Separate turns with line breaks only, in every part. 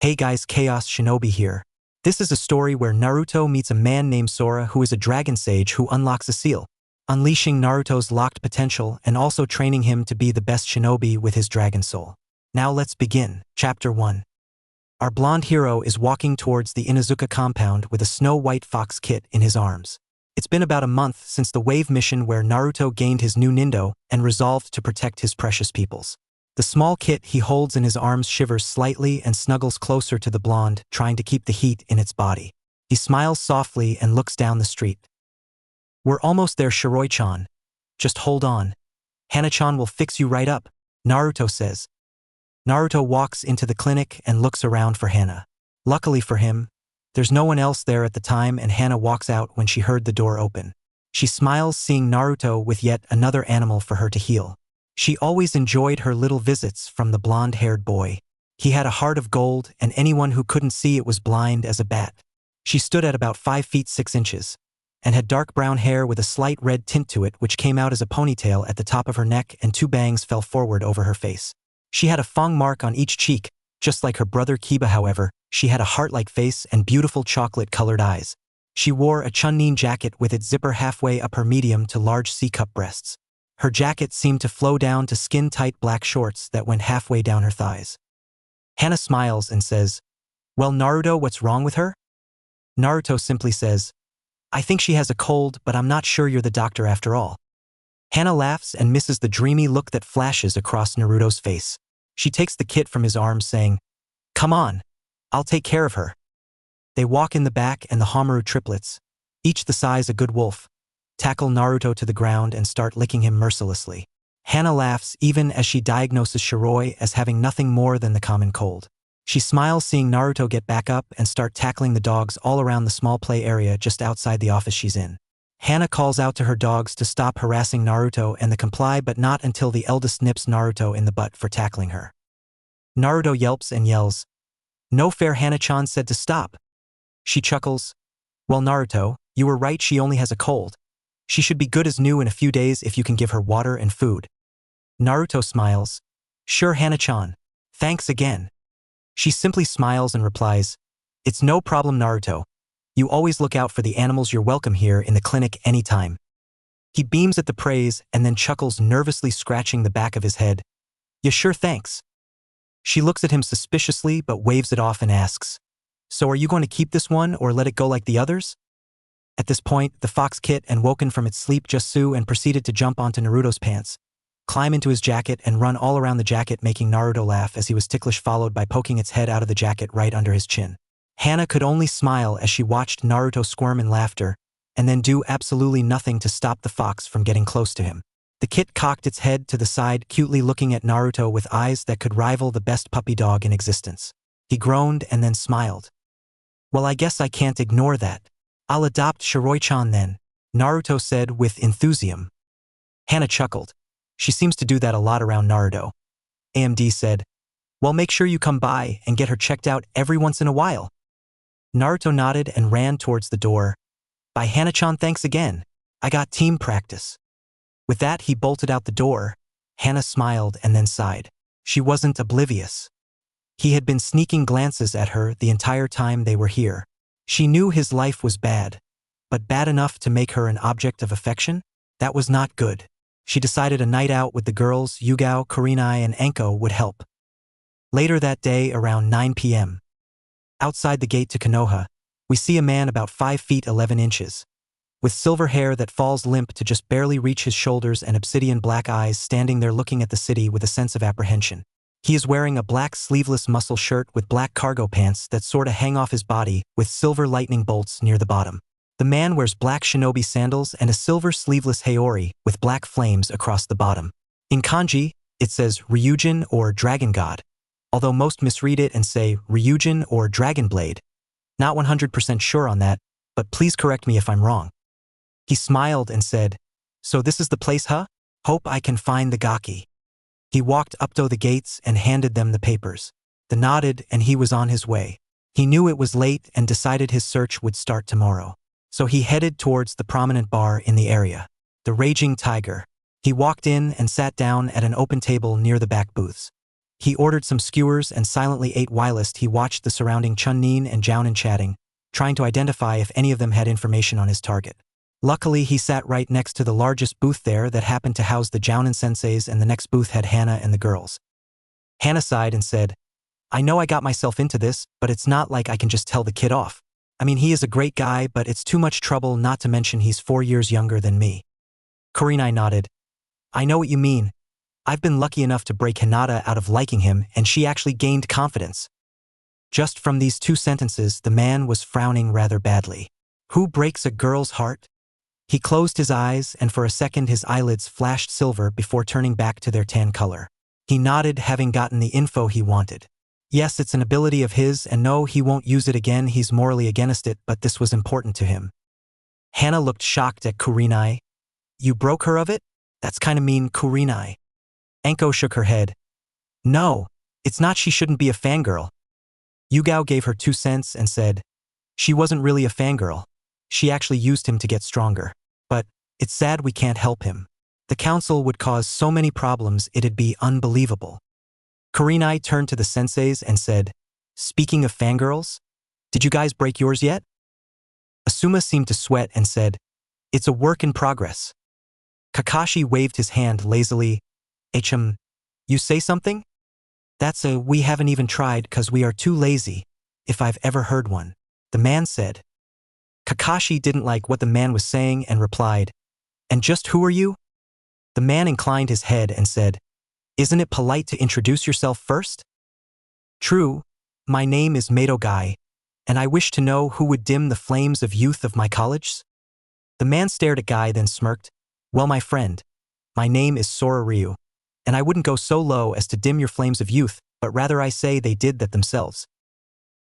Hey guys, Chaos Shinobi here. This is a story where Naruto meets a man named Sora who is a dragon sage who unlocks a seal, unleashing Naruto's locked potential and also training him to be the best shinobi with his dragon soul. Now let's begin. Chapter 1. Our blonde hero is walking towards the Inuzuka compound with a snow-white fox kit in his arms. It's been about a month since the wave mission where Naruto gained his new Nindo and resolved to protect his precious peoples. The small kit he holds in his arms shivers slightly and snuggles closer to the blonde, trying to keep the heat in its body. He smiles softly and looks down the street. We're almost there, Shiroi-chan. Just hold on. Hana-chan will fix you right up, Naruto says. Naruto walks into the clinic and looks around for Hana. Luckily for him, there's no one else there at the time, and Hana walks out when she heard the door open. She smiles, seeing Naruto with yet another animal for her to heal. She always enjoyed her little visits from the blonde-haired boy. He had a heart of gold, and anyone who couldn't see it was blind as a bat. She stood at about 5 feet 6 inches, and had dark brown hair with a slight red tint to it which came out as a ponytail at the top of her neck, and 2 bangs fell forward over her face. She had a fang mark on each cheek, just like her brother Kiba. However, she had a heart-like face and beautiful chocolate-colored eyes. She wore a chunnin jacket with its zipper halfway up her medium to large C-cup breasts. Her jacket seemed to flow down to skin-tight black shorts that went halfway down her thighs. Hana smiles and says, "Well, Naruto, what's wrong with her?" Naruto simply says, "I think she has a cold, but I'm not sure you're the doctor after all." Hana laughs and misses the dreamy look that flashes across Naruto's face. She takes the kit from his arms, saying, "Come on, I'll take care of her." They walk in the back, and the Hamaru triplets, each the size a good wolf, tackle Naruto to the ground and start licking him mercilessly. Hana laughs even as she diagnoses Shiroi as having nothing more than the common cold. She smiles, seeing Naruto get back up and start tackling the dogs all around the small play area just outside the office she's in. Hana calls out to her dogs to stop harassing Naruto, and they comply, but not until the eldest nips Naruto in the butt for tackling her. Naruto yelps and yells, "No fair!" Hana-chan said to stop. She chuckles, "Well, Naruto, you were right, she only has a cold. She should be good as new in a few days if you can give her water and food." Naruto smiles, "Sure, Hana-chan. Thanks again." She simply smiles and replies, "It's no problem, Naruto. You always look out for the animals. You're welcome here in the clinic anytime." He beams at the praise and then chuckles, nervously scratching the back of his head. "Yeah, sure, thanks." She looks at him suspiciously but waves it off and asks, "So are you going to keep this one or let it go like the others?" At this point, the fox kit and woken from its sleep Jutsu and proceeded to jump onto Naruto's pants, climb into his jacket and run all around the jacket, making Naruto laugh as he was ticklish, followed by poking its head out of the jacket right under his chin. Hana could only smile as she watched Naruto squirm in laughter and then do absolutely nothing to stop the fox from getting close to him. The kit cocked its head to the side, cutely looking at Naruto with eyes that could rival the best puppy dog in existence. He groaned and then smiled. "Well, I guess I can't ignore that. I'll adopt Shiroi-chan then," Naruto said with enthusiasm. Hana chuckled. "She seems to do that a lot around Naruto." AMD said, "Well, make sure you come by and get her checked out every once in a while." Naruto nodded and ran towards the door. "Bye, Hana-chan, thanks again. I got team practice." With that, he bolted out the door. Hana smiled and then sighed. She wasn't oblivious. He had been sneaking glances at her the entire time they were here. She knew his life was bad, but bad enough to make her an object of affection? That was not good. She decided a night out with the girls, Yugao, Kurenai, and Anko, would help. Later that day, around 9 p.m. Outside the gate to Konoha, we see a man about 5 feet 11 inches, with silver hair that falls limp to just barely reach his shoulders and obsidian black eyes, standing there looking at the city with a sense of apprehension. He is wearing a black sleeveless muscle shirt with black cargo pants that sorta hang off his body, with silver lightning bolts near the bottom. The man wears black shinobi sandals and a silver sleeveless haori with black flames across the bottom. In kanji, it says Ryujin or Dragon God, although most misread it and say Ryujin or Dragon Blade. Not 100% sure on that, but please correct me if I'm wrong. He smiled and said, "So this is the place, huh? Hope I can find the gaki." He walked up to the gates and handed them the papers. They nodded and he was on his way. He knew it was late and decided his search would start tomorrow. So he headed towards the prominent bar in the area, the Raging Tiger. He walked in and sat down at an open table near the back booths. He ordered some skewers and silently ate whilst he watched the surrounding Chunnin and Jounin chatting, trying to identify if any of them had information on his target. Luckily, he sat right next to the largest booth there that happened to house the Jounin senseis, and the next booth had Hana and the girls. Hana sighed and said, "I know I got myself into this, but it's not like I can just tell the kid off. I mean, he is a great guy, but it's too much trouble, not to mention he's 4 years younger than me." Kurenai nodded. "I know what you mean. I've been lucky enough to break Hinata out of liking him, and she actually gained confidence." Just from these 2 sentences, the man was frowning rather badly. Who breaks a girl's heart? He closed his eyes, and for a second his eyelids flashed silver before turning back to their tan color. He nodded, having gotten the info he wanted. Yes, it's an ability of his, and no, he won't use it again. He's morally against it, but this was important to him. Hana looked shocked at Kurenai. "You broke her of it? That's kinda mean, Kurenai." Anko shook her head. "No, it's not. She shouldn't be a fangirl." Yugao gave her 2 cents and said, "She wasn't really a fangirl. She actually used him to get stronger. But it's sad we can't help him. The council would cause so many problems, it'd be unbelievable." Kurenai turned to the senseis and said, "Speaking of fangirls, did you guys break yours yet?" Asuma seemed to sweat and said, "It's a work in progress." Kakashi waved his hand lazily. You say something?" "That's we haven't even tried 'cause we are too lazy, if I've ever heard one," the man said. Kakashi didn't like what the man was saying and replied, "And just who are you?" The man inclined his head and said, "Isn't it polite to introduce yourself first?" "True, my name is Mato Guy, and I wish to know who would dim the flames of youth of my college." The man stared at Guy, then smirked. "Well, my friend, my name is Sora Ryu, and I wouldn't go so low as to dim your flames of youth, but rather I say they did that themselves."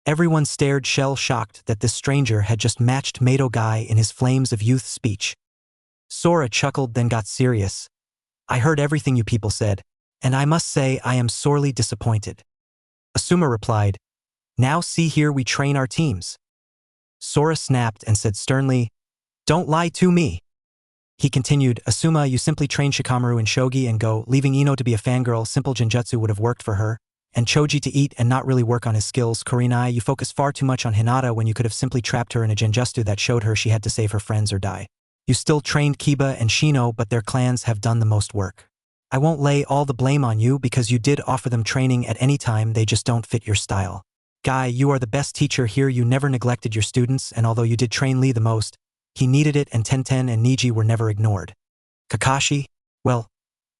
Everyone stared, shell-shocked that this stranger had just matched Mato Guy in his flames of youth speech. Sora chuckled, then got serious. "I heard everything you people said, and I must say I am sorely disappointed." Asuma replied, "Now see here, we train our teams." Sora snapped and said sternly, "Don't lie to me." He continued, "Asuma, you simply train Shikamaru and Shogi and go, leaving Ino to be a fangirl. Simple genjutsu would have worked for her. And Choji to eat and not really work on his skills. Kurenai, you focus far too much on Hinata when you could have simply trapped her in a genjutsu that showed her she had to save her friends or die. You still trained Kiba and Shino, but their clans have done the most work. I won't lay all the blame on you because you did offer them training at any time, they just don't fit your style. Guy, you are the best teacher here. You never neglected your students, and although you did train Lee the most, he needed it, and Tenten and Niji were never ignored. Kakashi, well,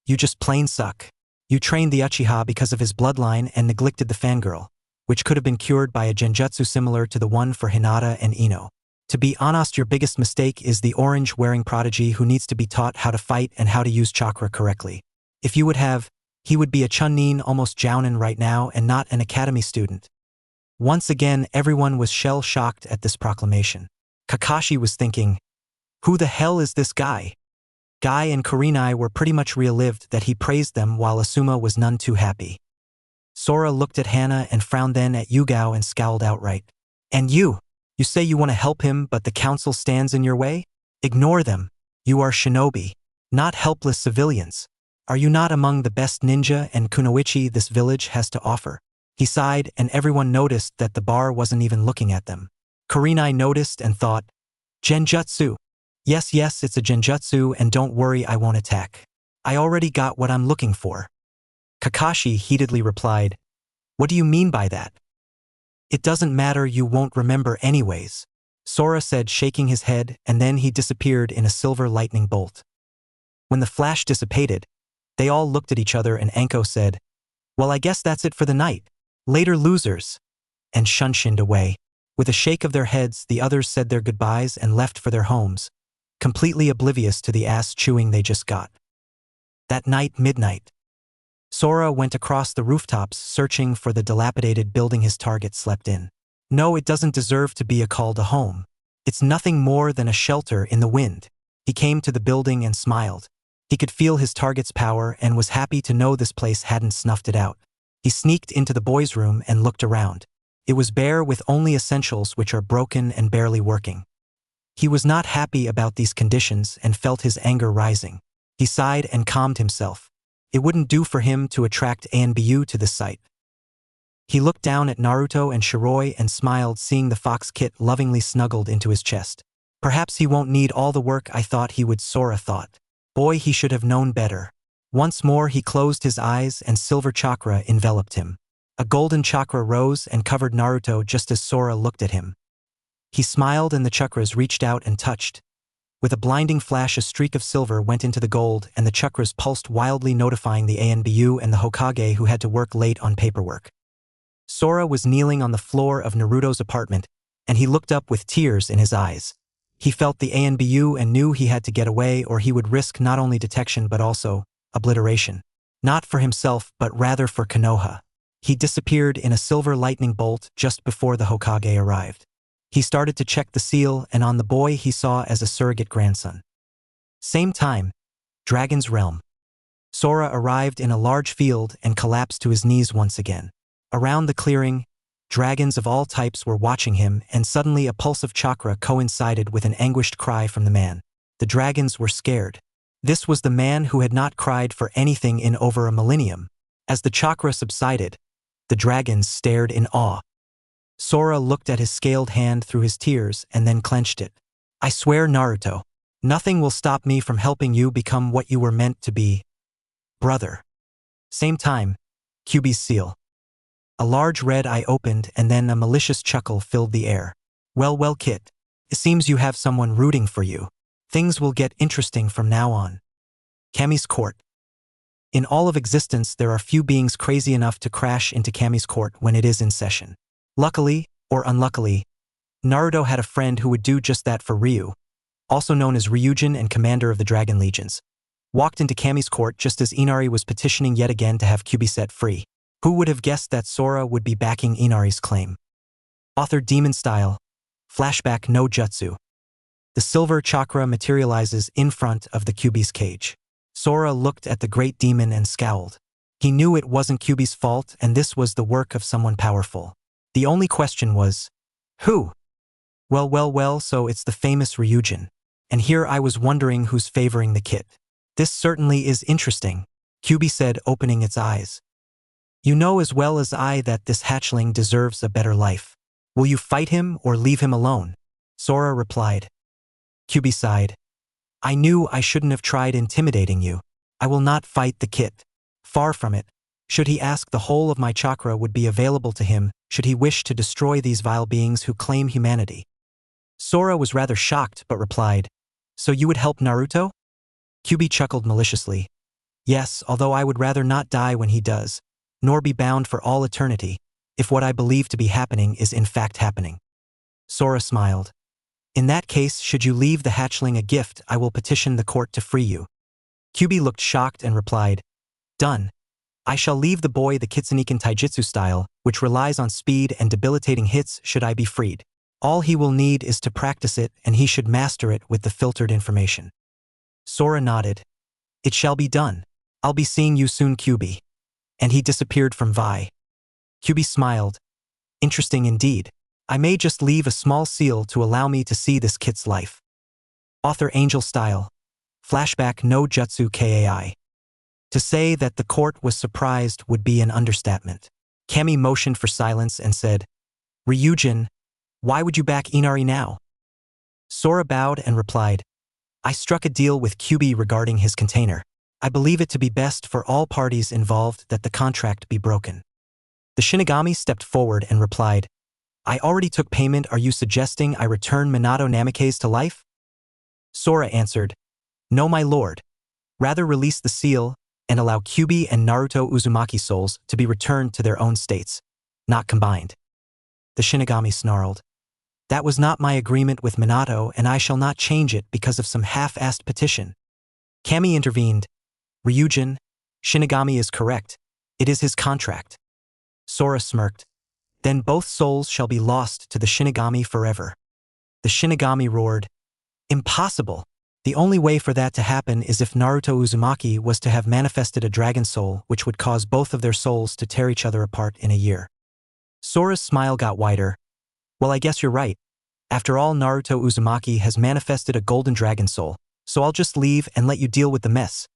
you just plain suck. You trained the Uchiha because of his bloodline and neglected the fangirl, which could have been cured by a genjutsu similar to the one for Hinata and Ino. To be honest, your biggest mistake is the orange-wearing prodigy who needs to be taught how to fight and how to use chakra correctly. If you would have, he would be a Chunnin, almost Jounin right now, and not an academy student." Once again, everyone was shell-shocked at this proclamation. Kakashi was thinking, who the hell is this guy? Guy and Kurenai were pretty much relived that he praised them, while Asuma was none too happy. Sora looked at Hana and frowned, then at Yugao and scowled outright. "And you say you want to help him, but the council stands in your way? Ignore them. You are shinobi, not helpless civilians. Are you not among the best ninja and kunoichi this village has to offer?" He sighed, and everyone noticed that the bar wasn't even looking at them. Kurenai noticed and thought, "Genjutsu. Yes, it's a genjutsu, and don't worry, I won't attack. I already got what I'm looking for." Kakashi heatedly replied, "What do you mean by that?" "It doesn't matter, you won't remember anyways," Sora said, shaking his head, and then he disappeared in a silver lightning bolt. When the flash dissipated, they all looked at each other, and Anko said, "Well, I guess that's it for the night. Later, losers," and shunshined away. With a shake of their heads, the others said their goodbyes and left for their homes, completely oblivious to the ass-chewing they just got. That night, midnight, Sora went across the rooftops searching for the dilapidated building his target slept in. No, it doesn't deserve to be called a home. It's nothing more than a shelter in the wind. He came to the building and smiled. He could feel his target's power and was happy to know this place hadn't snuffed it out. He sneaked into the boys' room and looked around. It was bare, with only essentials which are broken and barely working. He was not happy about these conditions and felt his anger rising. He sighed and calmed himself. It wouldn't do for him to attract Anbu to this site. He looked down at Naruto and Shiroi and smiled, seeing the fox kit lovingly snuggled into his chest. Perhaps he won't need all the work I thought he would, Sora thought. Boy, he should have known better. Once more he closed his eyes and silver chakra enveloped him. A golden chakra rose and covered Naruto just as Sora looked at him. He smiled and the chakras reached out and touched. With a blinding flash, a streak of silver went into the gold and the chakras pulsed wildly, notifying the Anbu and the Hokage, who had to work late on paperwork. Sora was kneeling on the floor of Naruto's apartment, and he looked up with tears in his eyes. He felt the Anbu and knew he had to get away, or he would risk not only detection but also obliteration. Not for himself, but rather for Konoha. He disappeared in a silver lightning bolt just before the Hokage arrived. He started to check the seal, and on the boy he saw as a surrogate grandson. Same time, Dragon's Realm. Sora arrived in a large field and collapsed to his knees once again. Around the clearing, dragons of all types were watching him, and suddenly a pulse of chakra coincided with an anguished cry from the man. The dragons were scared. This was the man who had not cried for anything in over a millennium. As the chakra subsided, the dragons stared in awe. Sora looked at his scaled hand through his tears and then clenched it. I swear, Naruto, nothing will stop me from helping you become what you were meant to be. Brother. Same time, Kyuubi's seal. A large red eye opened and then a malicious chuckle filled the air. Well, kid. It seems you have someone rooting for you. Things will get interesting from now on. Kami's court. In all of existence, there are few beings crazy enough to crash into Kami's court when it is in session. Luckily, or unluckily, Naruto had a friend who would do just that for Ryu, also known as Ryujin and commander of the Dragon Legions. Walked into Kami's court just as Inari was petitioning yet again to have Kyuubi set free. Who would have guessed that Sora would be backing Inari's claim? Author Demon Style. Flashback no Jutsu. The silver chakra materializes in front of the Kyuubi's cage. Sora looked at the great demon and scowled. He knew it wasn't Kyuubi's fault, and this was the work of someone powerful. The only question was, who? Well, so it's the famous Ryujin. And here I was wondering who's favoring the kid. This certainly is interesting, Kyuubi said, opening its eyes. You know as well as I that this hatchling deserves a better life. Will you fight him or leave him alone? Sora replied. Kyuubi sighed. I knew I shouldn't have tried intimidating you. I will not fight the kid. Far from it. Should he ask, the whole of my chakra would be available to him, should he wish to destroy these vile beings who claim humanity. Sora was rather shocked but replied, So you would help Naruto? Kyuubi chuckled maliciously. Yes, although I would rather not die when he does, nor be bound for all eternity, if what I believe to be happening is in fact happening. Sora smiled. In that case, should you leave the hatchling a gift, I will petition the court to free you. Kyuubi looked shocked and replied, Done. I shall leave the boy the Kitsunikan Taijutsu style, which relies on speed and debilitating hits, should I be freed. All he will need is to practice it, and he should master it with the filtered information. Sora nodded. It shall be done. I'll be seeing you soon, Kyuubi. And he disappeared from Vi. Kyuubi smiled. Interesting indeed. I may just leave a small seal to allow me to see this kid's life. Author Angel Style. Flashback no Jutsu Kai. To say that the court was surprised would be an understatement. Kami motioned for silence and said, Ryujin, why would you back Inari now? Sora bowed and replied, I struck a deal with Kyuubi regarding his container. I believe it to be best for all parties involved that the contract be broken. The Shinigami stepped forward and replied, I already took payment. Are you suggesting I return Minato Namikaze to life? Sora answered, No, my lord. Rather release the seal and allow Kyuubi and Naruto Uzumaki souls to be returned to their own states, not combined. The Shinigami snarled. That was not my agreement with Minato, and I shall not change it because of some half-assed petition. Kami intervened. Ryujin, Shinigami is correct. It is his contract. Sora smirked. Then both souls shall be lost to the Shinigami forever. The Shinigami roared. Impossible. The only way for that to happen is if Naruto Uzumaki was to have manifested a dragon soul, which would cause both of their souls to tear each other apart in a year. Sora's smile got wider. Well, I guess you're right. After all, Naruto Uzumaki has manifested a golden dragon soul, so I'll just leave and let you deal with the mess.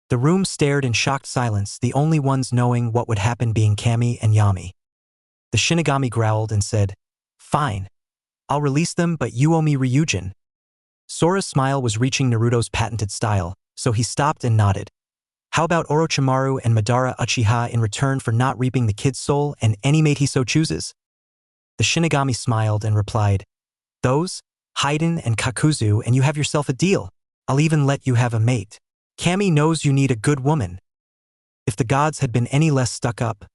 The room stared in shocked silence, the only ones knowing what would happen being Kami and Yami. The Shinigami growled and said, "Fine. I'll release them, but you owe me Ryujin." Sora's smile was reaching Naruto's patented style, so he stopped and nodded. "How about Orochimaru and Madara Uchiha in return for not reaping the kid's soul and any mate he so chooses?" The Shinigami smiled and replied, "Those, Haiden and Kakuzu, and you have yourself a deal. I'll even let you have a mate. Kami knows you need a good woman." If the gods had been any less stuck up,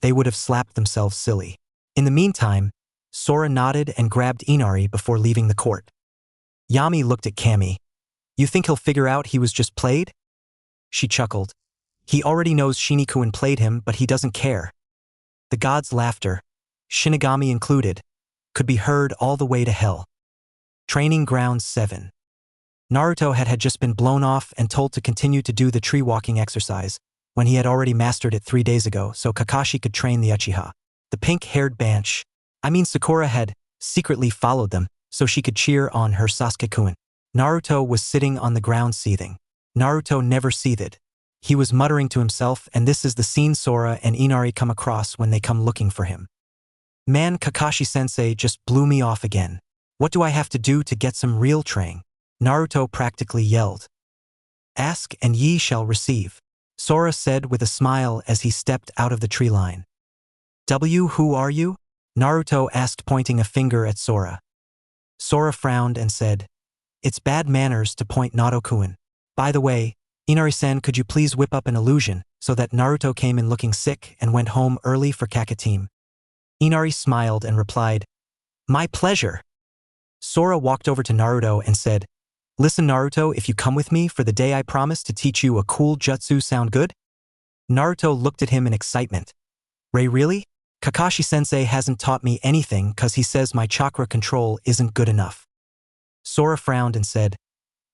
they would have slapped themselves silly. In the meantime, Sora nodded and grabbed Inari before leaving the court. Yami looked at Kami. "You think he'll figure out he was just played?" She chuckled. "He already knows Shinikuin played him, but he doesn't care." The gods' laughter, Shinigami included, could be heard all the way to hell. Training Grounds 7. Naruto had just been blown off and told to continue to do the tree-walking exercise, when he had already mastered it 3 days ago so Kakashi could train the Uchiha. The pink-haired Sakura had secretly followed them so she could cheer on her Sasuke-kun. Naruto was sitting on the ground seething. Naruto never seethed. He was muttering to himself, and this is the scene Sora and Inari come across when they come looking for him. "Man, Kakashi-sensei just blew me off again. What do I have to do to get some real training?" Naruto practically yelled. "Ask and ye shall receive," Sora said with a smile as he stepped out of the tree line. Who are you?" Naruto asked, pointing a finger at Sora. Sora frowned and said, "It's bad manners to point Naruto-kun. By the way, Inari-san, could you please whip up an illusion so that Naruto came in looking sick and went home early for Kakateam?" Inari smiled and replied, "My pleasure." Sora walked over to Naruto and said, "Listen, Naruto, if you come with me for the day I promise to teach you a cool jutsu, sound good?" Naruto looked at him in excitement. "Ray, really? Kakashi-sensei hasn't taught me anything 'cause he says my chakra control isn't good enough." Sora frowned and said,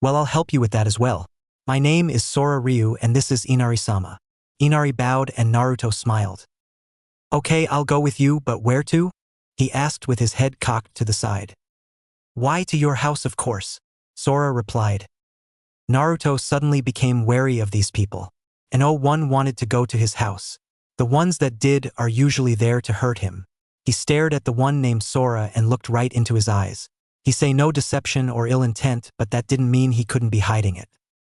"Well, I'll help you with that as well. My name is Sora Ryu and this is Inari-sama." Inari bowed and Naruto smiled. "Okay, I'll go with you, but where to?" he asked with his head cocked to the side. "Why, to your house, of course," Sora replied. Naruto suddenly became wary of these people. And no one wanted to go to his house. The ones that did are usually there to hurt him. He stared at the one named Sora and looked right into his eyes. He say no deception or ill intent, but that didn't mean he couldn't be hiding it.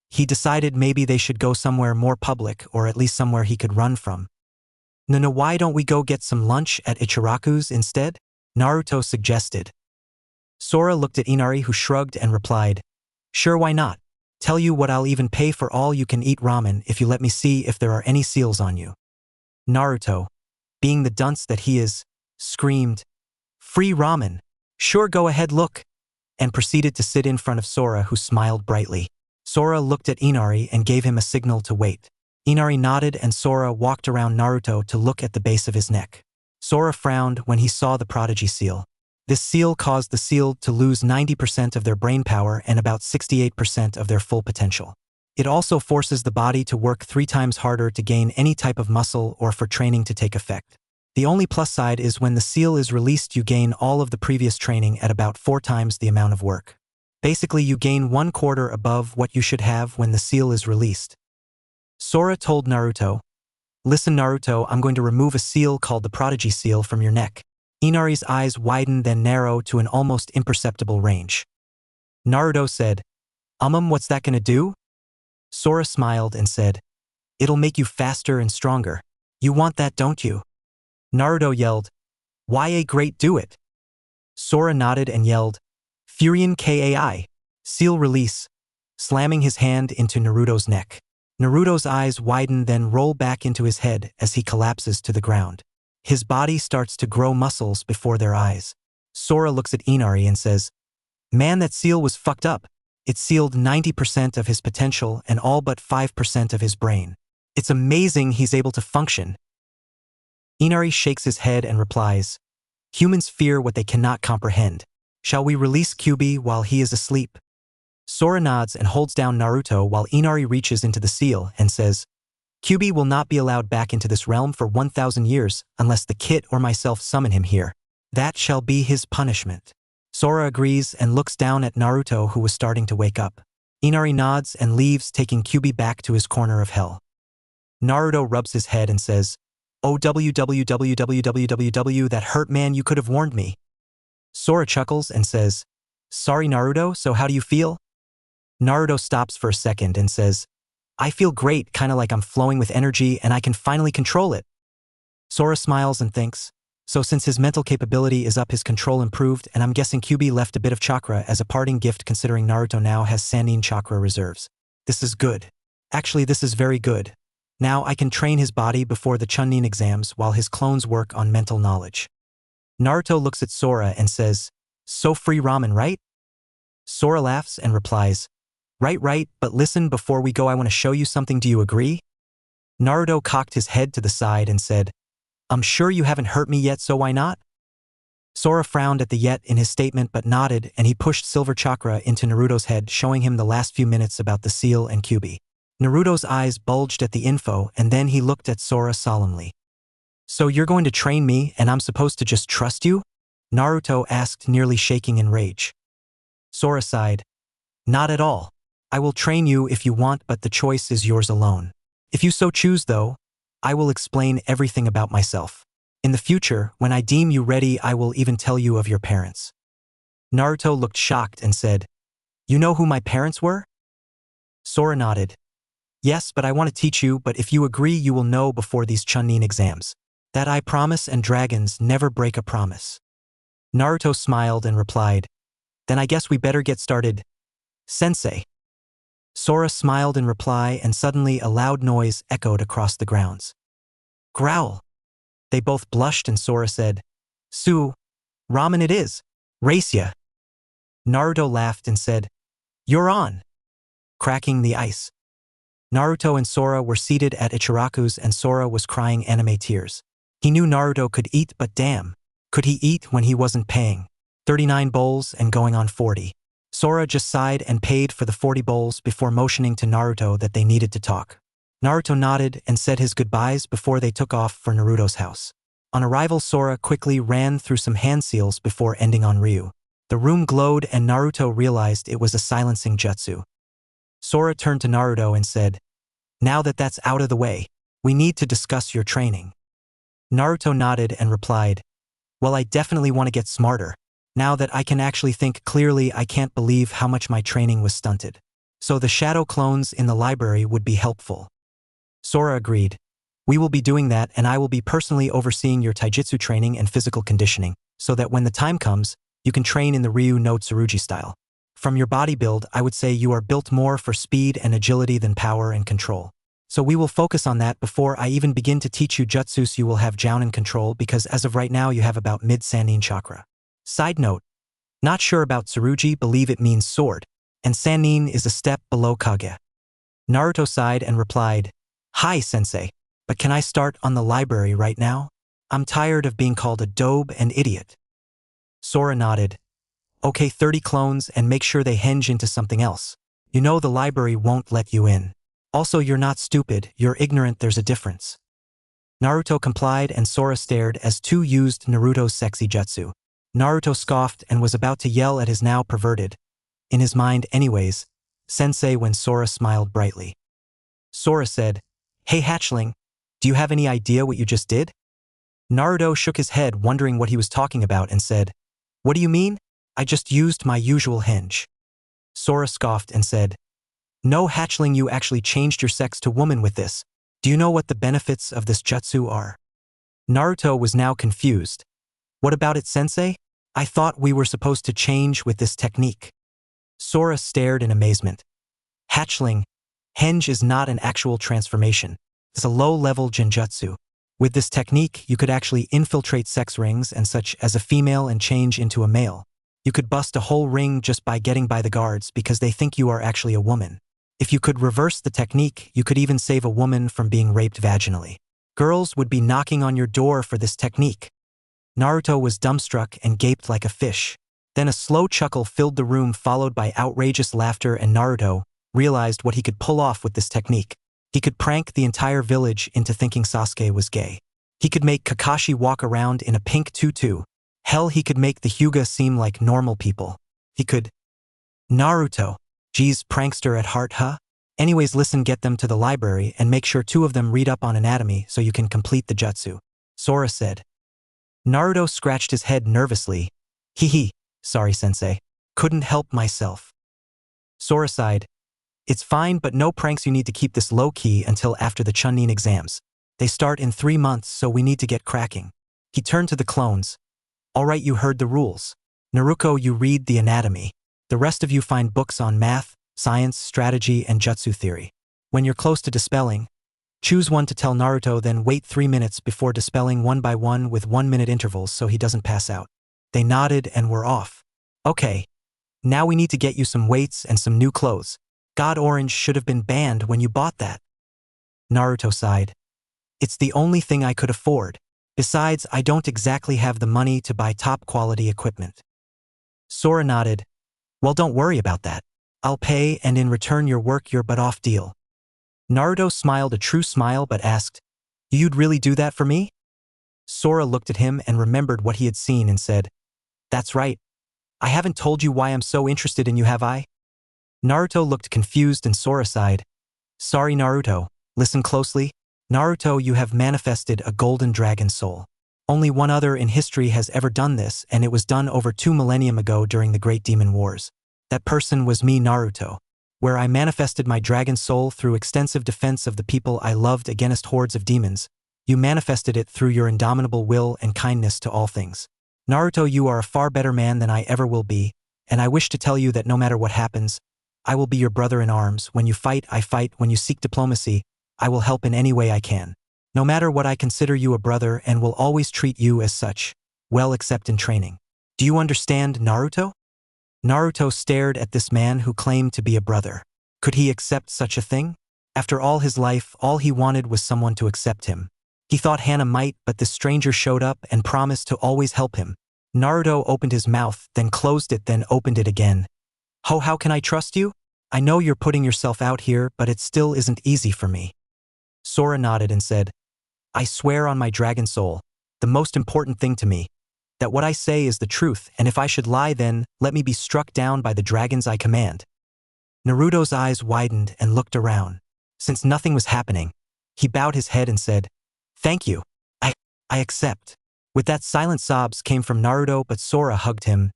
He decided maybe they should go somewhere more public or at least somewhere he could run from. "No, why don't we go get some lunch at Ichiraku's instead?" Naruto suggested. Sora looked at Inari, who shrugged and replied, "Sure, why not? Tell you what, I'll even pay for all you can eat ramen if you let me see if there are any seals on you." Naruto, being the dunce that he is, screamed, "Free ramen! Sure, go ahead, look!" and proceeded to sit in front of Sora, who smiled brightly. Sora looked at Inari and gave him a signal to wait. Inari nodded and Sora walked around Naruto to look at the base of his neck. Sora frowned when he saw the prodigy seal. This seal caused the sealed to lose 90% of their brain power and about 68% of their full potential. It also forces the body to work 3 times harder to gain any type of muscle or for training to take effect. The only plus side is when the seal is released, you gain all of the previous training at about 4 times the amount of work. Basically, you gain 1/4 above what you should have when the seal is released. Sora told Naruto, "Listen, Naruto, I'm going to remove a seal called the prodigy seal from your neck." Inari's eyes widened, then narrowed to an almost imperceptible range. Naruto said, What's that gonna do?" Sora smiled and said, "It'll make you faster and stronger. You want that, don't you?" Naruto yelled, "Why, a great, do it." Sora nodded and yelled, "Furion Kai, seal release," slamming his hand into Naruto's neck. Naruto's eyes widen, then roll back into his head as he collapses to the ground. His body starts to grow muscles before their eyes. Sora looks at Inari and says, "Man, that seal was fucked up. It sealed 90% of his potential and all but 5% of his brain. It's amazing he's able to function." Inari shakes his head and replies, "Humans fear what they cannot comprehend. Shall we release Kyuubi while he is asleep?" Sora nods and holds down Naruto while Inari reaches into the seal and says, "Kyuubi will not be allowed back into this realm for 1,000 years unless the kit or myself summon him here. That shall be his punishment." Sora agrees and looks down at Naruto, who was starting to wake up. Inari nods and leaves, taking Kyuubi back to his corner of hell. Naruto rubs his head and says, "Oh www, that hurt, man, you could have warned me." Sora chuckles and says, "Sorry Naruto, so how do you feel?" Naruto stops for a second and says, "I feel great, kinda like I'm flowing with energy and I can finally control it." Sora smiles and thinks, so since his mental capability is up, his control improved, and I'm guessing Kyuubi left a bit of chakra as a parting gift, considering Naruto now has Sannin chakra reserves. This is good. Actually, this is very good. Now I can train his body before the Chunin exams while his clones work on mental knowledge. Naruto looks at Sora and says, "So free ramen, right?" Sora laughs and replies, Right, but listen, before we go I want to show you something, do you agree?" Naruto cocked his head to the side and said, "I'm sure you haven't hurt me yet, so why not?" Sora frowned at the yet in his statement but nodded, and he pushed Silver Chakra into Naruto's head, showing him the last few minutes about the seal and Kyuubi. Naruto's eyes bulged at the info, and then he looked at Sora solemnly. "So you're going to train me and I'm supposed to just trust you?" Naruto asked, nearly shaking in rage. Sora sighed. "Not at all. I will train you if you want, but the choice is yours alone. If you so choose, though, I will explain everything about myself. In the future, when I deem you ready, I will even tell you of your parents." Naruto looked shocked and said, "You know who my parents were?" Sora nodded. "Yes, but I want to teach you, but if you agree you will know before these Chunin exams. That I promise, and dragons never break a promise." Naruto smiled and replied, "Then I guess we better get started. Sensei." Sora smiled in reply, and suddenly a loud noise echoed across the grounds. "Growl." They both blushed and Sora said, "Ramen it is. Race ya." Naruto laughed and said, "You're on." Cracking the ice. Naruto and Sora were seated at Ichiraku's and Sora was crying anime tears. He knew Naruto could eat, but damn, could he eat when he wasn't paying? 39 bowls and going on 40. Sora just sighed and paid for the 40 bowls before motioning to Naruto that they needed to talk. Naruto nodded and said his goodbyes before they took off for Naruto's house. On arrival, Sora quickly ran through some hand seals before ending on Ryu. The room glowed and Naruto realized it was a silencing jutsu. Sora turned to Naruto and said, "Now that that's out of the way, we need to discuss your training." Naruto nodded and replied, "Well, I definitely want to get smarter. Now that I can actually think clearly, I can't believe how much my training was stunted. So the shadow clones in the library would be helpful." Sora agreed. "We will be doing that, and I will be personally overseeing your taijutsu training and physical conditioning, so that when the time comes, you can train in the Ryu no Tsurugi style. From your body build, I would say you are built more for speed and agility than power and control. So we will focus on that before I even begin to teach you jutsus. You will have Jounin control because as of right now you have about mid-Sannin chakra. Side note, not sure about Tsurugi, believe it means sword, and Sannin is a step below Kage." Naruto sighed and replied, "Hi, sensei, but can I start on the library right now? I'm tired of being called a dobe and idiot." Sora nodded. "Okay, 30 clones and make sure they henge into something else. You know the library won't let you in. Also, you're not stupid, you're ignorant, there's a difference." Naruto complied and Sora stared as two used Naruto's sexy jutsu. Naruto scoffed and was about to yell at his now perverted, in his mind anyways, sensei when Sora smiled brightly. Sora said, "Hey hatchling, do you have any idea what you just did?" Naruto shook his head, wondering what he was talking about, and said, "What do you mean? I just used my usual henge." Sora scoffed and said, "No hatchling, you actually changed your sex to woman with this. Do you know what the benefits of this jutsu are?" Naruto was now confused. "What about it, sensei? I thought we were supposed to change with this technique." Sora stared in amazement. "Hatchling, henge is not an actual transformation. It's a low-level genjutsu. With this technique, you could actually infiltrate sex rings and such as a female and change into a male. You could bust a whole ring just by getting by the guards because they think you are actually a woman. If you could reverse the technique, you could even save a woman from being raped vaginally. Girls would be knocking on your door for this technique." Naruto was dumbstruck and gaped like a fish. Then a slow chuckle filled the room, followed by outrageous laughter, and Naruto realized what he could pull off with this technique. He could prank the entire village into thinking Sasuke was gay. He could make Kakashi walk around in a pink tutu. Hell, he could make the Hyuga seem like normal people. He could... Naruto. Geez, prankster at heart, huh? Anyways, listen, get them to the library and make sure 2 of them read up on anatomy so you can complete the jutsu, Sora said. Naruto scratched his head nervously. Hee, sorry sensei. Couldn't help myself. Sora sighed. It's fine, but no pranks, you need to keep this low-key until after the Chunin exams. They start in 3 months, so we need to get cracking. He turned to the clones. Alright, you heard the rules. Naruto, you read the anatomy. The rest of you find books on math, science, strategy, and jutsu theory. When you're close to dispelling, choose one to tell Naruto, then wait 3 minutes before dispelling one by one with 1-minute intervals so he doesn't pass out. They nodded and were off. Okay. Now we need to get you some weights and some new clothes. God, orange should have been banned when you bought that. Naruto sighed. It's the only thing I could afford. Besides, I don't exactly have the money to buy top-quality equipment. Sora nodded. Well, don't worry about that. I'll pay, and in return your work your butt off deal. Naruto smiled a true smile but asked, You'd really do that for me? Sora looked at him and remembered what he had seen and said, That's right. I haven't told you why I'm so interested in you, have I? Naruto looked confused and Sora sighed. Sorry, Naruto. Listen closely. Naruto, you have manifested a golden dragon soul. Only one other in history has ever done this, and it was done over 2 millennium ago during the Great Demon Wars. That person was me, Naruto, where I manifested my dragon soul through extensive defense of the people I loved against hordes of demons. You manifested it through your indomitable will and kindness to all things. Naruto, you are a far better man than I ever will be, and I wish to tell you that no matter what happens, I will be your brother in arms. When you fight, I fight. When you seek diplomacy, I will help in any way I can. No matter what, I consider you a brother and will always treat you as such, well, except in training. Do you understand, Naruto? Naruto stared at this man who claimed to be a brother. Could he accept such a thing? After all his life, all he wanted was someone to accept him. He thought Hana might, but this stranger showed up and promised to always help him. Naruto opened his mouth, then closed it, then opened it again. How can I trust you? I know you're putting yourself out here, but it still isn't easy for me. Sora nodded and said, I swear on my dragon soul, the most important thing to me, that what I say is the truth, and if I should lie, then let me be struck down by the dragons I command. Naruto's eyes widened and looked around. Since nothing was happening, he bowed his head and said, Thank you. I accept. With that, silent sobs came from Naruto, but Sora hugged him.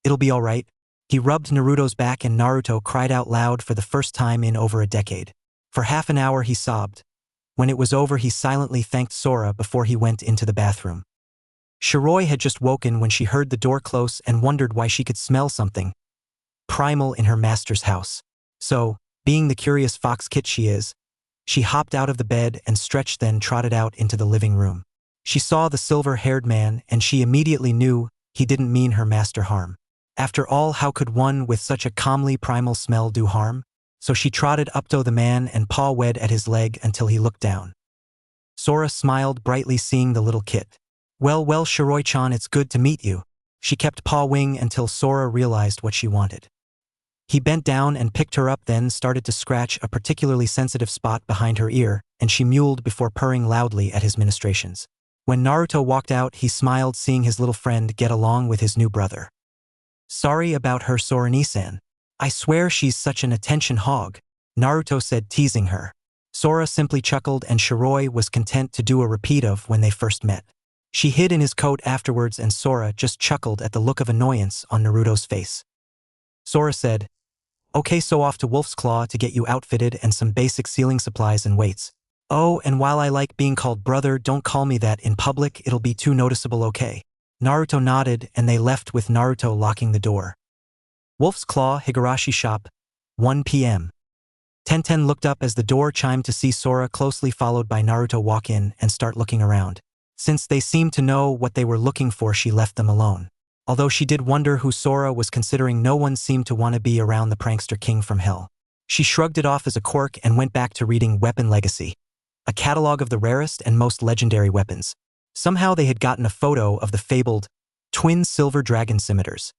It'll be all right. He rubbed Naruto's back and Naruto cried out loud for the first time in over a decade. For half an hour he sobbed. When it was over, he silently thanked Sora before he went into the bathroom. Shiroi had just woken when she heard the door close and wondered why she could smell something primal in her master's house. So, being the curious fox kit she is, she hopped out of the bed and stretched, then trotted out into the living room. She saw the silver-haired man and she immediately knew he didn't mean her master harm. After all, how could one with such a calmly primal smell do harm? So she trotted up to the man and paw-wed at his leg until he looked down. Sora smiled brightly seeing the little kit. Well, Shiroi-chan, it's good to meet you. She kept pawing until Sora realized what she wanted. He bent down and picked her up, then started to scratch a particularly sensitive spot behind her ear, and she mewed before purring loudly at his ministrations. When Naruto walked out, he smiled seeing his little friend get along with his new brother. Sorry about her, Sora-ni-san. I swear she's such an attention hog, Naruto said, teasing her. Sora simply chuckled, and Shiroi was content to do a repeat of when they first met. She hid in his coat afterwards, and Sora just chuckled at the look of annoyance on Naruto's face. Sora said, Okay, so off to Wolf's Claw to get you outfitted and some basic sealing supplies and weights. Oh, and while I like being called brother, don't call me that in public, it'll be too noticeable, okay? Naruto nodded and they left with Naruto locking the door. Wolf's Claw, Higurashi Shop, 1 p.m. Tenten looked up as the door chimed to see Sora, closely followed by Naruto, walk in and start looking around. Since they seemed to know what they were looking for, she left them alone. Although she did wonder who Sora was considering, no one seemed to want to be around the prankster king from hell. She shrugged it off as a quirk and went back to reading Weapon Legacy, a catalog of the rarest and most legendary weapons. Somehow they had gotten a photo of the fabled twin silver dragon scimitars.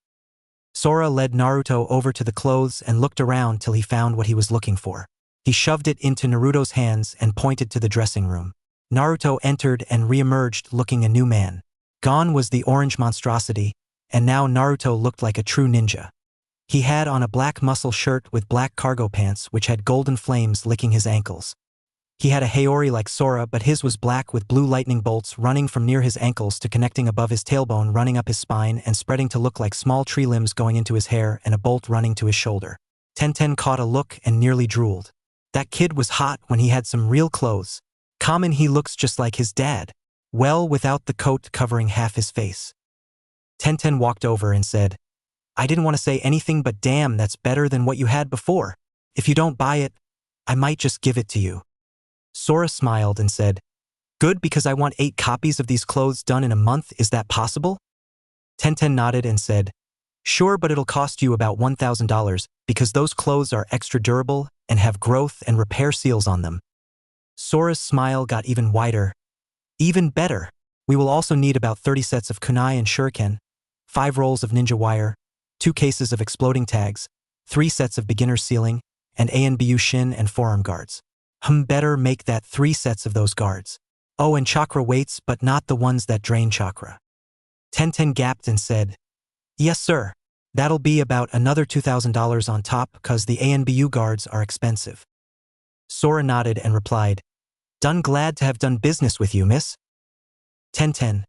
Sora led Naruto over to the clothes and looked around till he found what he was looking for. He shoved it into Naruto's hands and pointed to the dressing room. Naruto entered and re-emerged looking a new man. Gone was the orange monstrosity, and now Naruto looked like a true ninja. He had on a black muscle shirt with black cargo pants which had golden flames licking his ankles. He had a haori like Sora, but his was black with blue lightning bolts running from near his ankles to connecting above his tailbone, running up his spine and spreading to look like small tree limbs going into his hair, and a bolt running to his shoulder. Tenten caught a look and nearly drooled. That kid was hot when he had some real clothes. Common, he looks just like his dad. Well, without the coat covering half his face. Tenten walked over and said, "I didn't want to say anything, but damn, that's better than what you had before. If you don't buy it, I might just give it to you." Sora smiled and said, "Good, because I want 8 copies of these clothes done in a month. Is that possible?" Tenten nodded and said, "Sure, but it'll cost you about $1,000 because those clothes are extra durable and have growth and repair seals on them." Sora's smile got even wider. "Even better. We will also need about 30 sets of kunai and shuriken, 5 rolls of ninja wire, 2 cases of exploding tags, 3 sets of beginner's sealing, and ANBU shin and forearm guards. Better make that 3 sets of those guards. Oh, and chakra weights, but not the ones that drain chakra." Tenten gasped and said, "Yes, sir. That'll be about another $2,000 on top, cause the ANBU guards are expensive." Sora nodded and replied, "Done, glad to have done business with you, miss." Tenten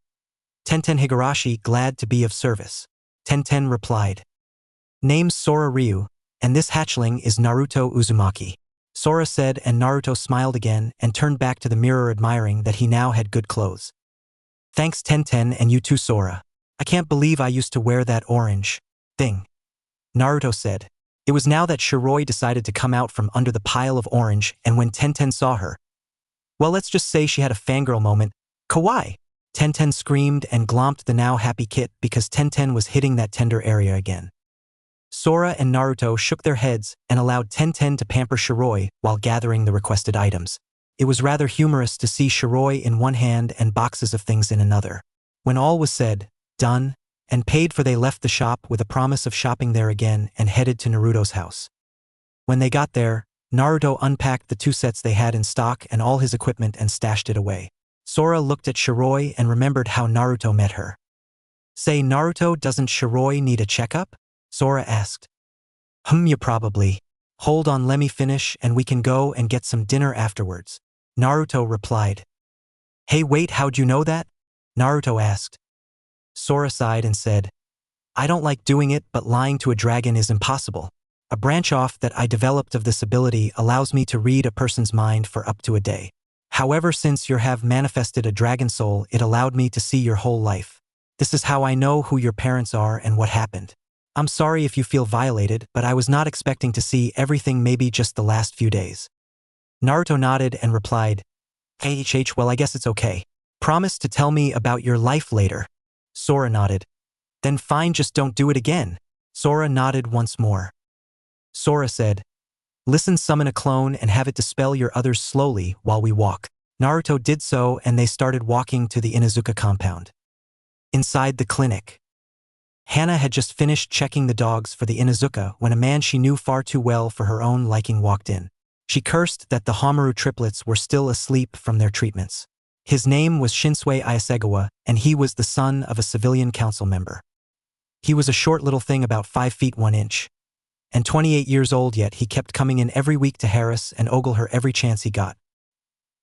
Higurashi, glad to be of service. Tenten replied, "Name's Sora Ryu, and this hatchling is Naruto Uzumaki." Sora said, and Naruto smiled again and turned back to the mirror, admiring that he now had good clothes. "Thanks, Tenten, and you too, Sora. I can't believe I used to wear that orange thing," Naruto said. It was now that Shiroi decided to come out from under the pile of orange, and when Tenten saw her, well, let's just say she had a fangirl moment. "Kawaii!" Tenten screamed and glomped the now happy kit because Tenten was hitting that tender area again. Sora and Naruto shook their heads and allowed Tenten to pamper Shiroi while gathering the requested items. It was rather humorous to see Shiroi in one hand and boxes of things in another. When all was said, done, and paid for, they left the shop with a promise of shopping there again and headed to Naruto's house. When they got there, Naruto unpacked the 2 sets they had in stock and all his equipment and stashed it away. Sora looked at Shiroi and remembered how Naruto met her. "Say, Naruto, doesn't Shiroi need a checkup?" Sora asked. You probably. Hold on, let me finish and we can go and get some dinner afterwards," Naruto replied. "Hey, wait, how'd you know that?" Naruto asked. Sora sighed and said, "I don't like doing it, but lying to a dragon is impossible. A branch off that I developed of this ability allows me to read a person's mind for up to a day. However, since you have manifested a dragon soul, it allowed me to see your whole life. This is how I know who your parents are and what happened. I'm sorry if you feel violated, but I was not expecting to see everything, maybe just the last few days." Naruto nodded and replied, well, I guess it's okay. Promise to tell me about your life later." Sora nodded. "Then fine, just don't do it again." Sora nodded once more. Sora said, "Listen, summon a clone and have it dispel your others slowly while we walk." Naruto did so and they started walking to the Inuzuka compound. Inside the clinic, Hana had just finished checking the dogs for the Inuzuka when a man she knew far too well for her own liking walked in. She cursed that the Hamaru triplets were still asleep from their treatments. His name was Shinsui Iasegawa, and he was the son of a civilian council member. He was a short little thing about 5 feet 1 inch. And 28 years old, yet he kept coming in every week to harass and ogle her every chance he got.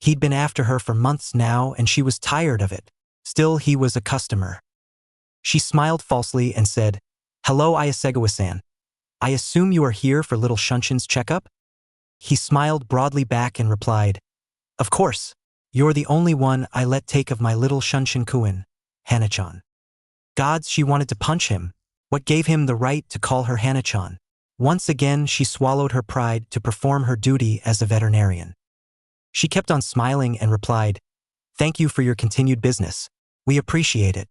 He'd been after her for months now, and she was tired of it. Still, he was a customer. She smiled falsely and said, "Hello, Iasegawa-san. I assume you are here for little Shunshin's checkup?" He smiled broadly back and replied, "Of course. You're the only one I let take of my little Shunshin-kun, Hana-chan." Gods, she wanted to punch him. What gave him the right to call her Hana-chan? Once again, she swallowed her pride to perform her duty as a veterinarian. She kept on smiling and replied, "Thank you for your continued business. We appreciate it."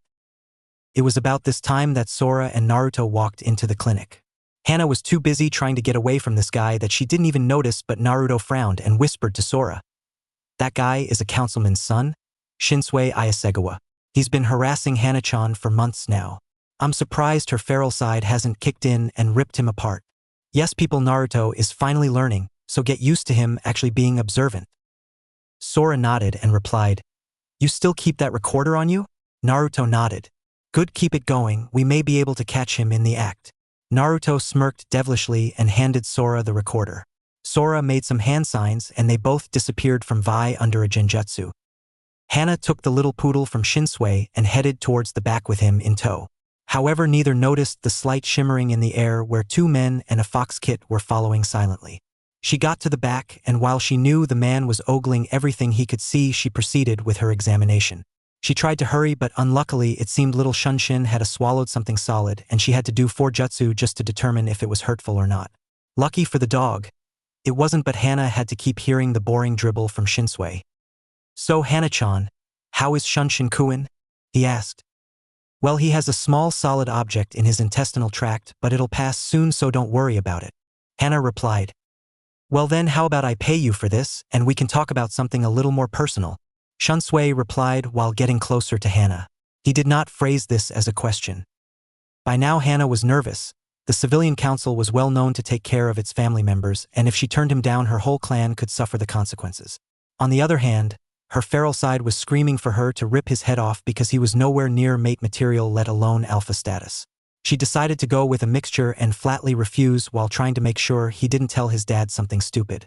It was about this time that Sora and Naruto walked into the clinic. Hana was too busy trying to get away from this guy that she didn't even notice, but Naruto frowned and whispered to Sora, "That guy is a councilman's son, Shinsui Iasegawa. He's been harassing Hana-chan for months now. I'm surprised her feral side hasn't kicked in and ripped him apart. Yes, people, Naruto is finally learning, so get used to him actually being observant." Sora nodded and replied, "You still keep that recorder on you?" Naruto nodded. Good, keep it going, we may be able to catch him in the act. Naruto smirked devilishly and handed Sora the recorder. Sora made some hand signs and they both disappeared from Vi under a genjutsu. Hana took the little poodle from Shinsui and headed towards the back with him in tow. However, neither noticed the slight shimmering in the air where two men and a fox kit were following silently. She got to the back, and while she knew the man was ogling everything he could see, she proceeded with her examination. She tried to hurry, but unluckily it seemed little Shunshin had swallowed something solid and she had to do 4 jutsu just to determine if it was hurtful or not. Lucky for the dog, it wasn't, but Hana had to keep hearing the boring dribble from Shinsui. So Hana-chan, how is Shunshin-kun? He asked. Well, he has a small solid object in his intestinal tract, but it'll pass soon, so don't worry about it. Hana replied. Well then, how about I pay you for this, and we can talk about something a little more personal? Shunsui replied while getting closer to Hana. He did not phrase this as a question. By now Hana was nervous. The civilian council was well known to take care of its family members, and if she turned him down, her whole clan could suffer the consequences. On the other hand, her feral side was screaming for her to rip his head off because he was nowhere near mate material, let alone alpha status. She decided to go with a mixture and flatly refuse while trying to make sure he didn't tell his dad something stupid.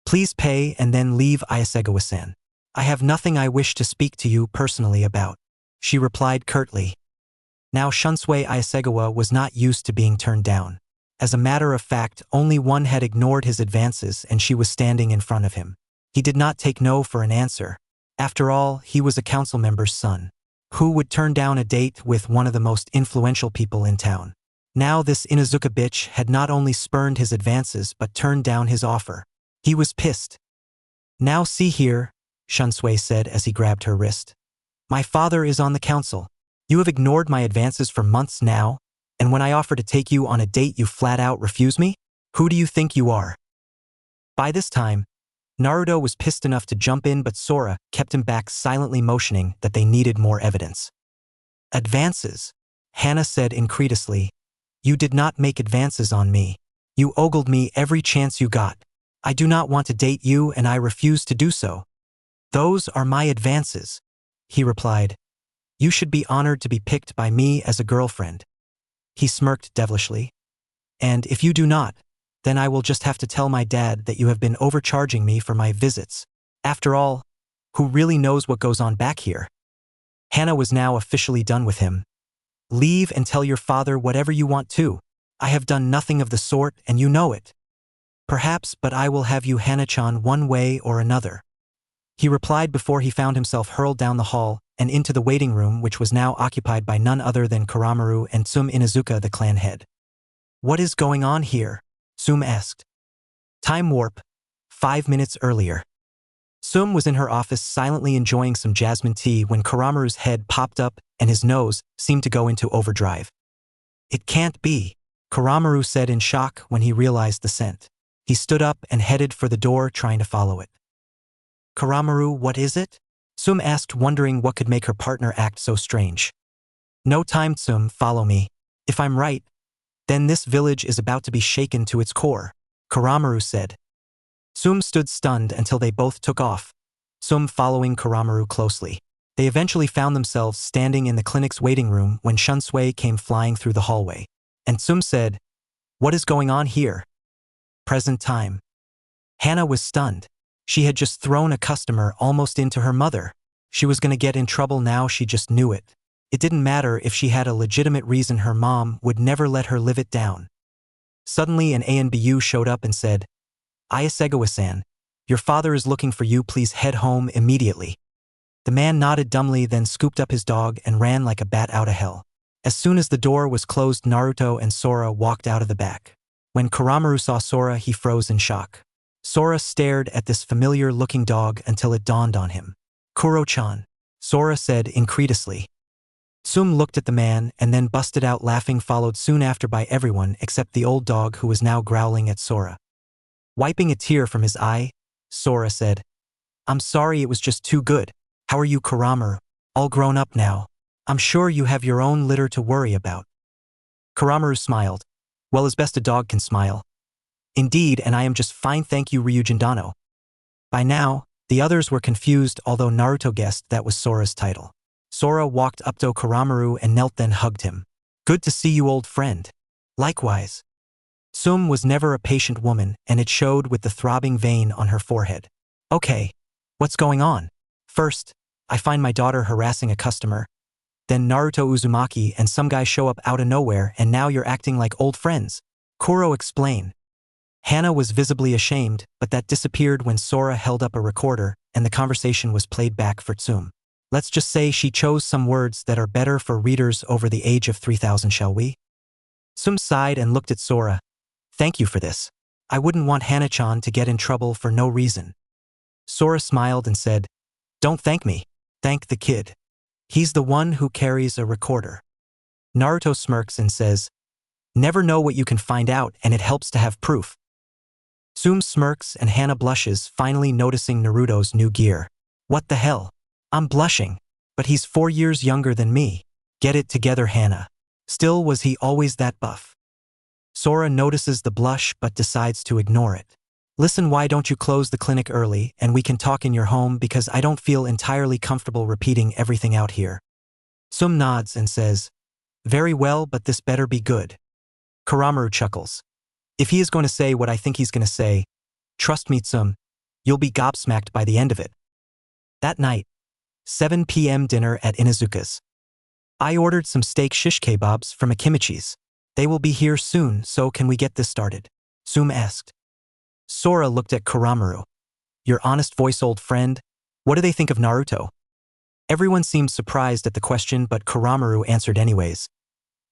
Please pay and then leave, Iasegawa-san. I have nothing I wish to speak to you personally about, she replied curtly. Now Shunsui Iasegawa was not used to being turned down. As a matter of fact, only one had ignored his advances and she was standing in front of him. He did not take no for an answer. After all, he was a council member's son. Who would turn down a date with one of the most influential people in town? Now this Inuzuka bitch had not only spurned his advances but turned down his offer. He was pissed. Now see here, Shunsui said as he grabbed her wrist. My father is on the council. You have ignored my advances for months now, and when I offer to take you on a date you flat out refuse me? Who do you think you are? By this time, Naruto was pissed enough to jump in, but Sora kept him back, silently motioning that they needed more evidence. Advances? Hana said incredulously. You did not make advances on me. You ogled me every chance you got. I do not want to date you and I refuse to do so. Those are my advances, he replied. You should be honored to be picked by me as a girlfriend. He smirked devilishly. And if you do not, then I will just have to tell my dad that you have been overcharging me for my visits. After all, who really knows what goes on back here? Hana was now officially done with him. Leave and tell your father whatever you want to. I have done nothing of the sort and you know it. Perhaps, but I will have you, Hana-chan, one way or another. He replied before he found himself hurled down the hall and into the waiting room, which was now occupied by none other than Kuramaru and Tsum Inuzuka, the clan head. What is going on here? Tsum asked. Time warp. 5 minutes earlier. Tsum was in her office silently enjoying some jasmine tea when Kuramaru's head popped up and his nose seemed to go into overdrive. It can't be, Kuramaru said in shock when he realized the scent. He stood up and headed for the door, trying to follow it. Kuramaru, what is it? Tsum asked, wondering what could make her partner act so strange. No time, Tsum, follow me. If I'm right, then this village is about to be shaken to its core, Kuramaru said. Tsum stood stunned until they both took off, Tsum following Kuramaru closely. They eventually found themselves standing in the clinic's waiting room when Shunsui came flying through the hallway. And Tsum said, What is going on here? Present time. Hana was stunned. She had just thrown a customer almost into her mother. She was going to get in trouble now, she just knew it. It didn't matter if she had a legitimate reason, her mom would never let her live it down. Suddenly an ANBU showed up and said, Iasegawa-san, your father is looking for you, please head home immediately. The man nodded dumbly, then scooped up his dog and ran like a bat out of hell. As soon as the door was closed, Naruto and Sora walked out of the back. When Kuramaru saw Sora, he froze in shock. Sora stared at this familiar-looking dog until it dawned on him. Kuro-chan, Sora said incredulously. Tsum looked at the man and then busted out laughing, followed soon after by everyone except the old dog, who was now growling at Sora. Wiping a tear from his eye, Sora said, I'm sorry, it was just too good. How are you, Kuramaru? All grown up now. I'm sure you have your own litter to worry about. Kuramaru smiled. Well, as best a dog can smile. Indeed, and I am just fine, thank you, Ryujin Dano. By now, the others were confused, although Naruto guessed that was Sora's title. Sora walked up to Kuramaru and knelt then hugged him. Good to see you, old friend. Likewise. Sum was never a patient woman, and it showed with the throbbing vein on her forehead. Okay, what's going on? First, I find my daughter harassing a customer. Then Naruto Uzumaki and some guy show up out of nowhere, and now you're acting like old friends. Kuro explained. Hana was visibly ashamed, but that disappeared when Sora held up a recorder and the conversation was played back for Tsum. Let's just say she chose some words that are better for readers over the age of 3,000, shall we? Tsum sighed and looked at Sora. Thank you for this. I wouldn't want Hana-chan to get in trouble for no reason. Sora smiled and said, Don't thank me. Thank the kid. He's the one who carries a recorder. Naruto smirks and says, Never know what you can find out, and it helps to have proof. Tsum smirks and Hana blushes, finally noticing Naruto's new gear. What the hell? I'm blushing. But he's 4 years younger than me. Get it together, Hana. Still, was he always that buff? Sora notices the blush but decides to ignore it. Listen, why don't you close the clinic early and we can talk in your home, because I don't feel entirely comfortable repeating everything out here. Tsum nods and says, Very well, but this better be good. Kuramaru chuckles. If he is going to say what I think he's going to say, trust me, Tsum, you'll be gobsmacked by the end of it. That night, 7 p.m. dinner at Inuzuka's. I ordered some steak shish kebabs from Akimichi's. They will be here soon, so can we get this started? Tsum asked. Sora looked at Kuramaru. Your honest voice, old friend, what do they think of Naruto? Everyone seemed surprised at the question, but Kuramaru answered anyways.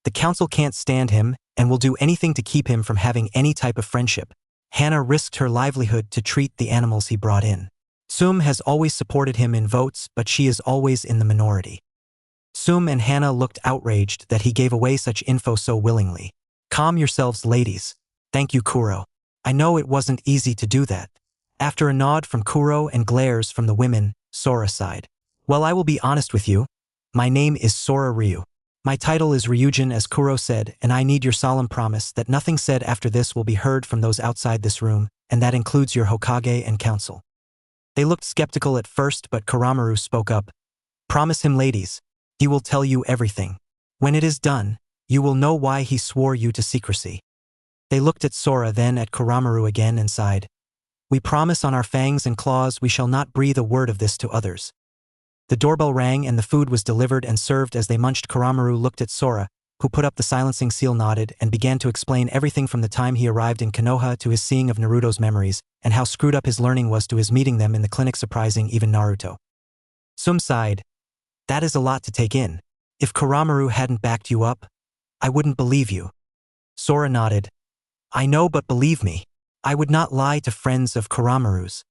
The council can't stand him and will do anything to keep him from having any type of friendship. Hana risked her livelihood to treat the animals he brought in. Tsum has always supported him in votes, but she is always in the minority. Tsum and Hana looked outraged that he gave away such info so willingly. Calm yourselves, ladies. Thank you, Kuro. I know it wasn't easy to do that. After a nod from Kuro and glares from the women, Sora sighed. Well, I will be honest with you. My name is Sora Ryu. My title is Ryujin, as Kuro said, and I need your solemn promise that nothing said after this will be heard from those outside this room, and that includes your Hokage and council. They looked skeptical at first, but Kuramaru spoke up. Promise him, ladies. He will tell you everything. When it is done, you will know why he swore you to secrecy. They looked at Sora, then at Kuramaru again, and sighed. We promise on our fangs and claws we shall not breathe a word of this to others. The doorbell rang and the food was delivered and served. As they munched, Kuramaru looked at Sora, who put up the silencing seal, nodded, and began to explain everything from the time he arrived in Konoha to his seeing of Naruto's memories, and how screwed up his learning was, to his meeting them in the clinic, surprising even Naruto. Tsum sighed. That is a lot to take in. If Kuramaru hadn't backed you up, I wouldn't believe you. Sora nodded. I know, but believe me, I would not lie to friends of Kuramaru's.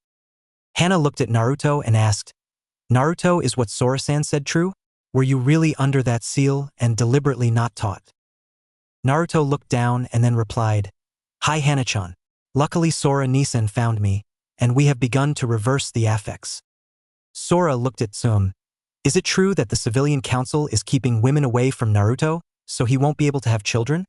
Hana looked at Naruto and asked, Naruto, is what Sora-san said true? Were you really under that seal and deliberately not taught? Naruto looked down and then replied, Hi, Hana-chan. Luckily Sora-Nisan found me, and we have begun to reverse the affects. Sora looked at Tsum. Is it true that the civilian council is keeping women away from Naruto, so he won't be able to have children?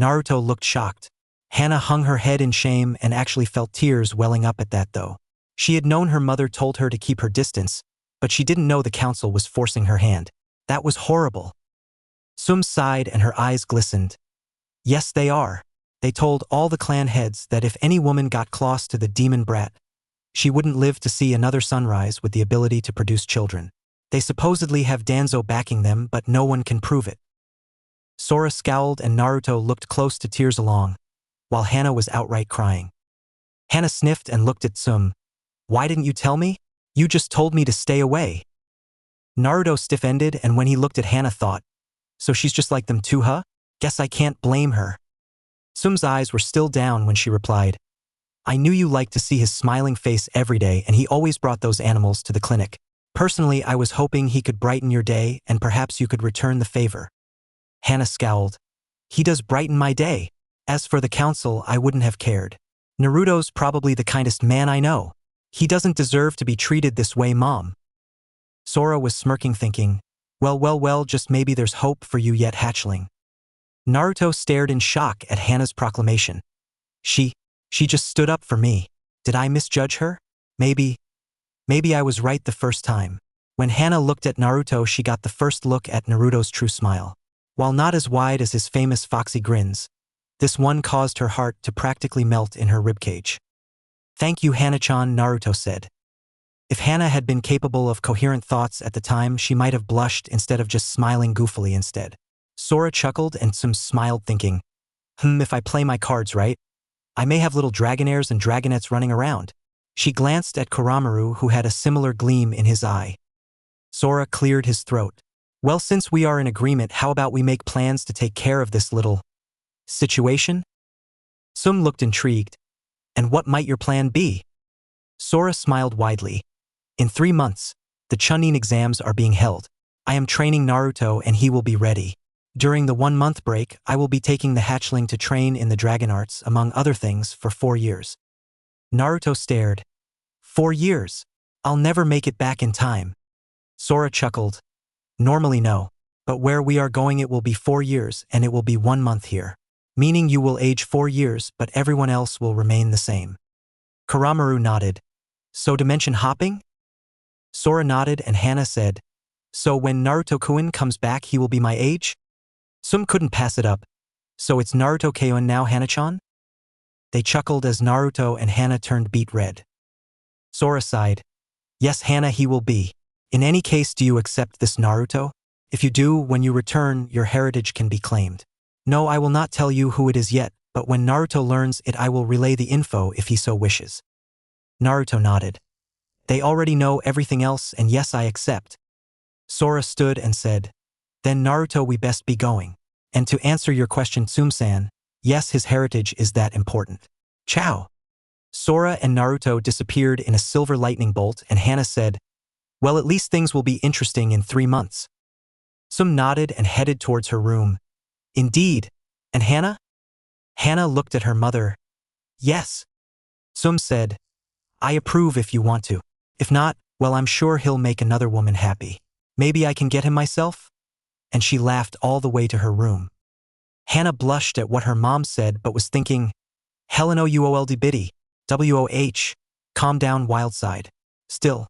Naruto looked shocked. Hana hung her head in shame and actually felt tears welling up at that, though. She had known her mother told her to keep her distance, but she didn't know the council was forcing her hand. That was horrible. Tsum sighed and her eyes glistened. Yes, they are. They told all the clan heads that if any woman got close to the demon brat, she wouldn't live to see another sunrise with the ability to produce children. They supposedly have Danzo backing them, but no one can prove it. Sora scowled and Naruto looked close to tears along, while Hana was outright crying. Hana sniffed and looked at Tsum. Why didn't you tell me? You just told me to stay away. Naruto stiff-ended, and when he looked at Hana thought, so she's just like them too, huh? Guess I can't blame her. Tsum's eyes were still down when she replied, I knew you liked to see his smiling face every day, and he always brought those animals to the clinic. Personally, I was hoping he could brighten your day and perhaps you could return the favor. Hana scowled. He does brighten my day. As for the council, I wouldn't have cared. Naruto's probably the kindest man I know. He doesn't deserve to be treated this way, Mom. Sora was smirking, thinking, well, just maybe there's hope for you yet, hatchling. Naruto stared in shock at Hana's proclamation. She just stood up for me. Did I misjudge her? Maybe I was right the first time. When Hana looked at Naruto, she got the first look at Naruto's true smile. While not as wide as his famous foxy grins, this one caused her heart to practically melt in her ribcage. "Thank you, Hana-chan," Naruto said. If Hana had been capable of coherent thoughts at the time, she might have blushed instead of just smiling goofily instead. Sora chuckled and Tsum smiled, thinking, if I play my cards right, I may have little dragonaires and dragonettes running around. She glanced at Kuramaru, who had a similar gleam in his eye. Sora cleared his throat. "Well, since we are in agreement, how about we make plans to take care of this little situation?" Tsum looked intrigued. "And what might your plan be?" Sora smiled widely. "In 3 months, the Chunin exams are being held. I am training Naruto and he will be ready. During the 1-month break, I will be taking the hatchling to train in the dragon arts, among other things, for 4 years. Naruto stared. 4 years? I'll never make it back in time. Sora chuckled. Normally no, but where we are going it will be 4 years and it will be 1 month here. Meaning you will age 4 years but everyone else will remain the same. Kuramaru nodded. So dimension hopping? Sora nodded and Hana said, so when Naruto-kun comes back he will be my age? Tsum couldn't pass it up. So it's Naruto-kun now, Hana-chan? They chuckled as Naruto and Hana turned beet red. Sora sighed. Yes, Hana, he will be. In any case, do you accept this, Naruto? If you do, when you return, your heritage can be claimed. No, I will not tell you who it is yet, but when Naruto learns it I will relay the info if he so wishes. Naruto nodded. They already know everything else and yes, I accept. Sora stood and said, then Naruto, we best be going. And to answer your question, Tsum-san, yes, his heritage is that important. Ciao. Sora and Naruto disappeared in a silver lightning bolt and Hana said, well, at least things will be interesting in 3 months. Tsum nodded and headed towards her room. Indeed. And Hana? Hana looked at her mother. Yes. Tsum said, I approve if you want to. If not, well, I'm sure he'll make another woman happy. Maybe I can get him myself? And she laughed all the way to her room. Hana blushed at what her mom said but was thinking, Helen ouold biddy, WOH, calm down, wild side. Still,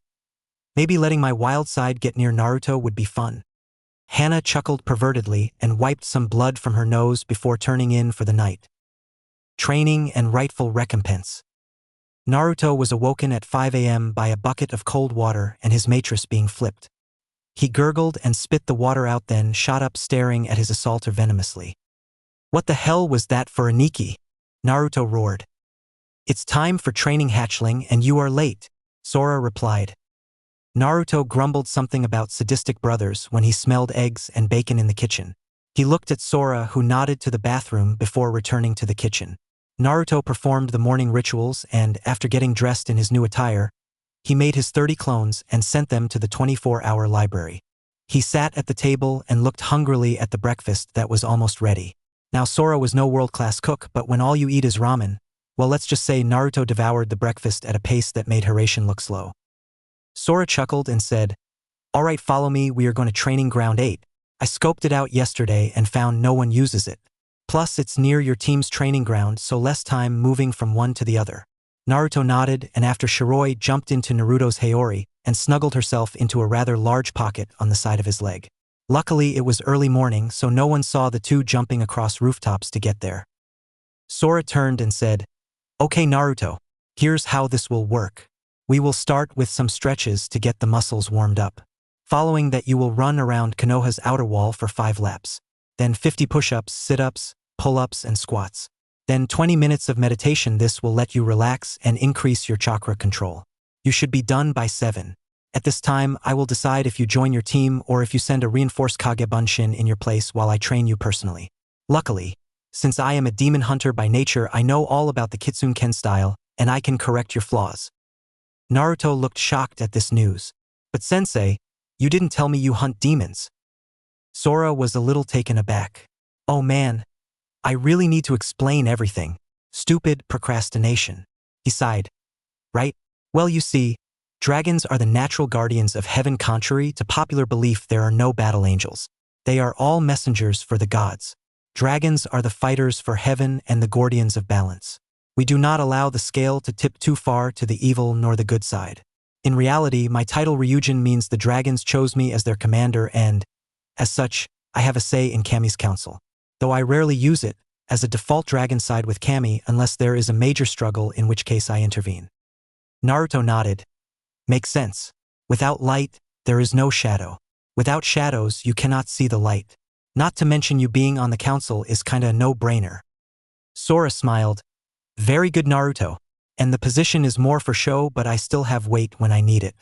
maybe letting my wild side get near Naruto would be fun. Hana chuckled pervertedly and wiped some blood from her nose before turning in for the night. Training and rightful recompense. Naruto was awoken at 5 a.m. by a bucket of cold water and his mattress being flipped. He gurgled and spit the water out, then shot up staring at his assaulter venomously. What the hell was that for a Nikki? Naruto roared. It's time for training, hatchling, and you are late, Sora replied. Naruto grumbled something about sadistic brothers when he smelled eggs and bacon in the kitchen. He looked at Sora, who nodded to the bathroom before returning to the kitchen. Naruto performed the morning rituals and, after getting dressed in his new attire, he made his 30 clones and sent them to the 24-hour library. He sat at the table and looked hungrily at the breakfast that was almost ready. Now Sora was no world-class cook, but when all you eat is ramen, well, let's just say Naruto devoured the breakfast at a pace that made Hiraishin look slow. Sora chuckled and said, all right, follow me, we are going to training ground 8. I scoped it out yesterday and found no one uses it. Plus, it's near your team's training ground, so less time moving from one to the other. Naruto nodded, and after Shiroi jumped into Naruto's Haori and snuggled herself into a rather large pocket on the side of his leg. Luckily, it was early morning, so no one saw the two jumping across rooftops to get there. Sora turned and said, okay, Naruto, here's how this will work. We will start with some stretches to get the muscles warmed up. Following that, you will run around Konoha's outer wall for 5 laps. Then 50 push-ups, sit-ups, pull-ups, and squats. Then 20 minutes of meditation. This will let you relax and increase your chakra control. You should be done by 7. At this time, I will decide if you join your team or if you send a reinforced Kage Bunshin in your place while I train you personally. Luckily, since I am a demon hunter by nature, I know all about the Kitsune Ken style, and I can correct your flaws. Naruto looked shocked at this news. But sensei, you didn't tell me you hunt demons. Sora was a little taken aback. Oh man, I really need to explain everything. Stupid procrastination. He sighed. Right? Well, you see, dragons are the natural guardians of heaven. Contrary to popular belief, there are no battle angels. They are all messengers for the gods. Dragons are the fighters for heaven and the guardians of balance. We do not allow the scale to tip too far to the evil nor the good side. In reality, my title Ryujin means the dragons chose me as their commander and, as such, I have a say in Kami's council. Though I rarely use it, as a default dragon side with Kami unless there is a major struggle, in which case I intervene. Naruto nodded. Makes sense. Without light, there is no shadow. Without shadows, you cannot see the light. Not to mention you being on the council is kinda a no-brainer. Sora smiled. Very good, Naruto. And the position is more for show, but I still have weight when I need it.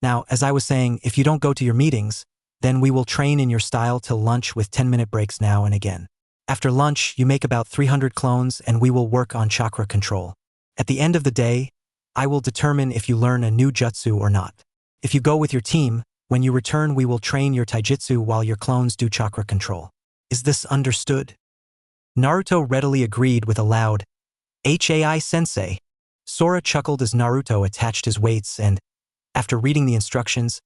Now, as I was saying, if you don't go to your meetings, then we will train in your style till lunch with 10-minute breaks now and again. After lunch, you make about 300 clones and we will work on chakra control. At the end of the day, I will determine if you learn a new jutsu or not. If you go with your team, when you return we will train your taijutsu while your clones do chakra control. Is this understood? Naruto readily agreed with a loud, "Hai sensei." Sora chuckled as Naruto attached his weights and, after reading the instructions,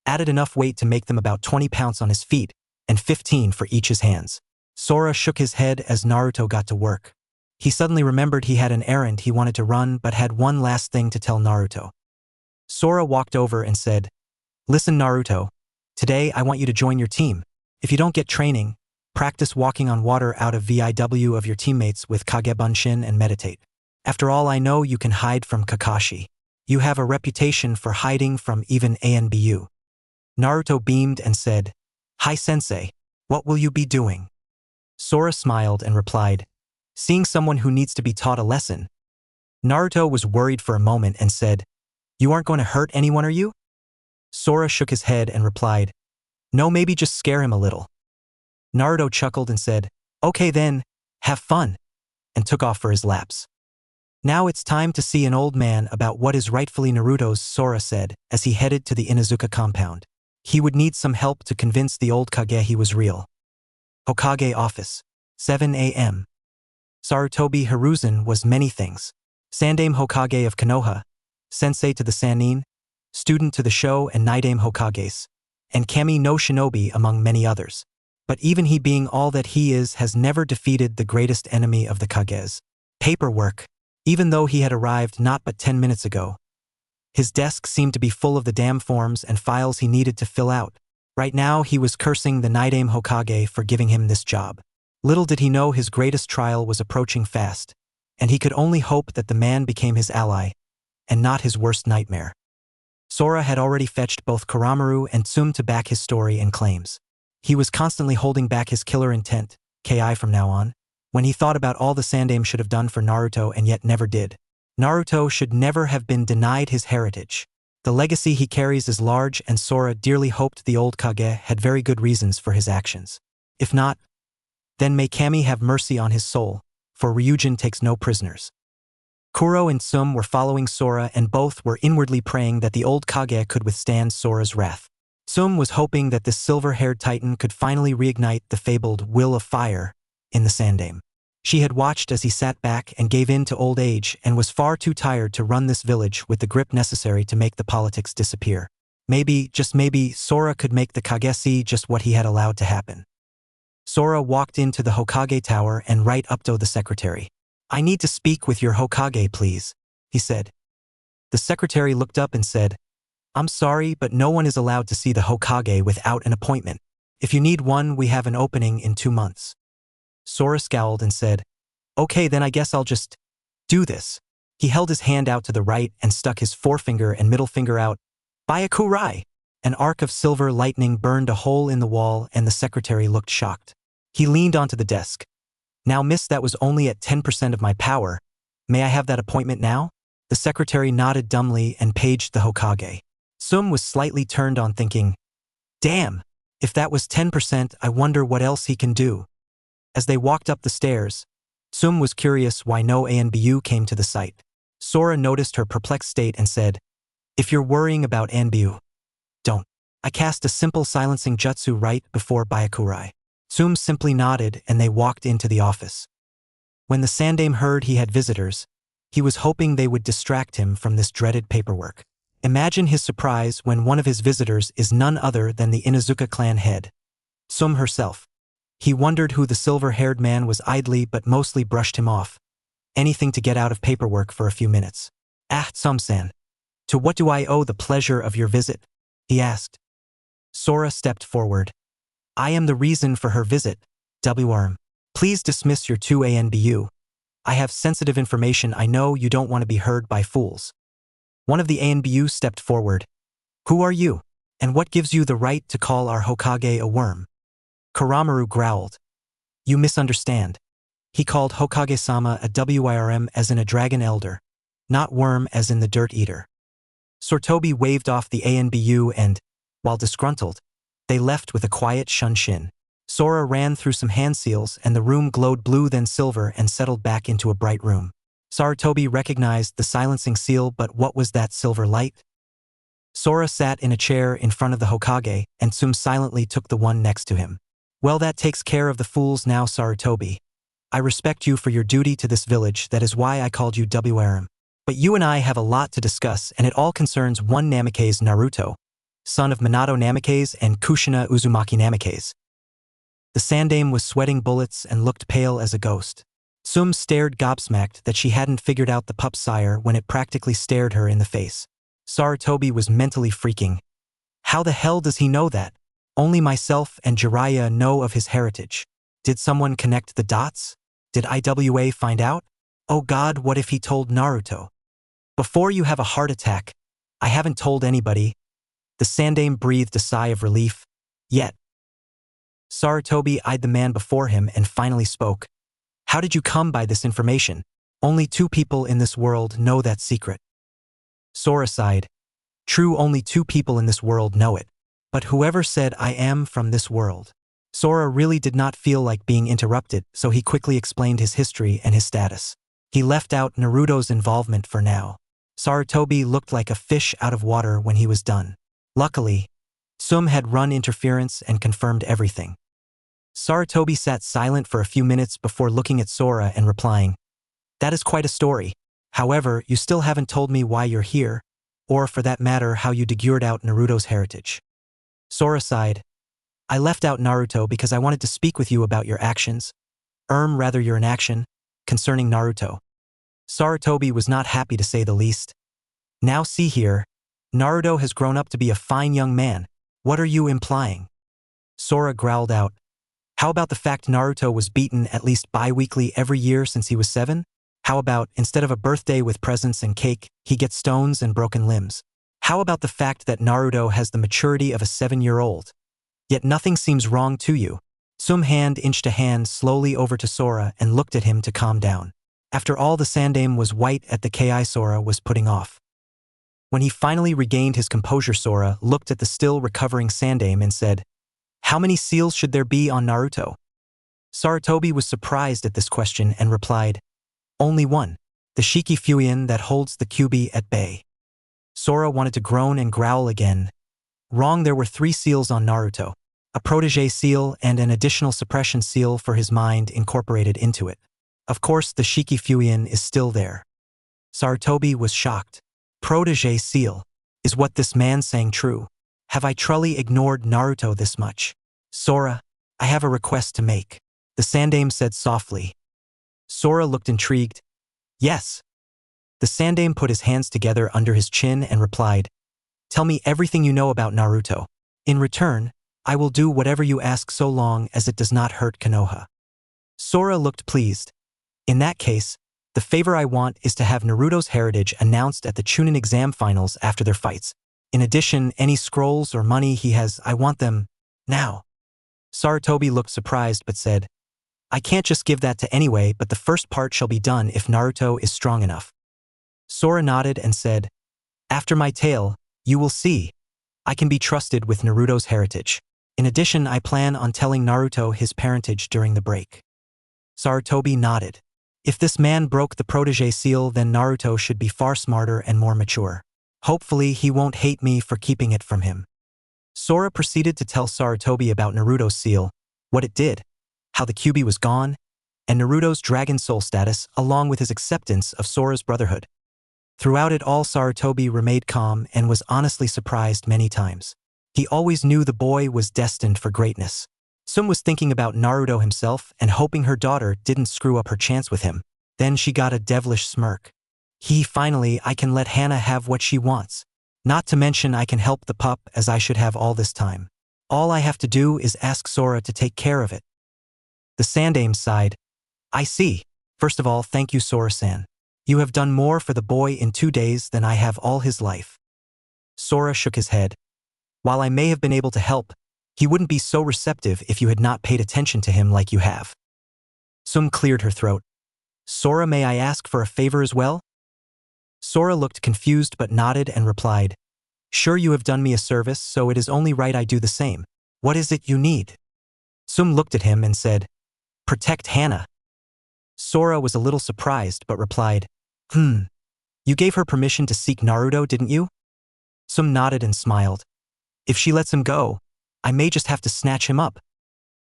added enough weight to make them about 20 pounds on his feet and 15 for each his hands. Sora shook his head as Naruto got to work. He suddenly remembered he had an errand he wanted to run but had one last thing to tell Naruto. Sora walked over and said, "Listen, Naruto, today I want you to join your team. If you don't get training, practice walking on water out of VIW of your teammates with Kagebunshin and meditate. After all, I know you can hide from Kakashi. You have a reputation for hiding from even ANBU." Naruto beamed and said, "Hi sensei, what will you be doing?" Sora smiled and replied, "Seeing someone who needs to be taught a lesson." Naruto was worried for a moment and said, "You aren't going to hurt anyone, are you?" Sora shook his head and replied, "No, maybe just scare him a little." Naruto chuckled and said, "Okay then, have fun," and took off for his laps. "Now it's time to see an old man about what is rightfully Naruto's," Sora said, as he headed to the Inuzuka compound. He would need some help to convince the old Kage he was real. Hokage office. 7 a.m. Sarutobi Hiruzen was many things. Sandaime Hokage of Konoha, sensei to the Sannin, student to the Sho and Nidaime Hokages, and Kami no Shinobi among many others. But even he being all that he is has never defeated the greatest enemy of the Kages. Paperwork. Even though he had arrived not but 10 minutes ago, his desk seemed to be full of the damn forms and files he needed to fill out. Right now he was cursing the Nidaime Hokage for giving him this job. Little did he know his greatest trial was approaching fast, and he could only hope that the man became his ally, and not his worst nightmare. Sora had already fetched both Kuramaru and Tsum to back his story and claims. He was constantly holding back his killer intent, KI from now on, when he thought about all the Sandaime should have done for Naruto and yet never did. Naruto should never have been denied his heritage. The legacy he carries is large, and Sora dearly hoped the old Kage had very good reasons for his actions. If not, then may Kami have mercy on his soul, for Ryujin takes no prisoners. Kuro and Tsum were following Sora and both were inwardly praying that the old Kage could withstand Sora's wrath. Tsum was hoping that this silver-haired titan could finally reignite the fabled will of fire in the Sandaime. She had watched as he sat back and gave in to old age and was far too tired to run this village with the grip necessary to make the politics disappear. Maybe, just maybe, Sora could make the Kage see just what he had allowed to happen. Sora walked into the Hokage tower and right up to the secretary. "I need to speak with your Hokage, please," he said. The secretary looked up and said, "I'm sorry, but no one is allowed to see the Hokage without an appointment. If you need one, we have an opening in 2 months." Sora scowled and said, "Okay, then I guess I'll just do this." He held his hand out to the right and stuck his forefinger and middle finger out. Byakurai! An arc of silver lightning burned a hole in the wall and the secretary looked shocked. He leaned onto the desk. "Now miss, that was only at 10% of my power. May I have that appointment now?" The secretary nodded dumbly and paged the Hokage. Tsum was slightly turned on, thinking, "Damn, if that was 10%, I wonder what else he can do." As they walked up the stairs, Tsum was curious why no ANBU came to the site. Sora noticed her perplexed state and said, "If you're worrying about ANBU, don't. I cast a simple silencing jutsu right before Byakurai." Tsum simply nodded and they walked into the office. When the Sandaime heard he had visitors, he was hoping they would distract him from this dreaded paperwork. Imagine his surprise when one of his visitors is none other than the Inuzuka clan head, Tsum herself. He wondered who the silver-haired man was idly but mostly brushed him off. Anything to get out of paperwork for a few minutes. "Ah, Tsum-san. To what do I owe the pleasure of your visit? He asked. Sora stepped forward. I am the reason for her visit, WRM. Please dismiss your 2ANBU. I have sensitive information I know you don't want to be heard by fools. One of the ANBU stepped forward. Who are you? And what gives you the right to call our Hokage a worm? Kuramaru growled. You misunderstand. He called Hokage-sama a WIRM as in a dragon elder, not worm as in the dirt eater. Sarutobi waved off the ANBU and, while disgruntled, they left with a quiet shunshin. Sora ran through some hand seals and the room glowed blue then silver and settled back into a bright room. Sarutobi recognized the silencing seal, but what was that silver light? Sora sat in a chair in front of the Hokage and Tsum silently took the one next to him. Well, that takes care of the fools now, Sarutobi. I respect you for your duty to this village, that is why I called you WRM. But you and I have a lot to discuss and it all concerns one Namikaze Naruto, son of Minato Namikaze and Kushina Uzumaki Namikaze. The Sandaime was sweating bullets and looked pale as a ghost. Tsum stared gobsmacked that she hadn't figured out the pup's sire when it practically stared her in the face. Sarutobi was mentally freaking. How the hell does he know that? Only myself and Jiraiya know of his heritage. Did someone connect the dots? Did IWA find out? Oh God, what if he told Naruto? Before you have a heart attack, I haven't told anybody. The Sandaime breathed a sigh of relief. Yet. Sarutobi eyed the man before him and finally spoke. How did you come by this information? Only 2 people in this world know that secret. Sora sighed. True, only 2 people in this world know it. But whoever said I am from this world? Sora really did not feel like being interrupted, so he quickly explained his history and his status. He left out Naruto's involvement for now. Sarutobi looked like a fish out of water when he was done. Luckily, Tsum had run interference and confirmed everything. Sarutobi sat silent for a few minutes before looking at Sora and replying, That is quite a story. However, you still haven't told me why you're here, or for that matter how you figured out Naruto's heritage. Sora sighed. I left out Naruto because I wanted to speak with you about your actions. Rather your inaction, concerning Naruto. Sarutobi was not happy to say the least. Now see here, Naruto has grown up to be a fine young man. What are you implying? Sora growled out. How about the fact Naruto was beaten at least bi-weekly every year since he was 7? How about, instead of a birthday with presents and cake, he gets stones and broken limbs? How about the fact that Naruto has the maturity of a 7-year-old? Yet nothing seems wrong to you. Tsum hand inched a hand slowly over to Sora and looked at him to calm down. After all, the Sandaime was white at the Ki Sora was putting off. When he finally regained his composure, Sora looked at the still recovering Sandaime and said, How many seals should there be on Naruto? Sarutobi was surprised at this question and replied, Only one, the Shiki Fuyin that holds the Kyuubi at bay. Sora wanted to groan and growl again. Wrong, there were 3 seals on Naruto, a protege seal and an additional suppression seal for his mind incorporated into it. Of course, the Shiki Fuyin is still there. Sarutobi was shocked. Protege seal. Is what this man saying true? Have I truly ignored Naruto this much? Sora, I have a request to make. The Sandaime said softly. Sora looked intrigued. Yes. The Sandaime put his hands together under his chin and replied, Tell me everything you know about Naruto. In return, I will do whatever you ask so long as it does not hurt Konoha. Sora looked pleased. In that case, the favor I want is to have Naruto's heritage announced at the Chunin exam finals after their fights. In addition, any scrolls or money he has, I want them now. Sarutobi looked surprised but said, I can't just give that to anyway, but the first part shall be done if Naruto is strong enough. Sora nodded and said, After my tale, you will see. I can be trusted with Naruto's heritage. In addition, I plan on telling Naruto his parentage during the break. Sarutobi nodded. If this man broke the protege seal, then Naruto should be far smarter and more mature. Hopefully, he won't hate me for keeping it from him. Sora proceeded to tell Sarutobi about Naruto's seal, what it did, how the Kyuubi was gone, and Naruto's Dragon Soul status along with his acceptance of Sora's brotherhood. Throughout it all, Sarutobi remained calm and was honestly surprised many times. He always knew the boy was destined for greatness. Tsum was thinking about Naruto himself and hoping her daughter didn't screw up her chance with him. Then she got a devilish smirk. Finally, I can let Hana have what she wants. Not to mention I can help the pup as I should have all this time. All I have to do is ask Sora to take care of it. The Sandaime sighed. I see. First of all, thank you, Sora-san. You have done more for the boy in 2 days than I have all his life. Sora shook his head. While I may have been able to help, he wouldn't be so receptive if you had not paid attention to him like you have. Sum cleared her throat. Sora, may I ask for a favor as well? Sora looked confused but nodded and replied, Sure, you have done me a service, so it is only right I do the same. What is it you need? Sum looked at him and said, Protect Hana. Sora was a little surprised but replied, You gave her permission to seek Naruto, didn't you? Sum nodded and smiled. If she lets him go, I may just have to snatch him up.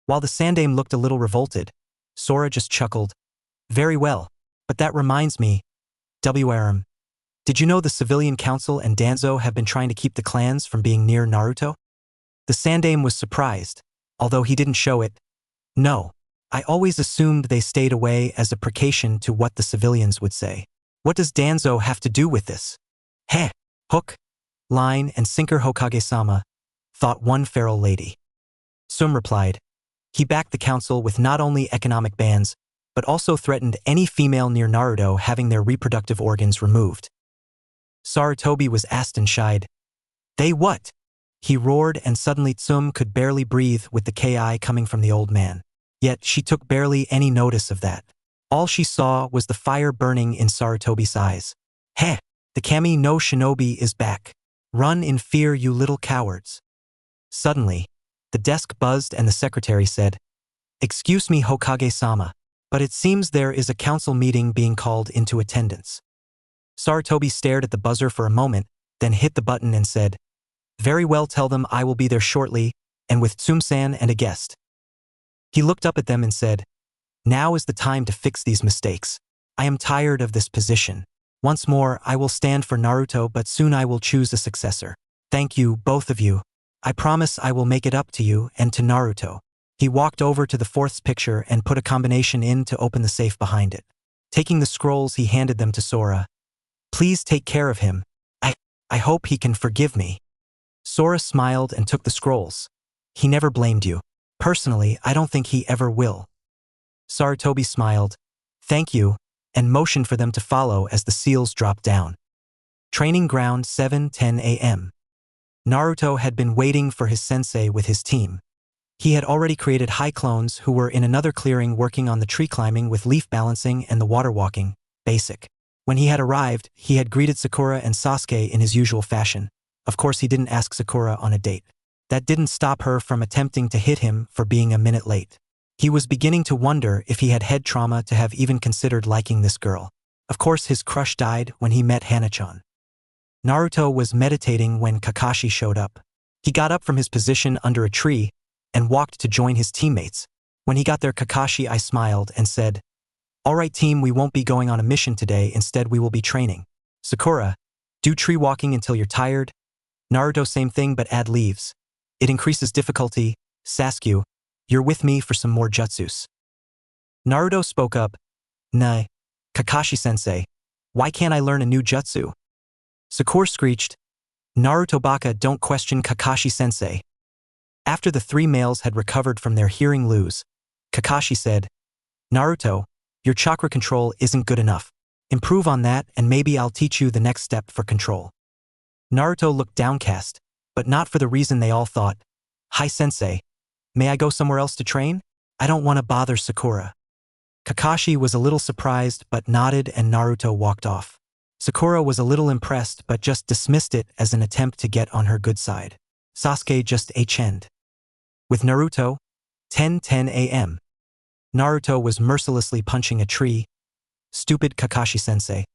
While the Sandaime looked a little revolted, Sora just chuckled. Very well, but that reminds me, WRM. Did you know the Civilian Council and Danzo have been trying to keep the clans from being near Naruto? The Sandaime was surprised, although he didn't show it. No, I always assumed they stayed away as a precaution to what the civilians would say. What does Danzo have to do with this? Heh, hook, line, and sinker Hokage-sama, thought one feral lady. Sum replied. He backed the council with not only economic bans, but also threatened any female near Naruto having their reproductive organs removed. Sarutobi was asked and shied. They what? He roared, and suddenly Tsum could barely breathe with the Ki coming from the old man. Yet she took barely any notice of that. All she saw was the fire burning in Sarutobi's eyes. Heh! The Kami no Shinobi is back. Run in fear, you little cowards. Suddenly, the desk buzzed and the secretary said, Excuse me, Hokage-sama, but it seems there is a council meeting being called into attendance. Sarutobi stared at the buzzer for a moment, then hit the button and said, Very well, tell them I will be there shortly, and with Tsum-san and a guest. He looked up at them and said, Now is the time to fix these mistakes. I am tired of this position. Once more, I will stand for Naruto, but soon I will choose a successor. Thank you, both of you. I promise I will make it up to you and to Naruto. He walked over to the fourth picture and put a combination in to open the safe behind it. Taking the scrolls, he handed them to Sora. Please take care of him. I hope he can forgive me. Sora smiled and took the scrolls. He never blamed you. Personally, I don't think he ever will. Sarutobi smiled. Thank you, and motioned for them to follow as the seals dropped down. Training ground 7:10 a.m. Naruto had been waiting for his sensei with his team. He had already created high clones who were in another clearing working on the tree climbing with leaf balancing and the water walking, basic. When he had arrived, he had greeted Sakura and Sasuke in his usual fashion. Of course, he didn't ask Sakura on a date. That didn't stop her from attempting to hit him for being a minute late. He was beginning to wonder if he had head trauma to have even considered liking this girl. Of course, his crush died when he met Hana-chan. Naruto was meditating when Kakashi showed up. He got up from his position under a tree and walked to join his teammates. When he got there, Kakashi smiled and said, All right, team, we won't be going on a mission today. Instead, we will be training. Sakura, do tree walking until you're tired. Naruto, same thing, but add leaves. It increases difficulty. Sasuke, you're with me for some more jutsus. Naruto spoke up. Nah, Kakashi-sensei, why can't I learn a new jutsu? Sakura screeched, Naruto baka, don't question Kakashi-sensei. After the three males had recovered from their hearing loss, Kakashi said, Naruto, your chakra control isn't good enough. Improve on that and maybe I'll teach you the next step for control. Naruto looked downcast, but not for the reason they all thought. Hi sensei, may I go somewhere else to train? I don't want to bother Sakura. Kakashi was a little surprised but nodded and Naruto walked off. Sakura was a little impressed but just dismissed it as an attempt to get on her good side. Sasuke just chened. With Naruto, 10:10 a.m. Naruto was mercilessly punching a tree. Stupid Kakashi-sensei.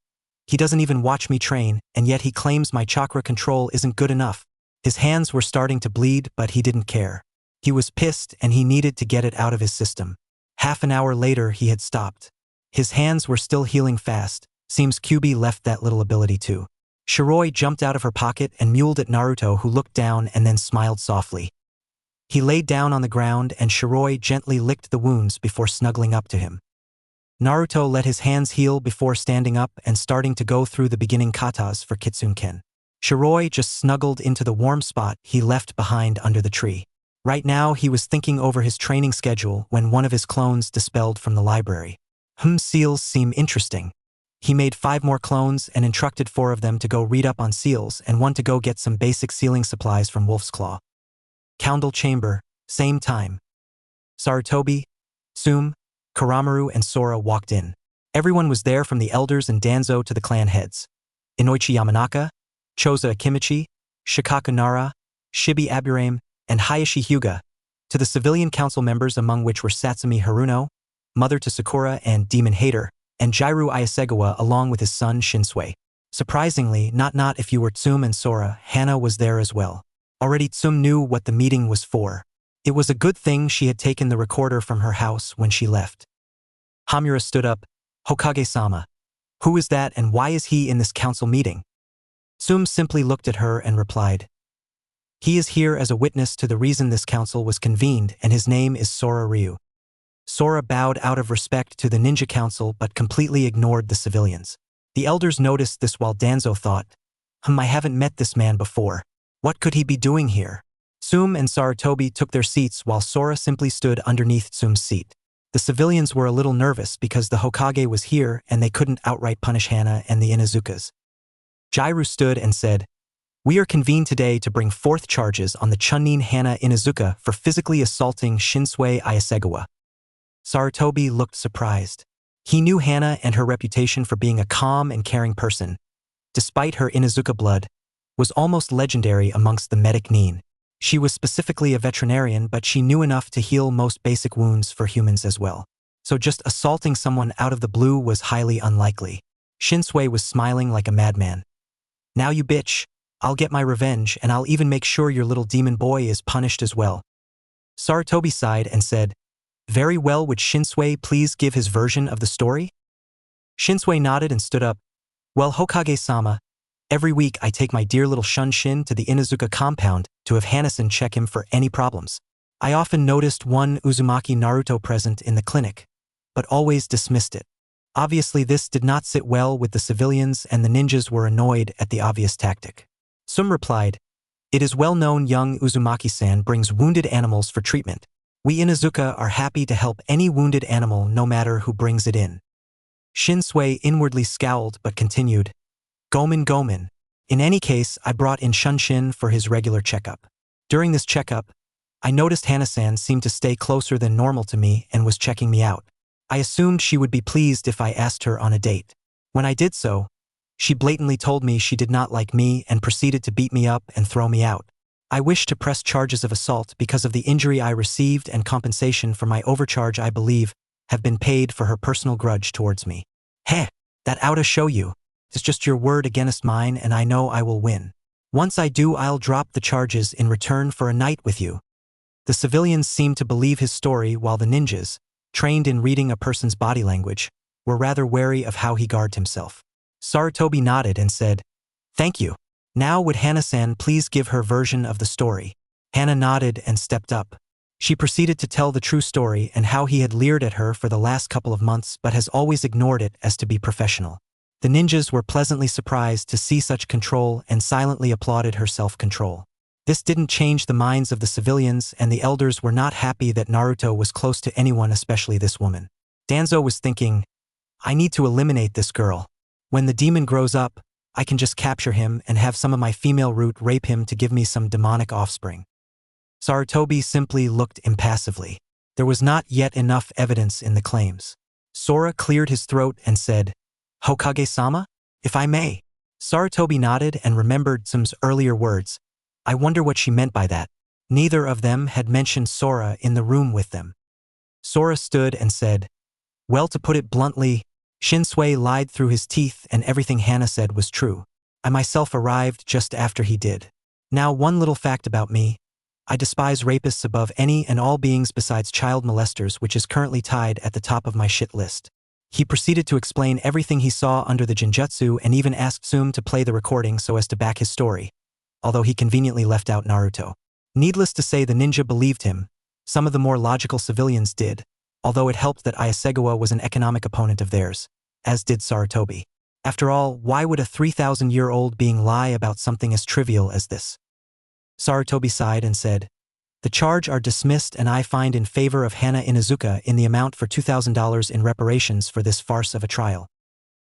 He doesn't even watch me train, and yet he claims my chakra control isn't good enough. His hands were starting to bleed, but he didn't care. He was pissed and he needed to get it out of his system. Half an hour later, he had stopped. His hands were still healing fast. Seems Kyuubi left that little ability too. Shiroi jumped out of her pocket and mewled at Naruto, who looked down and then smiled softly. He laid down on the ground and Shiroi gently licked the wounds before snuggling up to him. Naruto let his hands heal before standing up and starting to go through the beginning katas for Kitsunken. Shiroi just snuggled into the warm spot he left behind under the tree. Right now he was thinking over his training schedule when one of his clones dispelled from the library. Seals seem interesting. He made 5 more clones and instructed 4 of them to go read up on seals and 1 to go get some basic sealing supplies from Wolf's Claw. Council chamber, same time. Sarutobi, Tsume, Kuramaru and Sora walked in. Everyone was there from the elders and Danzo to the clan heads. Inoichi Yamanaka, Choza Akimichi, Shikaku Nara, Shibi Aburame, and Hayashi Hyuga, to the civilian council members among which were Satsumi Haruno, mother to Sakura and Demon Hater, and Jairu Ayasegawa along with his son Shinsui. Surprisingly, not if you were Tsume and Sora, Hana was there as well. Already Tsume knew what the meeting was for. It was a good thing she had taken the recorder from her house when she left. Hamura stood up. Hokage-sama. Who is that and why is he in this council meeting? Tsume simply looked at her and replied. He is here as a witness to the reason this council was convened and his name is Sora Ryu. Sora bowed out of respect to the ninja council but completely ignored the civilians. The elders noticed this while Danzo thought, I haven't met this man before. What could he be doing here? Tsume and Sarutobi took their seats while Sora simply stood underneath Tsume's seat. The civilians were a little nervous because the Hokage was here and they couldn't outright punish Hana and the Inuzukas. Jairu stood and said, We are convened today to bring forth charges on the Chunin Hana Inuzuka for physically assaulting Shinsui Ayasegawa. Sarutobi looked surprised. He knew Hana and her reputation for being a calm and caring person, despite her Inuzuka blood, was almost legendary amongst the medic nin. She was specifically a veterinarian, but she knew enough to heal most basic wounds for humans as well. So just assaulting someone out of the blue was highly unlikely. Shinsui was smiling like a madman. Now you bitch, I'll get my revenge and I'll even make sure your little demon boy is punished as well. Sarutobi sighed and said, Very well, would Shinsui please give his version of the story? Shinsui nodded and stood up. Well, Hokage-sama, every week I take my dear little Shunshin to the Inuzuka compound to have Hanasan check him for any problems. I often noticed one Uzumaki Naruto present in the clinic, but always dismissed it. Obviously this did not sit well with the civilians and the ninjas were annoyed at the obvious tactic. Tsume replied, It is well known young Uzumaki-san brings wounded animals for treatment. We Inuzuka are happy to help any wounded animal no matter who brings it in. Shinsui inwardly scowled but continued, Gomen. In any case, I brought in Shunshin for his regular checkup. During this checkup, I noticed Hana-san seemed to stay closer than normal to me and was checking me out. I assumed she would be pleased if I asked her on a date. When I did so, she blatantly told me she did not like me and proceeded to beat me up and throw me out. I wish to press charges of assault because of the injury I received and compensation for my overcharge I believe have been paid for her personal grudge towards me. Heh, that oughta show you. It's just your word against mine and I know I will win. Once I do, I'll drop the charges in return for a night with you. The civilians seemed to believe his story while the ninjas, trained in reading a person's body language, were rather wary of how he guarded himself. Sarutobi nodded and said, Thank you. Now would Hana-san please give her version of the story? Hana nodded and stepped up. She proceeded to tell the true story and how he had leered at her for the last couple of months but has always ignored it as to be professional. The ninjas were pleasantly surprised to see such control and silently applauded her self-control. This didn't change the minds of the civilians and the elders were not happy that Naruto was close to anyone, especially this woman. Danzo was thinking, I need to eliminate this girl. When the demon grows up, I can just capture him and have some of my female root rape him to give me some demonic offspring. Sarutobi simply looked impassively. There was not yet enough evidence in the claims. Sora cleared his throat and said, Hokage-sama? If I may. Sarutobi nodded and remembered Tsume's earlier words. I wonder what she meant by that. Neither of them had mentioned Sora in the room with them. Sora stood and said, Well, to put it bluntly, Shinsui lied through his teeth and everything Hana said was true. I myself arrived just after he did. Now one little fact about me. I despise rapists above any and all beings besides child molesters, which is currently tied at the top of my shit list. He proceeded to explain everything he saw under the Jinjutsu and even asked Tsume to play the recording so as to back his story, although he conveniently left out Naruto. Needless to say, the ninja believed him. Some of the more logical civilians did. although it helped that Iasegawa was an economic opponent of theirs, as did Sarutobi. After all, why would a 3,000-year-old being lie about something as trivial as this? Sarutobi sighed and said, "The charge are dismissed and I find in favor of Hana Inuzuka in the amount for $2,000 in reparations for this farce of a trial."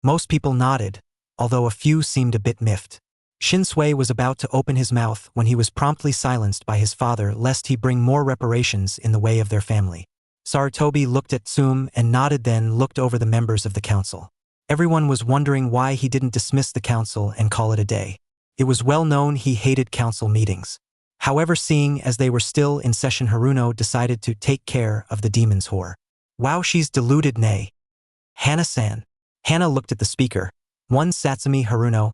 Most people nodded, although a few seemed a bit miffed. Shinsui was about to open his mouth when he was promptly silenced by his father lest he bring more reparations in the way of their family. Sarutobi looked at Tsume and nodded, then looked over the members of the council. Everyone was wondering why he didn't dismiss the council and call it a day. It was well known he hated council meetings. However, seeing as they were still in session, Haruno decided to take care of the demon's whore. Wow, she's deluded, nay. Hana-san. Hana looked at the speaker. One Satsumi Haruno.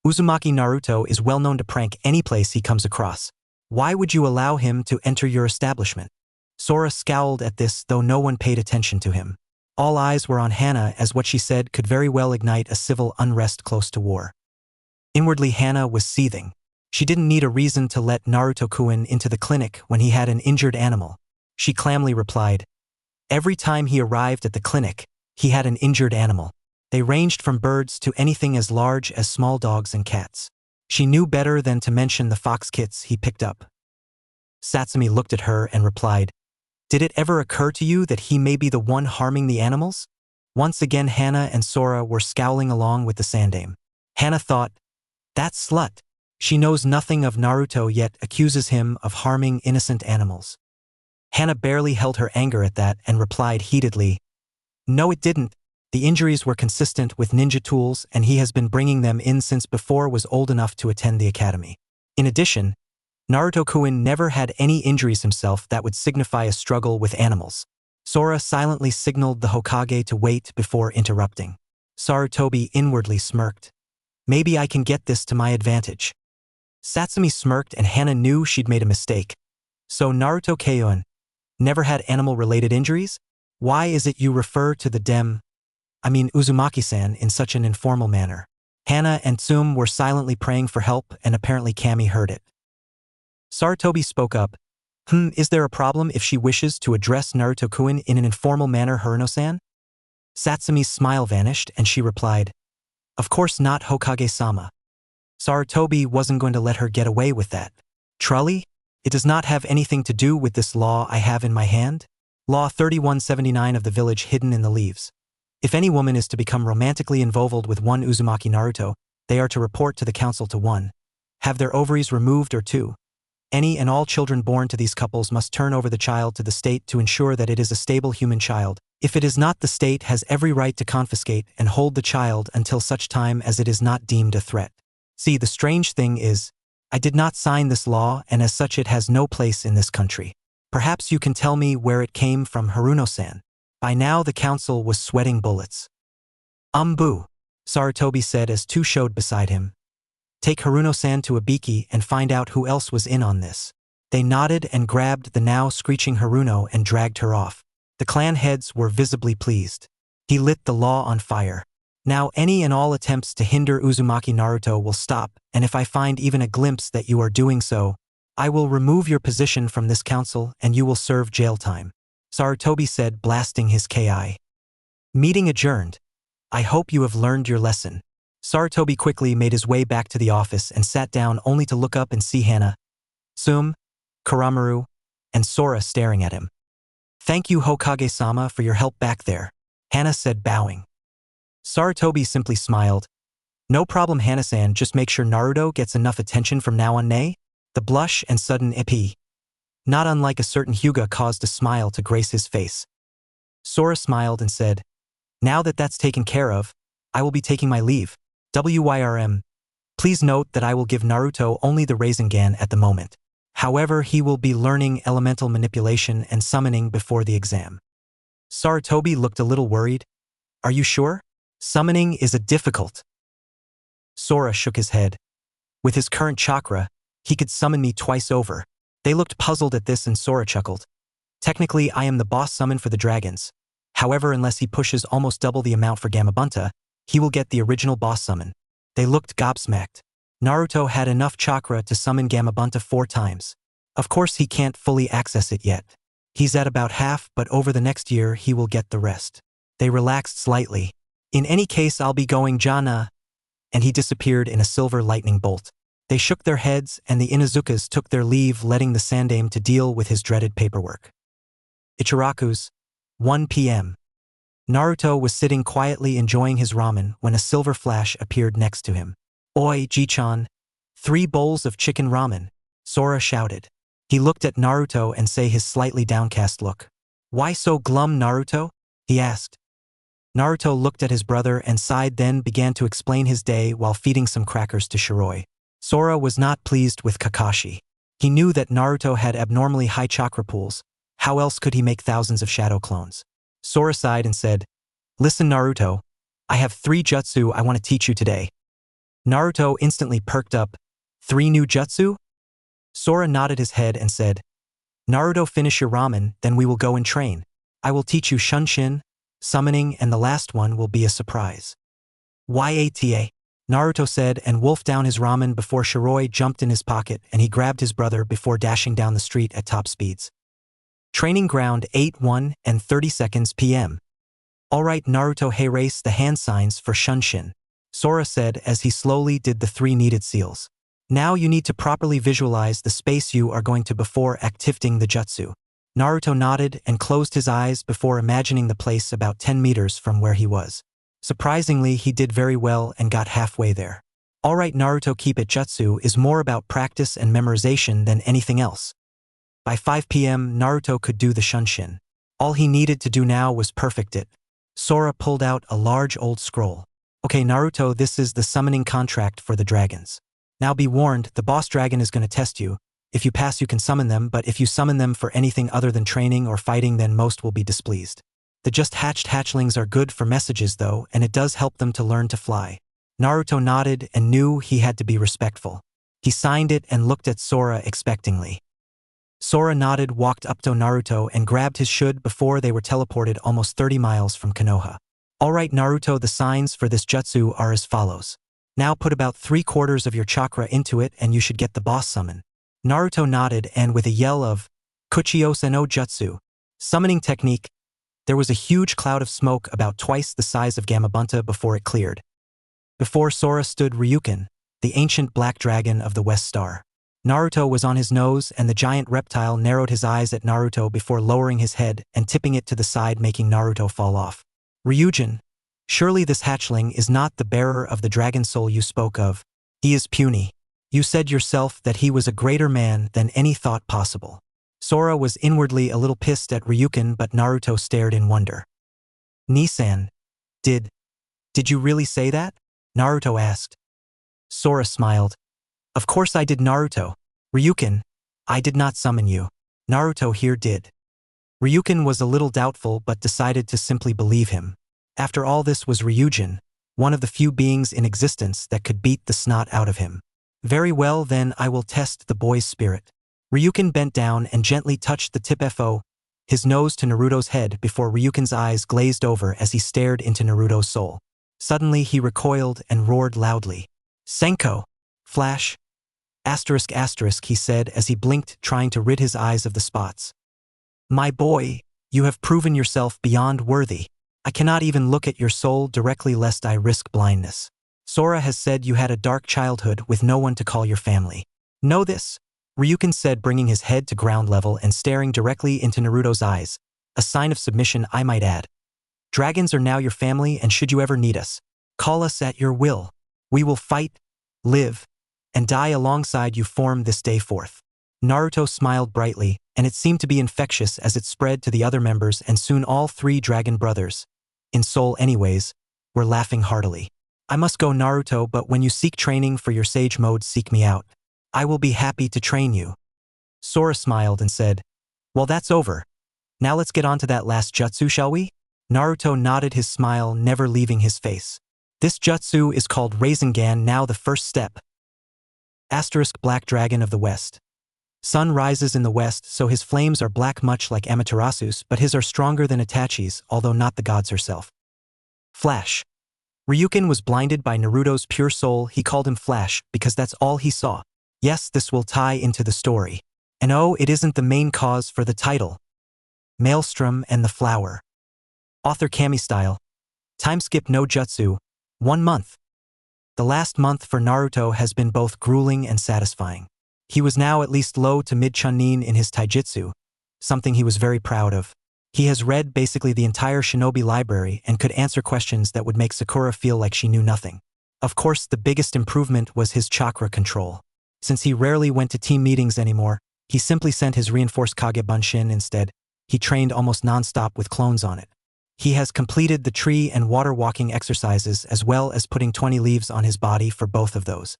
Uzumaki Naruto is well known to prank any place he comes across. Why would you allow him to enter your establishment? Sora scowled at this, though no one paid attention to him. All eyes were on Hana, as what she said could very well ignite a civil unrest close to war. Inwardly, Hana was seething. She didn't need a reason to let Naruto-kun into the clinic when he had an injured animal. She calmly replied, "Every time he arrived at the clinic, he had an injured animal. They ranged from birds to anything as large as small dogs and cats." She knew better than to mention the fox kits he picked up. Satsumi looked at her and replied, "Did it ever occur to you that he may be the one harming the animals?" Once again, Hana and Sora were scowling along with the sandame. Hana thought, "That slut. She knows nothing of Naruto yet accuses him of harming innocent animals." Hana barely held her anger at that and replied heatedly, "No, it didn't. The injuries were consistent with ninja tools and he has been bringing them in since before was old enough to attend the academy. In addition, Naruto-kun never had any injuries himself that would signify a struggle with animals." Sora silently signaled the Hokage to wait before interrupting. Sarutobi inwardly smirked. "Maybe I can get this to my advantage." Satsumi smirked and Hana knew she'd made a mistake. "So Naruto-kun never had animal-related injuries? Why is it you refer to the Uzumaki-san in such an informal manner?" Hana and Tsume were silently praying for help and apparently Kami heard it. Sarutobi spoke up. Is there a problem if she wishes to address Naruto-kun in an informal manner, Haruno-san?" Satsumi's smile vanished and she replied, "Of course not, Hokage-sama." Sarutobi wasn't going to let her get away with that. "Truly? It does not have anything to do with this law I have in my hand? Law 3179 of the village hidden in the leaves. If any woman is to become romantically involved with one Uzumaki Naruto, they are to report to the council to 1. Have their ovaries removed, or 2. Any and all children born to these couples must turn over the child to the state to ensure that it is a stable human child. If it is not, the state has every right to confiscate and hold the child until such time as it is not deemed a threat. See, the strange thing is, I did not sign this law and as such it has no place in this country. Perhaps you can tell me where it came from, Haruno-san." By now the council was sweating bullets. "Boo," Sarutobi said as 2 showed beside him. "Take Haruno-san to Ibiki and find out who else was in on this." They nodded and grabbed the now screeching Haruno and dragged her off. The clan heads were visibly pleased. He lit the law on fire. "Now any and all attempts to hinder Uzumaki Naruto will stop, and if I find even a glimpse that you are doing so, I will remove your position from this council and you will serve jail time," Sarutobi said, blasting his ki. Meeting adjourned. "I hope you have learned your lesson." Sarutobi quickly made his way back to the office and sat down only to look up and see Hana, Tsume, Karamaru, and Sora staring at him. "Thank you, Hokage-sama, for your help back there," Hana said, bowing. Sarutobi simply smiled. "No problem, Hana-san, just make sure Naruto gets enough attention from now on, nay?" The blush and sudden ippy, not unlike a certain Hyuga, caused a smile to grace his face. Sora smiled and said, "Now that that's taken care of, I will be taking my leave. WYRM. Please note that I will give Naruto only the Rasengan at the moment. However, he will be learning elemental manipulation and summoning before the exam." Sarutobi looked a little worried. "Are you sure? Summoning is a difficult." Sora shook his head. "With his current chakra, he could summon me twice over." They looked puzzled at this and Sora chuckled. "Technically, I am the boss summon for the dragons. However, unless he pushes almost double the amount for Gamabunta, he will get the original boss summon." They looked gobsmacked. Naruto had enough chakra to summon Gamabunta 4 times. Of course he can't fully access it yet. He's at about half, but over the next year he will get the rest. They relaxed slightly. In any case, I'll be going Jana. And he disappeared in a silver lightning bolt. They shook their heads, and the Inuzukas took their leave, letting the Sandaime to deal with his dreaded paperwork. Ichiraku's 1 p.m. Naruto was sitting quietly enjoying his ramen when a silver flash appeared next to him. "Oi, Ji-chan, 3 bowls of chicken ramen," Sora shouted. He looked at Naruto and saw his slightly downcast look. "Why so glum, Naruto?" he asked. Naruto looked at his brother and sighed, then began to explain his day while feeding some crackers to Shiroi. Sora was not pleased with Kakashi. He knew that Naruto had abnormally high chakra pools. How else could he make thousands of shadow clones? Sora sighed and said, "Listen, Naruto, I have 3 jutsu I want to teach you today." Naruto instantly perked up. 3 new jutsu? Sora nodded his head and said, "Naruto, finish your ramen, then we will go and train. I will teach you Shunshin, summoning, and the last one will be a surprise." "Yata," Naruto said and wolfed down his ramen before Shiroi jumped in his pocket and he grabbed his brother before dashing down the street at top speeds. Training ground 8:1 and 30 seconds p.m. "Alright, Naruto, hey, race the hand signs for Shunshin," Sora said as he slowly did the 3 needed seals. "Now you need to properly visualize the space you are going to before activating the jutsu." Naruto nodded and closed his eyes before imagining the place about 10 meters from where he was. Surprisingly, he did very well and got halfway there. Alright, Naruto, keep it. Jutsu is more about practice and memorization than anything else. By 5 p.m., Naruto could do the Shunshin. All he needed to do now was perfect it. Sora pulled out a large old scroll. "Okay, Naruto, this is the summoning contract for the dragons. Now be warned, the boss dragon is going to test you. If you pass, you can summon them, but if you summon them for anything other than training or fighting, then most will be displeased. The just hatched hatchlings are good for messages though, and it does help them to learn to fly." Naruto nodded and knew he had to be respectful. He signed it and looked at Sora expectingly. Sora nodded, walked up to Naruto and grabbed his shud before they were teleported almost 30 miles from Konoha. "Alright, Naruto, the signs for this jutsu are as follows. Now put about 3/4 of your chakra into it and you should get the boss summon." Naruto nodded and with a yell of Kuchiyose no Jutsu, summoning technique, there was a huge cloud of smoke about twice the size of Gamabunta before it cleared. Before Sora stood Ryukin, the ancient black dragon of the West Star. Naruto was on his nose and the giant reptile narrowed his eyes at Naruto before lowering his head and tipping it to the side, making Naruto fall off. "Ryujin, surely this hatchling is not the bearer of the dragon soul you spoke of. He is puny. You said yourself that he was a greater man than any thought possible." Sora was inwardly a little pissed at Ryukin, but Naruto stared in wonder. "Nissan, did you really say that?" Naruto asked. Sora smiled. "Of course I did, Naruto. Ryukin, I did not summon you. Naruto here did." Ryukin was a little doubtful but decided to simply believe him. After all, this was Ryujin, one of the few beings in existence that could beat the snot out of him. "Very well, then I will test the boy's spirit." Ryukin bent down and gently touched the tip of his nose to Naruto's head before Ryukin's eyes glazed over as he stared into Naruto's soul. Suddenly he recoiled and roared loudly. "Senko! Flash! ***, he said as he blinked, trying to rid his eyes of the spots. "My boy, you have proven yourself beyond worthy. I cannot even look at your soul directly lest I risk blindness. Sora has said you had a dark childhood with no one to call your family. Know this?" Ryukin said, bringing his head to ground level and staring directly into Naruto's eyes, a sign of submission, I might add. "Dragons are now your family, and should you ever need us, call us at your will. We will fight, live, and die alongside you from this day forth." Naruto smiled brightly, and it seemed to be infectious as it spread to the other members, and soon all 3 dragon brothers, in soul anyways, were laughing heartily. "I must go, Naruto, but when you seek training for your sage mode, seek me out. I will be happy to train you." Sora smiled and said, "Well, that's over. Now let's get on to that last jutsu, shall we?" Naruto nodded, his smile never leaving his face. "This jutsu is called Rasengan. Now the first step. * Black Dragon of the West. Sun rises in the west, so his flames are black much like Amaterasu's, but his are stronger than Itachi's, although not the gods herself. Flash. Ryukin was blinded by Naruto's pure soul. He called him Flash because that's all he saw. Yes, this will tie into the story. And oh, it isn't the main cause for the title. Maelstrom and the Flower. Author Kami style. Time skip no jutsu. 1 month. The last month for Naruto has been both grueling and satisfying. He was now at least low to mid-chunin in his taijutsu, something he was very proud of. He has read basically the entire Shinobi library and could answer questions that would make Sakura feel like she knew nothing. Of course, the biggest improvement was his chakra control. Since he rarely went to team meetings anymore, he simply sent his reinforced Kage Bunshin instead. He trained almost non-stop with clones on it. He has completed the tree and water walking exercises as well as putting 20 leaves on his body for both of those.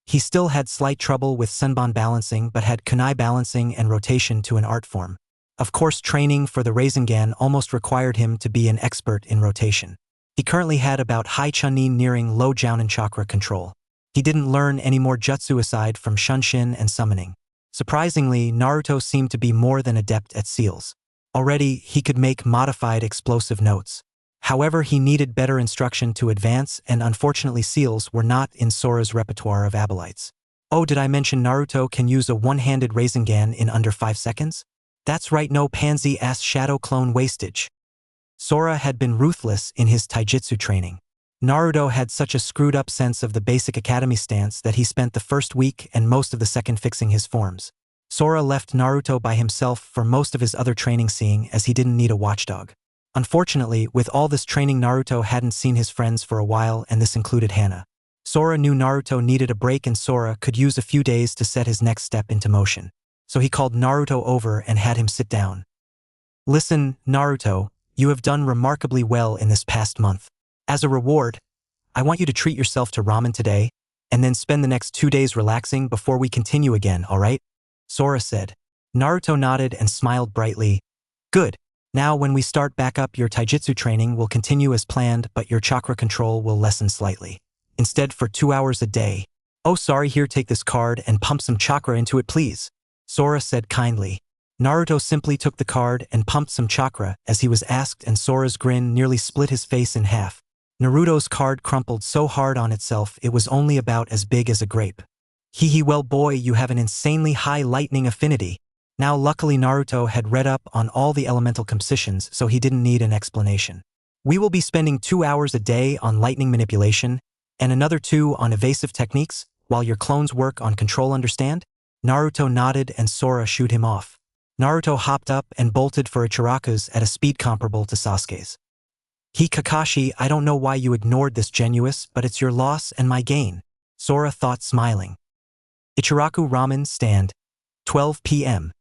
He still had slight trouble with Senbon balancing but had kunai balancing and rotation to an art form. Of course, training for the Rasengan almost required him to be an expert in rotation. He currently had about high chunin nearing low jounin chakra control. He didn't learn any more jutsu aside from shunshin and summoning. Surprisingly, Naruto seemed to be more than adept at seals. Already, he could make modified explosive notes. However, he needed better instruction to advance, and unfortunately seals were not in Sora's repertoire of Abelites. Oh, did I mention Naruto can use a one-handed Rasengan in under 5 seconds? That's right, no pansy-ass shadow clone wastage. Sora had been ruthless in his taijutsu training. Naruto had such a screwed-up sense of the basic academy stance that he spent the first week and most of the second fixing his forms. Sora left Naruto by himself for most of his other training, seeing as he didn't need a watchdog. Unfortunately, with all this training, Naruto hadn't seen his friends for a while, and this included Hana. Sora knew Naruto needed a break and Sora could use a few days to set his next step into motion. So he called Naruto over and had him sit down. Listen, Naruto, you have done remarkably well in this past month. As a reward, I want you to treat yourself to ramen today, and then spend the next 2 days relaxing before we continue again, alright? Sora said. Naruto nodded and smiled brightly. Good. Now when we start back up, your taijutsu training will continue as planned, but your chakra control will lessen slightly. Instead, for 2 hours a day. Oh sorry, here, take this card and pump some chakra into it please. Sora said kindly. Naruto simply took the card and pumped some chakra as he was asked, and Sora's grin nearly split his face in half. Naruto's card crumpled so hard on itself it was only about as big as a grape. Hee well boy, you have an insanely high lightning affinity. Now luckily Naruto had read up on all the elemental compositions, so he didn't need an explanation. We will be spending 2 hours a day on lightning manipulation, and another 2 on evasive techniques, while your clones work on control, understand? Naruto nodded and Sora shooed him off. Naruto hopped up and bolted for Ichiraku's at a speed comparable to Sasuke's. Kakashi, I don't know why you ignored this Genuous, but it's your loss and my gain, Sora thought, smiling. Ichiraku ramen stand. 12 p.m.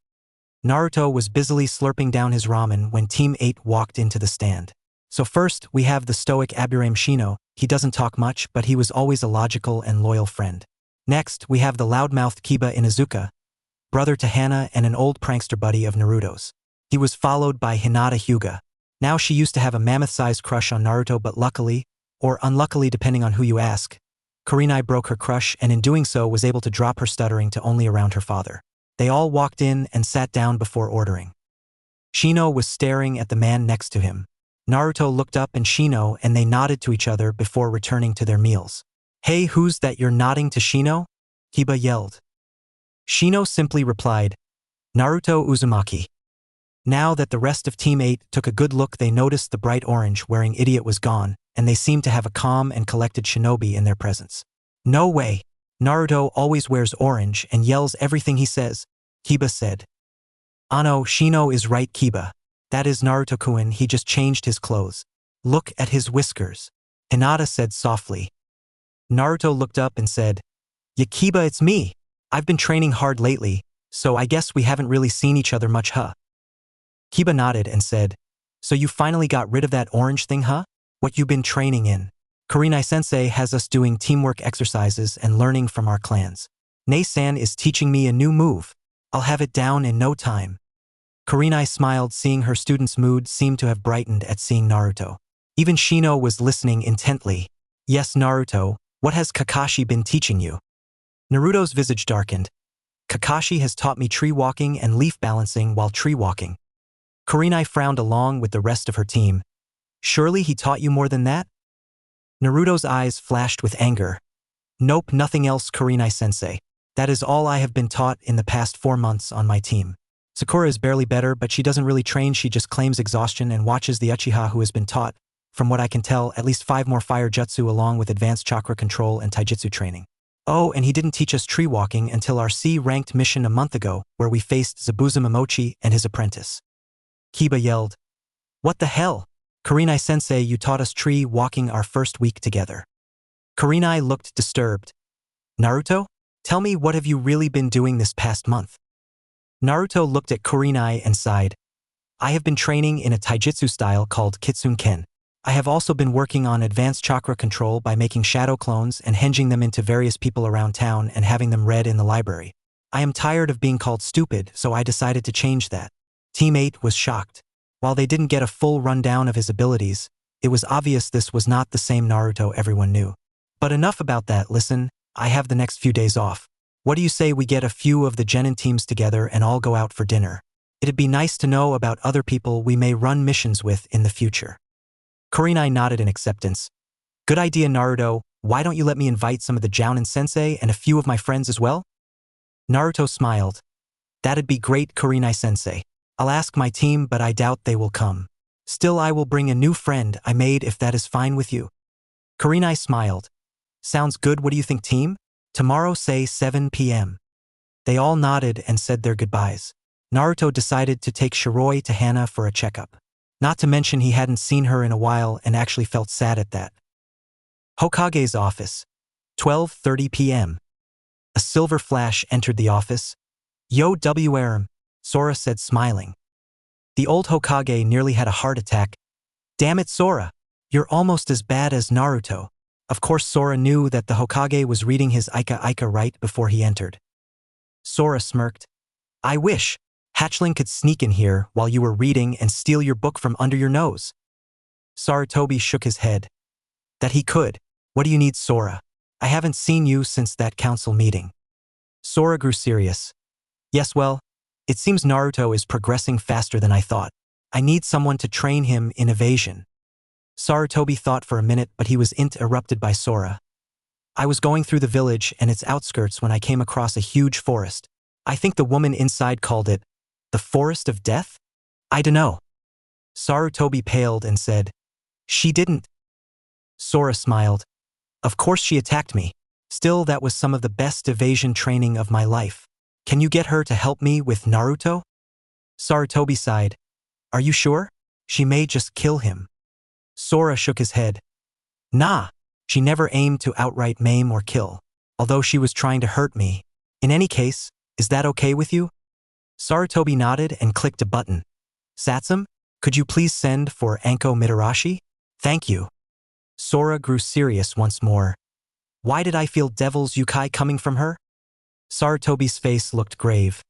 Naruto was busily slurping down his ramen when Team 8 walked into the stand. So first, we have the stoic Aburame Shino. He doesn't talk much, but he was always a logical and loyal friend. Next, we have the loudmouthed Kiba Inuzuka, brother to Hana and an old prankster buddy of Naruto's. He was followed by Hinata Hyuga. Now she used to have a mammoth-sized crush on Naruto, but luckily, or unluckily depending on who you ask, Kurenai broke her crush and in doing so was able to drop her stuttering to only around her father. They all walked in and sat down before ordering. Shino was staring at the man next to him. Naruto looked up and Shino and they nodded to each other before returning to their meals. Hey, who's that you're nodding to, Shino? Kiba yelled. Shino simply replied, Naruto Uzumaki. Now that the rest of Team 8 took a good look, they noticed the bright orange wearing idiot was gone, and they seemed to have a calm and collected shinobi in their presence. No way. Naruto always wears orange and yells everything he says, Kiba said. Ano, Shino is right, Kiba. That is Naruto-kun, he just changed his clothes. Look at his whiskers. Hinata said softly. Naruto looked up and said, Yeah, Kiba, it's me. I've been training hard lately, so I guess we haven't really seen each other much, huh? Kiba nodded and said, So you finally got rid of that orange thing, huh? What you been training in? Kurenai-sensei has us doing teamwork exercises and learning from our clans. Nei-san is teaching me a new move. I'll have it down in no time. Kurenai smiled, seeing her student's mood seemed to have brightened at seeing Naruto. Even Shino was listening intently. Yes, Naruto, what has Kakashi been teaching you? Naruto's visage darkened. Kakashi has taught me tree walking and leaf balancing while tree walking. Kurenai frowned along with the rest of her team. Surely he taught you more than that? Naruto's eyes flashed with anger. Nope, nothing else, Kurenai-sensei. That is all I have been taught in the past 4 months on my team. Sakura is barely better, but she doesn't really train, she just claims exhaustion and watches the Uchiha who has been taught, from what I can tell, at least 5 more fire jutsu along with advanced chakra control and taijutsu training. Oh, and he didn't teach us tree walking until our C-ranked mission a month ago, where we faced Zabuza Momochi and his apprentice. Kiba yelled, "What the hell? Kurenai-sensei, you taught us tree walking our first week together." Kurenai looked disturbed. "Naruto? Tell me, what have you really been doing this past month?" Naruto looked at Kurenai and sighed. "I have been training in a taijutsu style called Kitsune-ken. I have also been working on advanced chakra control by making shadow clones and hinging them into various people around town and having them read in the library. I am tired of being called stupid, so I decided to change that." Team 8 was shocked. While they didn't get a full rundown of his abilities, it was obvious this was not the same Naruto everyone knew. But enough about that, listen, I have the next few days off. What do you say we get a few of the genin teams together and all go out for dinner? It'd be nice to know about other people we may run missions with in the future. Kurenai nodded in acceptance. "Good idea, Naruto. Why don't you let me invite some of the Jounin sensei and a few of my friends as well?" Naruto smiled. "That'd be great, Kurenai-sensei. I'll ask my team, but I doubt they will come. Still, I will bring a new friend I made if that is fine with you." Kurenai smiled. "Sounds good. What do you think, team? Tomorrow, say 7 p.m. They all nodded and said their goodbyes. Naruto decided to take Shiroi to Hana for a checkup. Not to mention he hadn't seen her in a while and actually felt sad at that. Hokage's office. 12:30 p.m. A silver flash entered the office. "Yo, WRM," Sora said, smiling. The old Hokage nearly had a heart attack. "Damn it, Sora. You're almost as bad as Naruto." Of course, Sora knew that the Hokage was reading his Ika right before he entered. Sora smirked. "I wish Hatchling could sneak in here while you were reading and steal your book from under your nose." Sarutobi shook his head. "That he could. What do you need, Sora? I haven't seen you since that council meeting." Sora grew serious. "Yes, well, it seems Naruto is progressing faster than I thought. I need someone to train him in evasion." Sarutobi thought for a minute, but he was interrupted by Sora. "I was going through the village and its outskirts when I came across a huge forest. I think the woman inside called it the Forest of Death? I dunno." Sarutobi paled and said, "She didn't." Sora smiled. "Of course she attacked me. Still, that was some of the best evasion training of my life. Can you get her to help me with Naruto?" Sarutobi sighed. "Are you sure? She may just kill him." Sora shook his head. "Nah, she never aimed to outright maim or kill, although she was trying to hurt me. In any case, is that okay with you?" Sarutobi nodded and clicked a button. "Satsum, could you please send for Anko Mitarashi? Thank you." Sora grew serious once more. "Why did I feel devil's yukai coming from her?" Sarutobi's face looked grave.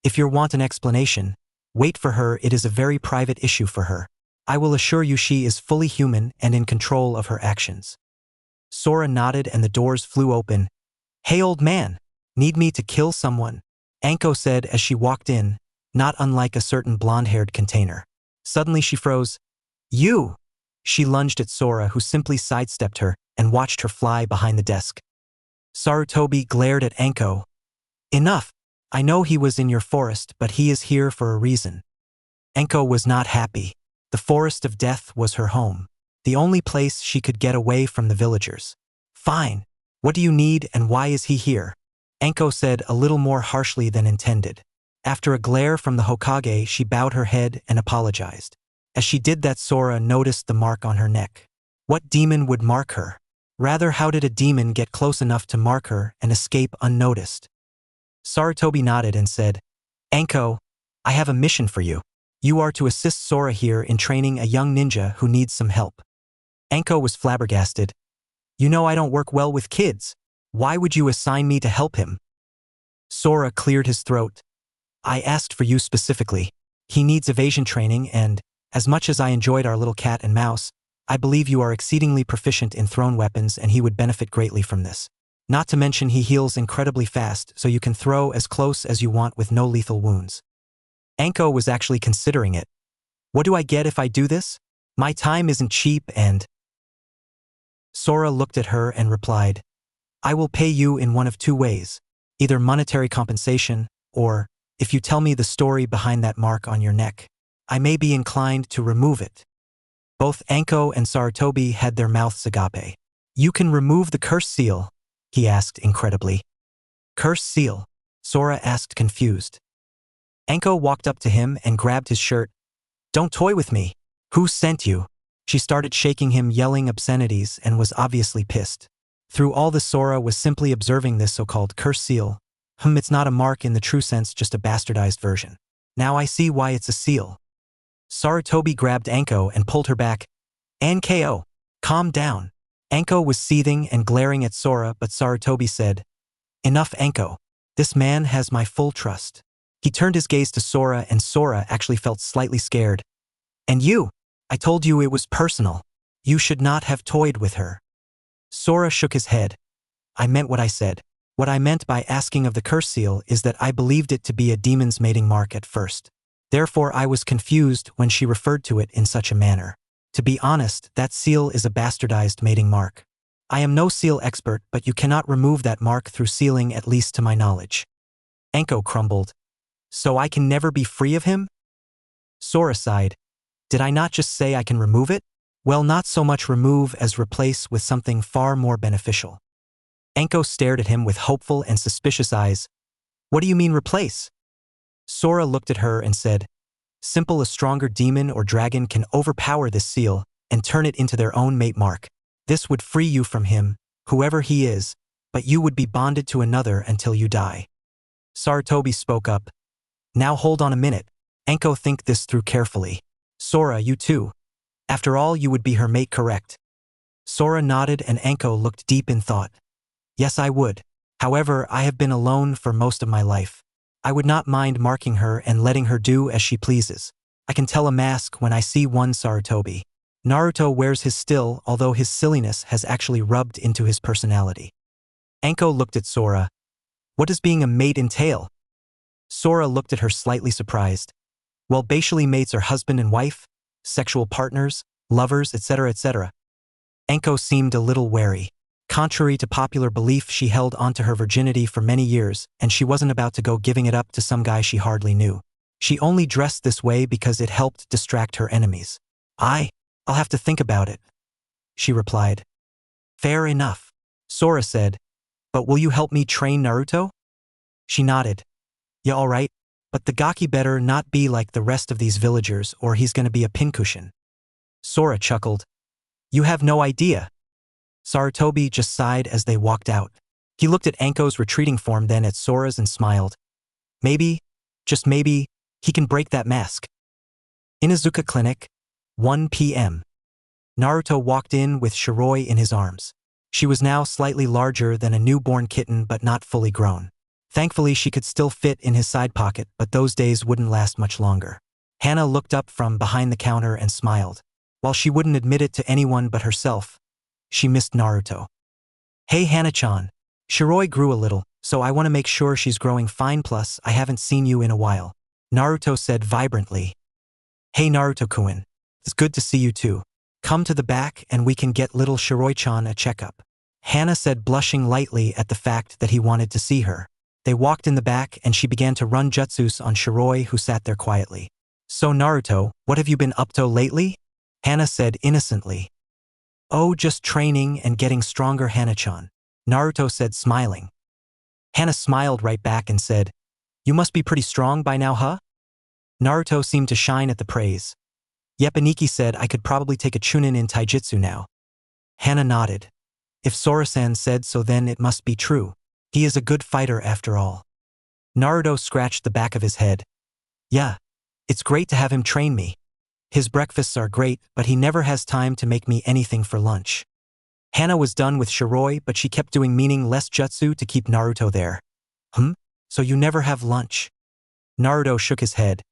"If you want an explanation, wait for her. It is a very private issue for her. I will assure you she is fully human and in control of her actions." Sora nodded and the doors flew open. "Hey, old man, need me to kill someone?" Anko said as she walked in, not unlike a certain blonde-haired container. Suddenly she froze. "You!" She lunged at Sora, who simply sidestepped her and watched her fly behind the desk. Sarutobi glared at Anko. "Enough! I know he was in your forest, but he is here for a reason." Anko was not happy. The Forest of Death was her home, the only place she could get away from the villagers. "Fine. What do you need and why is he here?" Anko said a little more harshly than intended. After a glare from the Hokage, she bowed her head and apologized. As she did that, Sora noticed the mark on her neck. What demon would mark her? Rather, how did a demon get close enough to mark her and escape unnoticed? Sarutobi nodded and said, "Anko, I have a mission for you. You are to assist Sora here in training a young ninja who needs some help." Anko was flabbergasted. "You know I don't work well with kids. Why would you assign me to help him?" Sora cleared his throat. "I asked for you specifically. He needs evasion training and, as much as I enjoyed our little cat and mouse, I believe you are exceedingly proficient in thrown weapons and he would benefit greatly from this. Not to mention he heals incredibly fast, so you can throw as close as you want with no lethal wounds." Anko was actually considering it. "What do I get if I do this? My time isn't cheap and—" Sora looked at her and replied, "I will pay you in one of two ways, either monetary compensation or, if you tell me the story behind that mark on your neck, I may be inclined to remove it. Both Anko and Sarutobi had their mouths agape. You can remove the curse seal? He asked incredibly. Curse seal? Sora asked confused. Anko walked up to him and grabbed his shirt. Don't toy with me. Who sent you? She started shaking him, yelling obscenities, and was obviously pissed. Through all this, Sora was simply observing this so-called curse seal. It's not a mark in the true sense, just a bastardized version. Now I see why it's a seal. Sarutobi grabbed Anko and pulled her back. Anko, calm down. Anko was seething and glaring at Sora, but Sarutobi said, Enough, Anko. This man has my full trust. He turned his gaze to Sora, and Sora actually felt slightly scared. And you? I told you it was personal. You should not have toyed with her. Sora shook his head. I meant what I said. What I meant by asking of the curse seal is that I believed it to be a demon's mating mark at first. Therefore I was confused when she referred to it in such a manner. To be honest, that seal is a bastardized mating mark. I am no seal expert, but you cannot remove that mark through sealing, at least to my knowledge. Anko crumbled. So I can never be free of him? Sora sighed. Did I not just say I can remove it? Well, not so much remove as replace with something far more beneficial. Anko stared at him with hopeful and suspicious eyes. What do you mean replace? Sora looked at her and said, Simple, a stronger demon or dragon can overpower this seal and turn it into their own mate mark. This would free you from him, whoever he is, but you would be bonded to another until you die. Sarutobi spoke up. Now hold on a minute. Anko, think this through carefully. Sora, you too. After all, you would be her mate, correct? Sora nodded and Anko looked deep in thought. Yes, I would. However, I have been alone for most of my life. I would not mind marking her and letting her do as she pleases. I can tell a mask when I see one. Sarutobi. Naruto wears his still, although his silliness has actually rubbed into his personality. Anko looked at Sora. What does being a mate entail? Sora looked at her slightly surprised. Well, basically mates are husband and wife, sexual partners, lovers, etc., etc. Anko seemed a little wary. Contrary to popular belief, she held onto her virginity for many years, and she wasn't about to go giving it up to some guy she hardly knew. She only dressed this way because it helped distract her enemies. I'll have to think about it, she replied. Fair enough, Sora said. But will you help me train Naruto? She nodded. Yeah, all right, but the gaki better not be like the rest of these villagers or he's gonna be a pincushion. Sora chuckled. You have no idea. Sarutobi just sighed as they walked out. He looked at Anko's retreating form, then at Sora's, and smiled. Maybe, just maybe, he can break that mask. Inuzuka Clinic, 1 p.m. Naruto walked in with Shiroi in his arms. She was now slightly larger than a newborn kitten but not fully grown. Thankfully, she could still fit in his side pocket, but those days wouldn't last much longer. Hana looked up from behind the counter and smiled. While she wouldn't admit it to anyone but herself, she missed Naruto. Hey Hana-chan. Shiroi grew a little, so I want to make sure she's growing fine, plus I haven't seen you in a while. Naruto said vibrantly. Hey Naruto-kun. It's good to see you too. Come to the back and we can get little Shiroi-chan a checkup. Hana said, blushing lightly at the fact that he wanted to see her. They walked in the back and she began to run jutsus on Shiroi, who sat there quietly. So Naruto, what have you been up to lately? Hana said innocently. Oh, just training and getting stronger, Hana-chan. Naruto said, smiling. Hana smiled right back and said, You must be pretty strong by now, huh? Naruto seemed to shine at the praise. Yep, Aniki said I could probably take a chunin in taijutsu now. Hana nodded. If Sora-san said so, then it must be true. He is a good fighter after all. Naruto scratched the back of his head. Yeah, it's great to have him train me. His breakfasts are great, but he never has time to make me anything for lunch. Hana was done with Shiroi, but she kept doing meaningless jutsu to keep Naruto there. So you never have lunch? Naruto shook his head.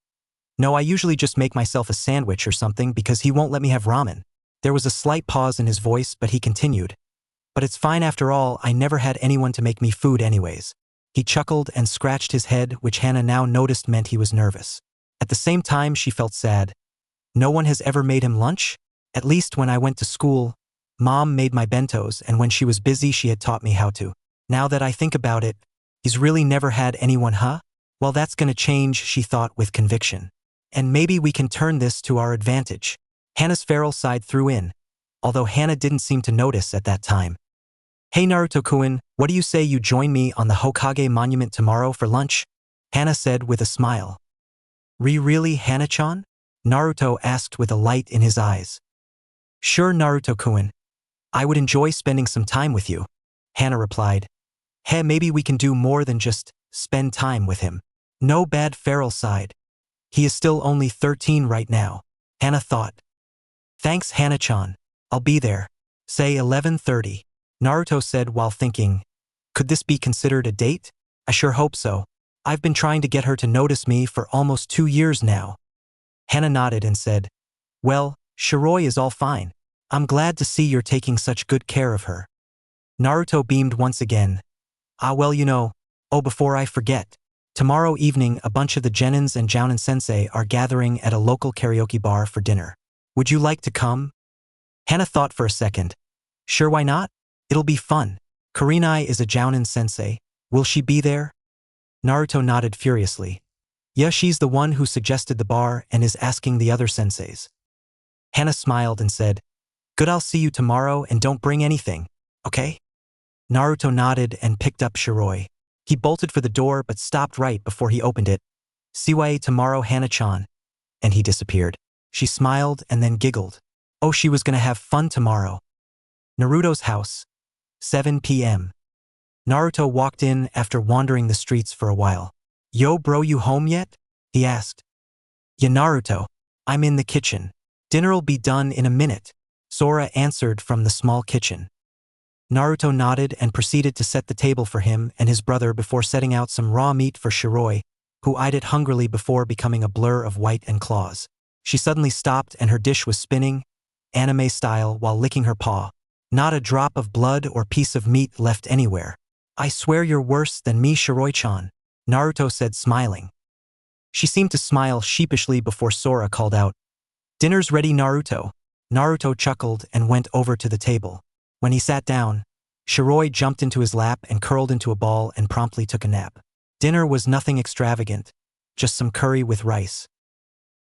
No, I usually just make myself a sandwich or something because he won't let me have ramen. There was a slight pause in his voice, but he continued. But it's fine after all, I never had anyone to make me food anyways. He chuckled and scratched his head, which Hana now noticed meant he was nervous. At the same time, she felt sad. No one has ever made him lunch? At least when I went to school, Mom made my bentos, and when she was busy she had taught me how to. Now that I think about it, he's really never had anyone, huh? Well, that's gonna change, she thought with conviction. And maybe we can turn this to our advantage. Hana's feral side threw in, although Hana didn't seem to notice at that time. Hey Naruto-kun, what do you say you join me on the Hokage monument tomorrow for lunch? Hana said with a smile. Really, Hana-chan? Naruto asked with a light in his eyes. Sure, Naruto-kun. I would enjoy spending some time with you, Hana replied. Hey, maybe we can do more than just spend time with him. No bad feral side. He is still only 13 right now, Hana thought. Thanks, Hana-chan. I'll be there. Say 11:30. Naruto said while thinking, could this be considered a date? I sure hope so. I've been trying to get her to notice me for almost 2 years now. Hana nodded and said, well, Shiroi is all fine. I'm glad to see you're taking such good care of her. Naruto beamed once again. Well, before I forget. Tomorrow evening a bunch of the Genins and Jounin sensei are gathering at a local karaoke bar for dinner. Would you like to come? Hana thought for a second. Sure, why not? It'll be fun. Kurenai is a Jounin sensei. Will she be there? Naruto nodded furiously. Yeah, she's the one who suggested the bar and is asking the other senseis. Hana smiled and said, good, I'll see you tomorrow and don't bring anything, okay? Naruto nodded and picked up Shiroi. He bolted for the door but stopped right before he opened it. See you tomorrow, Hana-chan. And he disappeared. She smiled and then giggled. Oh, she was gonna have fun tomorrow. Naruto's house. 7 p.m. Naruto walked in after wandering the streets for a while. Yo bro, you home yet? He asked. Yeah, Naruto. I'm in the kitchen. Dinner'll be done in a minute, Sora answered from the small kitchen. Naruto nodded and proceeded to set the table for him and his brother before setting out some raw meat for Shiroi, who eyed it hungrily before becoming a blur of white and claws. She suddenly stopped and her dish was spinning, anime style, while licking her paw. Not a drop of blood or piece of meat left anywhere. I swear you're worse than me, Shiroi-chan, Naruto said, smiling. She seemed to smile sheepishly before Sora called out, dinner's ready, Naruto. Naruto chuckled and went over to the table. When he sat down, Shiroi jumped into his lap and curled into a ball and promptly took a nap. Dinner was nothing extravagant, just some curry with rice.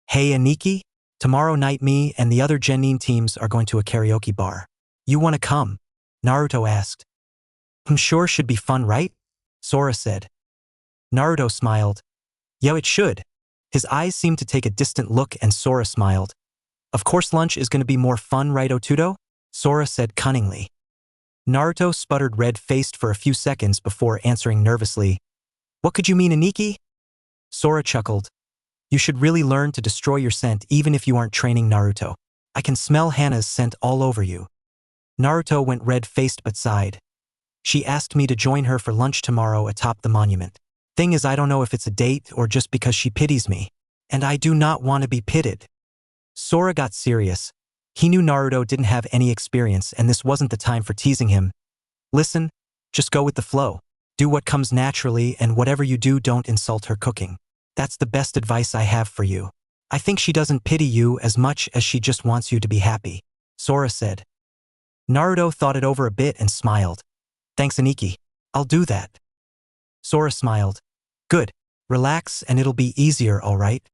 Hey Aniki, tomorrow night me and the other Genin teams are going to a karaoke bar. You wanna come? Naruto asked. I'm sure should be fun, right? Sora said. Naruto smiled. Yo, it should. His eyes seemed to take a distant look and Sora smiled. Of course lunch is gonna be more fun, right Otudo? Sora said cunningly. Naruto sputtered red-faced for a few seconds before answering nervously. What could you mean, Aniki? Sora chuckled. You should really learn to destroy your scent even if you aren't training Naruto. I can smell Hana's scent all over you. Naruto went red-faced but sighed. She asked me to join her for lunch tomorrow atop the monument. Thing is, I don't know if it's a date or just because she pities me. And I do not want to be pitied. Sora got serious. He knew Naruto didn't have any experience and this wasn't the time for teasing him. Listen, just go with the flow. Do what comes naturally and whatever you do, don't insult her cooking. That's the best advice I have for you. I think she doesn't pity you as much as she just wants you to be happy, Sora said. Naruto thought it over a bit and smiled. Thanks, Aniki. I'll do that. Sora smiled. Good. Relax and it'll be easier, all right?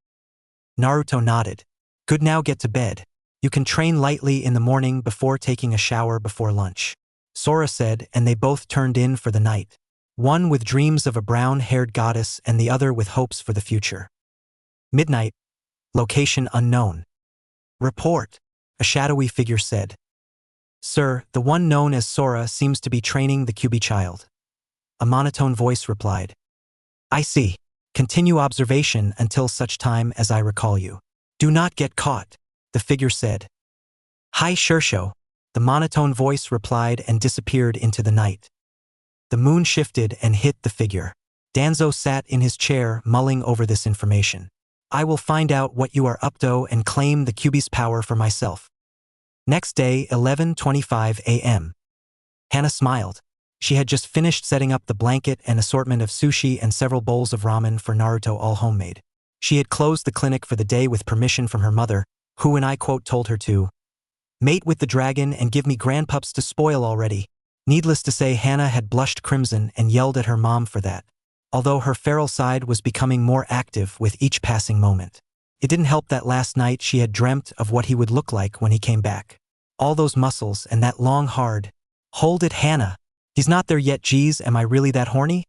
Naruto nodded. Good, now get to bed. You can train lightly in the morning before taking a shower before lunch, Sora said, and they both turned in for the night. One with dreams of a brown-haired goddess and the other with hopes for the future. Midnight. Location unknown. Report, a shadowy figure said. Sir, the one known as Sora seems to be training the Kyuubi child. A monotone voice replied. I see. Continue observation until such time as I recall you. Do not get caught, the figure said. Hi Shirsho, the monotone voice replied and disappeared into the night. The moon shifted and hit the figure. Danzo sat in his chair mulling over this information. I will find out what you are up to and claim the Kyuubi's power for myself. Next day, 11:25 a.m. Hana smiled. She had just finished setting up the blanket and assortment of sushi and several bowls of ramen for Naruto, all homemade. She had closed the clinic for the day with permission from her mother, who, and I quote, told her to mate with the dragon and give me grandpups to spoil already. Needless to say, Hana had blushed crimson and yelled at her mom for that. although her feral side was becoming more active with each passing moment. It didn't help that last night she had dreamt of what he would look like when he came back. All those muscles and that long hard. Hold it, Hannah. He's not there yet, geez, am I really that horny?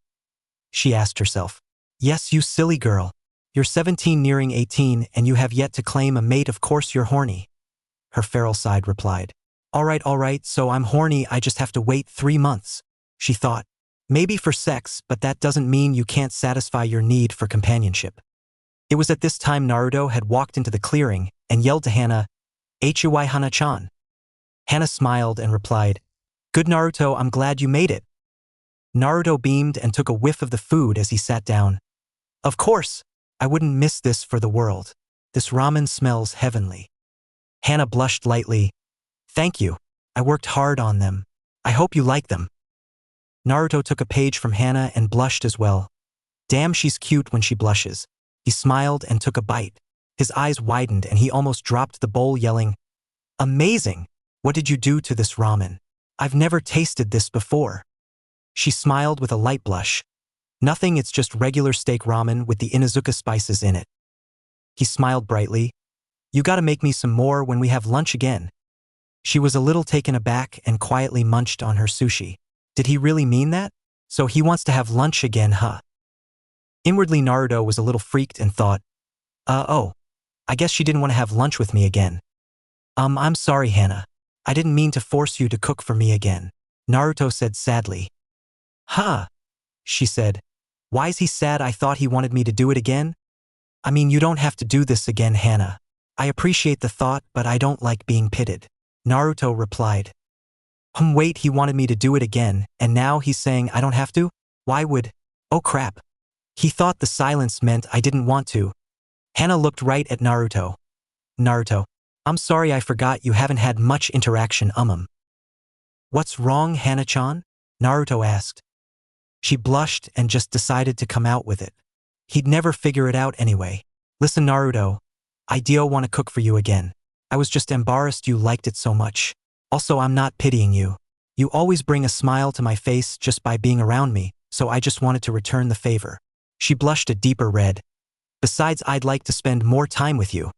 She asked herself. Yes, you silly girl. You're 17 nearing 18 and you have yet to claim a mate, of course you're horny. Her feral side replied. All right, so I'm horny, I just have to wait 3 months. She thought. Maybe for sex, but that doesn't mean you can't satisfy your need for companionship. It was at this time Naruto had walked into the clearing and yelled to Hannah, "Hui Hana-chan." Hannah smiled and replied, "Good Naruto, I'm glad you made it." Naruto beamed and took a whiff of the food as he sat down. Of course, I wouldn't miss this for the world. This ramen smells heavenly. Hannah blushed lightly. Thank you. I worked hard on them. I hope you like them. Naruto took a page from Hannah and blushed as well. Damn, she's cute when she blushes. He smiled and took a bite. His eyes widened and he almost dropped the bowl, yelling, "Amazing! What did you do to this ramen? I've never tasted this before." She smiled with a light blush. Nothing, it's just regular steak ramen with the Inuzuka spices in it. He smiled brightly. You gotta make me some more when we have lunch again. She was a little taken aback and quietly munched on her sushi. Did he really mean that? So he wants to have lunch again, huh? Inwardly, Naruto was a little freaked and thought, oh, I guess she didn't want to have lunch with me again. I'm sorry, Hannah. I didn't mean to force you to cook for me again, Naruto said sadly. Huh? She said. Why is he sad? I thought he wanted me to do it again. I mean, you don't have to do this again, Hannah. I appreciate the thought, but I don't like being pitted, Naruto replied. Wait, he wanted me to do it again, and now he's saying I don't have to? Why would? Oh crap. He thought the silence meant I didn't want to. Hannah looked right at Naruto. Naruto, I'm sorry, I forgot you haven't had much interaction. What's wrong, Hana-chan? Naruto asked. She blushed and just decided to come out with it. He'd never figure it out anyway. Listen, Naruto, I do want to cook for you again. I was just embarrassed you liked it so much. Also, I'm not pitying you. You always bring a smile to my face just by being around me, so I just wanted to return the favor. She blushed a deeper red. Besides, I'd like to spend more time with you.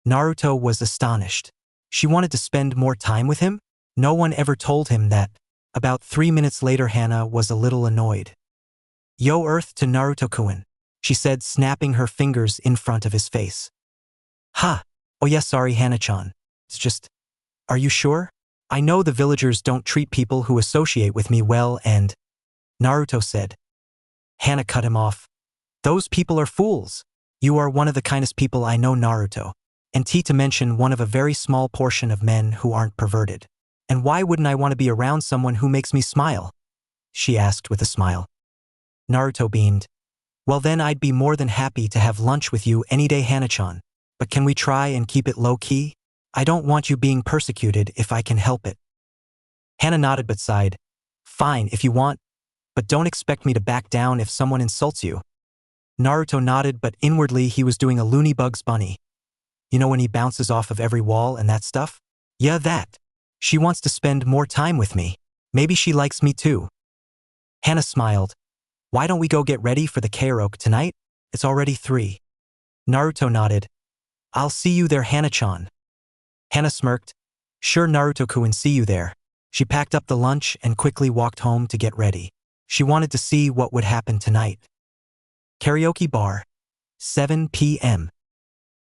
Naruto was astonished. She wanted to spend more time with him? No one ever told him that. About 3 minutes later, Hannah was a little annoyed. Yo, Earth to Naruto-kun, she said, snapping her fingers in front of his face. Ha! Oh yeah, sorry, Hana-chan. It's just… Are you sure? I know the villagers don't treat people who associate with me well and… Naruto said. Hannah cut him off. Those people are fools. You are one of the kindest people I know, Naruto. And to mention one of a very small portion of men who aren't perverted. And why wouldn't I want to be around someone who makes me smile? She asked with a smile. Naruto beamed. Well then I'd be more than happy to have lunch with you any day, Hana-chan. But can we try and keep it low-key? I don't want you being persecuted if I can help it. Hannah nodded but sighed. Fine, if you want, but don't expect me to back down if someone insults you. Naruto nodded, but inwardly he was doing a loony Bugs Bunny. You know when he bounces off of every wall and that stuff? Yeah, that. She wants to spend more time with me. Maybe she likes me too. Hannah smiled. Why don't we go get ready for the karaoke tonight? It's already 3. Naruto nodded. I'll see you there, Hana-chan. Hannah smirked. Sure, Naruto-kun, see you there. She packed up the lunch and quickly walked home to get ready. She wanted to see what would happen tonight. Karaoke bar. 7 p.m.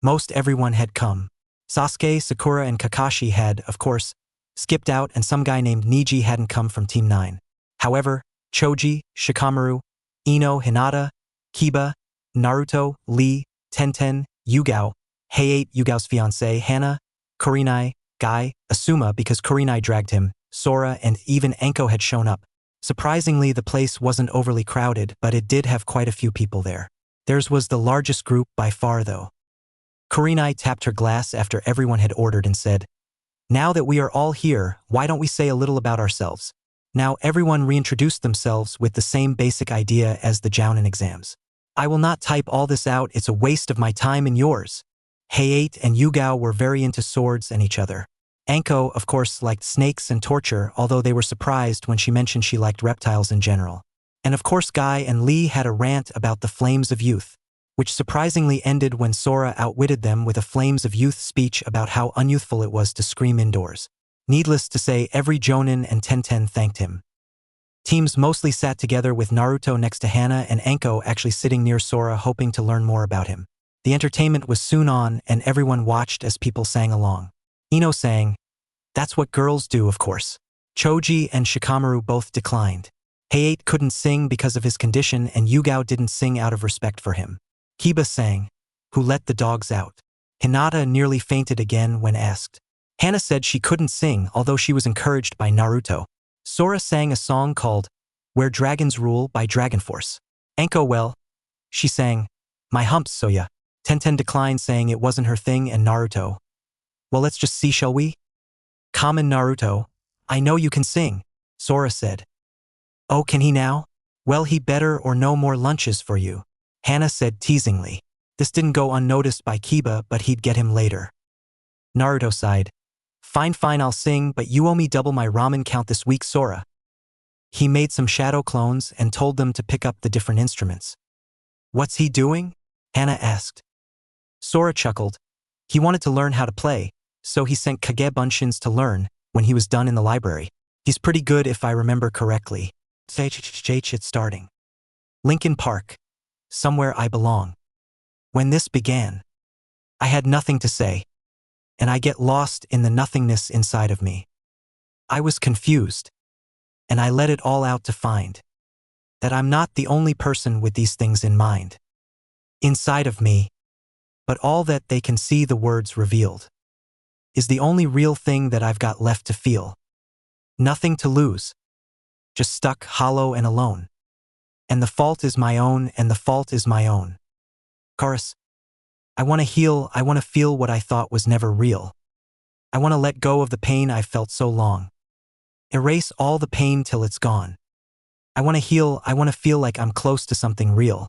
Most everyone had come. Sasuke, Sakura, and Kakashi had, of course, skipped out, and some guy named Niji hadn't come from Team 9. However, Choji, Shikamaru, Ino, Hinata, Kiba, Naruto, Lee, Tenten, Yugao, Hayate, Yugao's fiancé, Hana, Kurenai, Guy, Asuma because Kurenai dragged him, Sora, and even Anko had shown up. Surprisingly, the place wasn't overly crowded, but it did have quite a few people there. Theirs was the largest group by far, though. Kurenai tapped her glass after everyone had ordered and said, Now that we are all here, why don't we say a little about ourselves? Now everyone reintroduced themselves with the same basic idea as the Jounin exams. I will not type all this out, it's a waste of my time and yours. Hayate and Yugao were very into swords and each other. Anko, of course, liked snakes and torture, although they were surprised when she mentioned she liked reptiles in general. And of course Guy and Lee had a rant about the flames of youth, which surprisingly ended when Sora outwitted them with a flames of youth speech about how unyouthful it was to scream indoors. Needless to say, every Jonin and Tenten thanked him. Teams mostly sat together with Naruto next to Hana and Enko actually sitting near Sora hoping to learn more about him. The entertainment was soon on and everyone watched as people sang along. Ino sang, "That's what girls do, of course." Choji and Shikamaru both declined. Heiate couldn't sing because of his condition and Yugao didn't sing out of respect for him. Kiba sang, "Who let the dogs out?" Hinata nearly fainted again when asked. Hana said she couldn't sing although she was encouraged by Naruto. Sora sang a song called "Where Dragons Rule" by Dragon Force. Enko, well, she sang, "My humps Soya." Tenten declined saying it wasn't her thing and Naruto, "Well, let's just see, shall we?" Common Naruto, "I know you can sing," Sora said. "Oh, can he now? Well, he better or no more lunches for you," Hana said teasingly. This didn't go unnoticed by Kiba, but he'd get him later. Naruto sighed. Fine, I'll sing, but you owe me double my ramen count this week, Sora." He made some shadow clones and told them to pick up the different instruments. "What's he doing?" Hana asked. Sora chuckled. He wanted to learn how to play, so he sent Kage Bunshins to learn when he was done in the library. He's pretty good if I remember correctly. It's starting. Lincoln Park. Somewhere I belong. When this began, I had nothing to say, and I get lost in the nothingness inside of me. I was confused, and I let it all out to find that I'm not the only person with these things in mind. Inside of me, but all that they can see, the words revealed, is the only real thing that I've got left to feel. Nothing to lose, just stuck, hollow and alone. And the fault is my own, and the fault is my own. Chorus. I want to heal, I want to feel what I thought was never real. I want to let go of the pain I've felt so long. Erase all the pain till it's gone. I want to heal, I want to feel like I'm close to something real.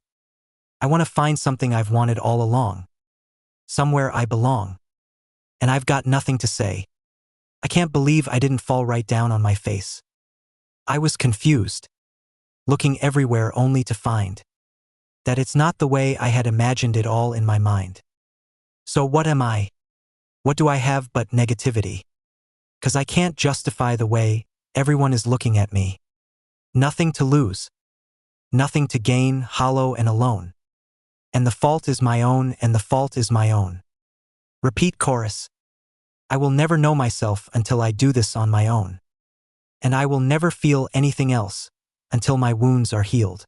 I want to find something I've wanted all along. Somewhere I belong. And I've got nothing to say. I can't believe I didn't fall right down on my face. I was confused, looking everywhere only to find that it's not the way I had imagined it all in my mind. So what am I? What do I have but negativity? 'Cause I can't justify the way everyone is looking at me. Nothing to lose. Nothing to gain, hollow and alone. And the fault is my own, and the fault is my own. Repeat chorus. I will never know myself until I do this on my own. And I will never feel anything else until my wounds are healed.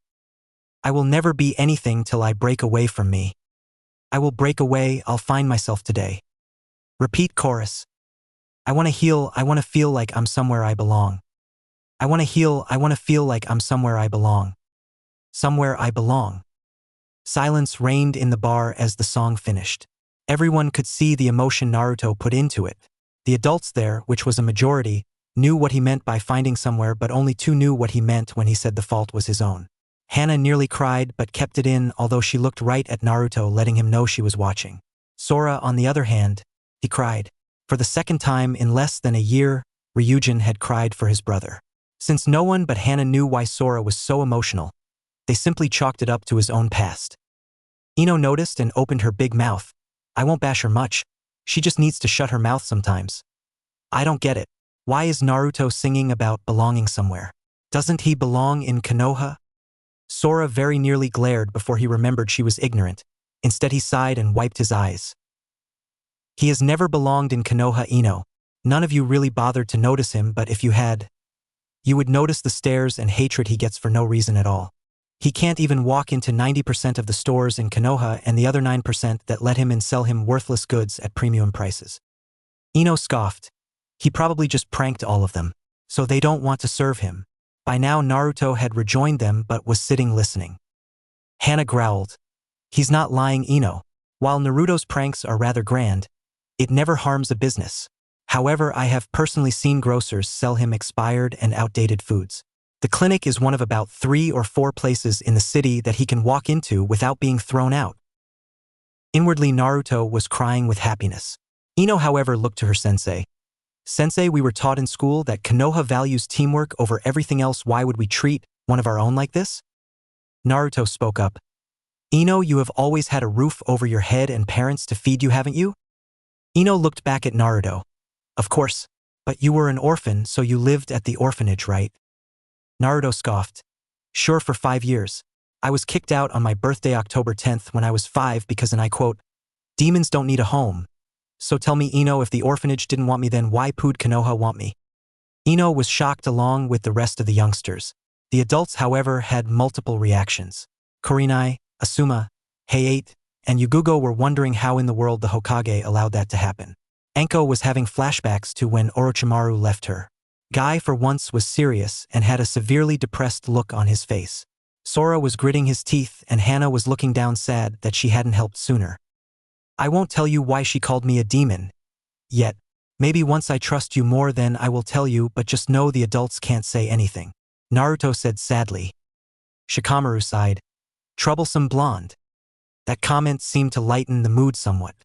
I will never be anything till I break away from me. I will break away, I'll find myself today. Repeat chorus. I want to heal, I want to feel like I'm somewhere I belong. I want to heal, I want to feel like I'm somewhere I belong. Somewhere I belong. Silence reigned in the bar as the song finished. Everyone could see the emotion Naruto put into it. The adults there, which was a majority, knew what he meant by finding somewhere, but only two knew what he meant when he said the fault was his own. Hana nearly cried but kept it in, although she looked right at Naruto, letting him know she was watching. Sora, on the other hand, he cried. For the second time in less than a year, Ryujin had cried for his brother. Since no one but Hana knew why Sora was so emotional, they simply chalked it up to his own past. Ino noticed and opened her big mouth. I won't bash her much. She just needs to shut her mouth sometimes. I don't get it. Why is Naruto singing about belonging somewhere? Doesn't he belong in Konoha? Sora very nearly glared before he remembered she was ignorant. Instead he sighed and wiped his eyes. He has never belonged in Konoha, Ino. None of you really bothered to notice him, but if you had, you would notice the stares and hatred he gets for no reason at all. He can't even walk into 90% of the stores in Konoha, and the other 9% that let him in sell him worthless goods at premium prices. Ino scoffed. He probably just pranked all of them, so they don't want to serve him. By now Naruto had rejoined them but was sitting listening. Hana growled. He's not lying, Ino. While Naruto's pranks are rather grand, it never harms a business. However, I have personally seen grocers sell him expired and outdated foods. The clinic is one of about 3 or 4 places in the city that he can walk into without being thrown out. Inwardly, Naruto was crying with happiness. Ino, however, looked to her sensei. Sensei, we were taught in school that Konoha values teamwork over everything else. Why would we treat One of our own like this? Naruto spoke up. Ino, you have always had a roof over your head and parents to feed you, haven't you? Ino looked back at Naruto. Of course, but you were an orphan, so you lived at the orphanage, right? Naruto scoffed. Sure, for 5 years. I was kicked out on my birthday October 10th when I was 5 because, and I quote, demons don't need a home. So tell me, Ino, if the orphanage didn't want me, then why would Konoha want me? Ino was shocked along with the rest of the youngsters. The adults, however, had multiple reactions. Kurenai, Asuma, Heiate, and Yugugo were wondering how in the world the Hokage allowed that to happen. Anko was having flashbacks to when Orochimaru left her. Guy, for once, was serious and had a severely depressed look on his face. Sora was gritting his teeth and Hana was looking down sad that she hadn't helped sooner. I won't tell you why she called me a demon. Yet, maybe once I trust you more then I will tell you, but just know the adults can't say anything. Naruto said sadly. Shikamaru sighed. Troublesome blonde. That comment seemed to lighten the mood somewhat.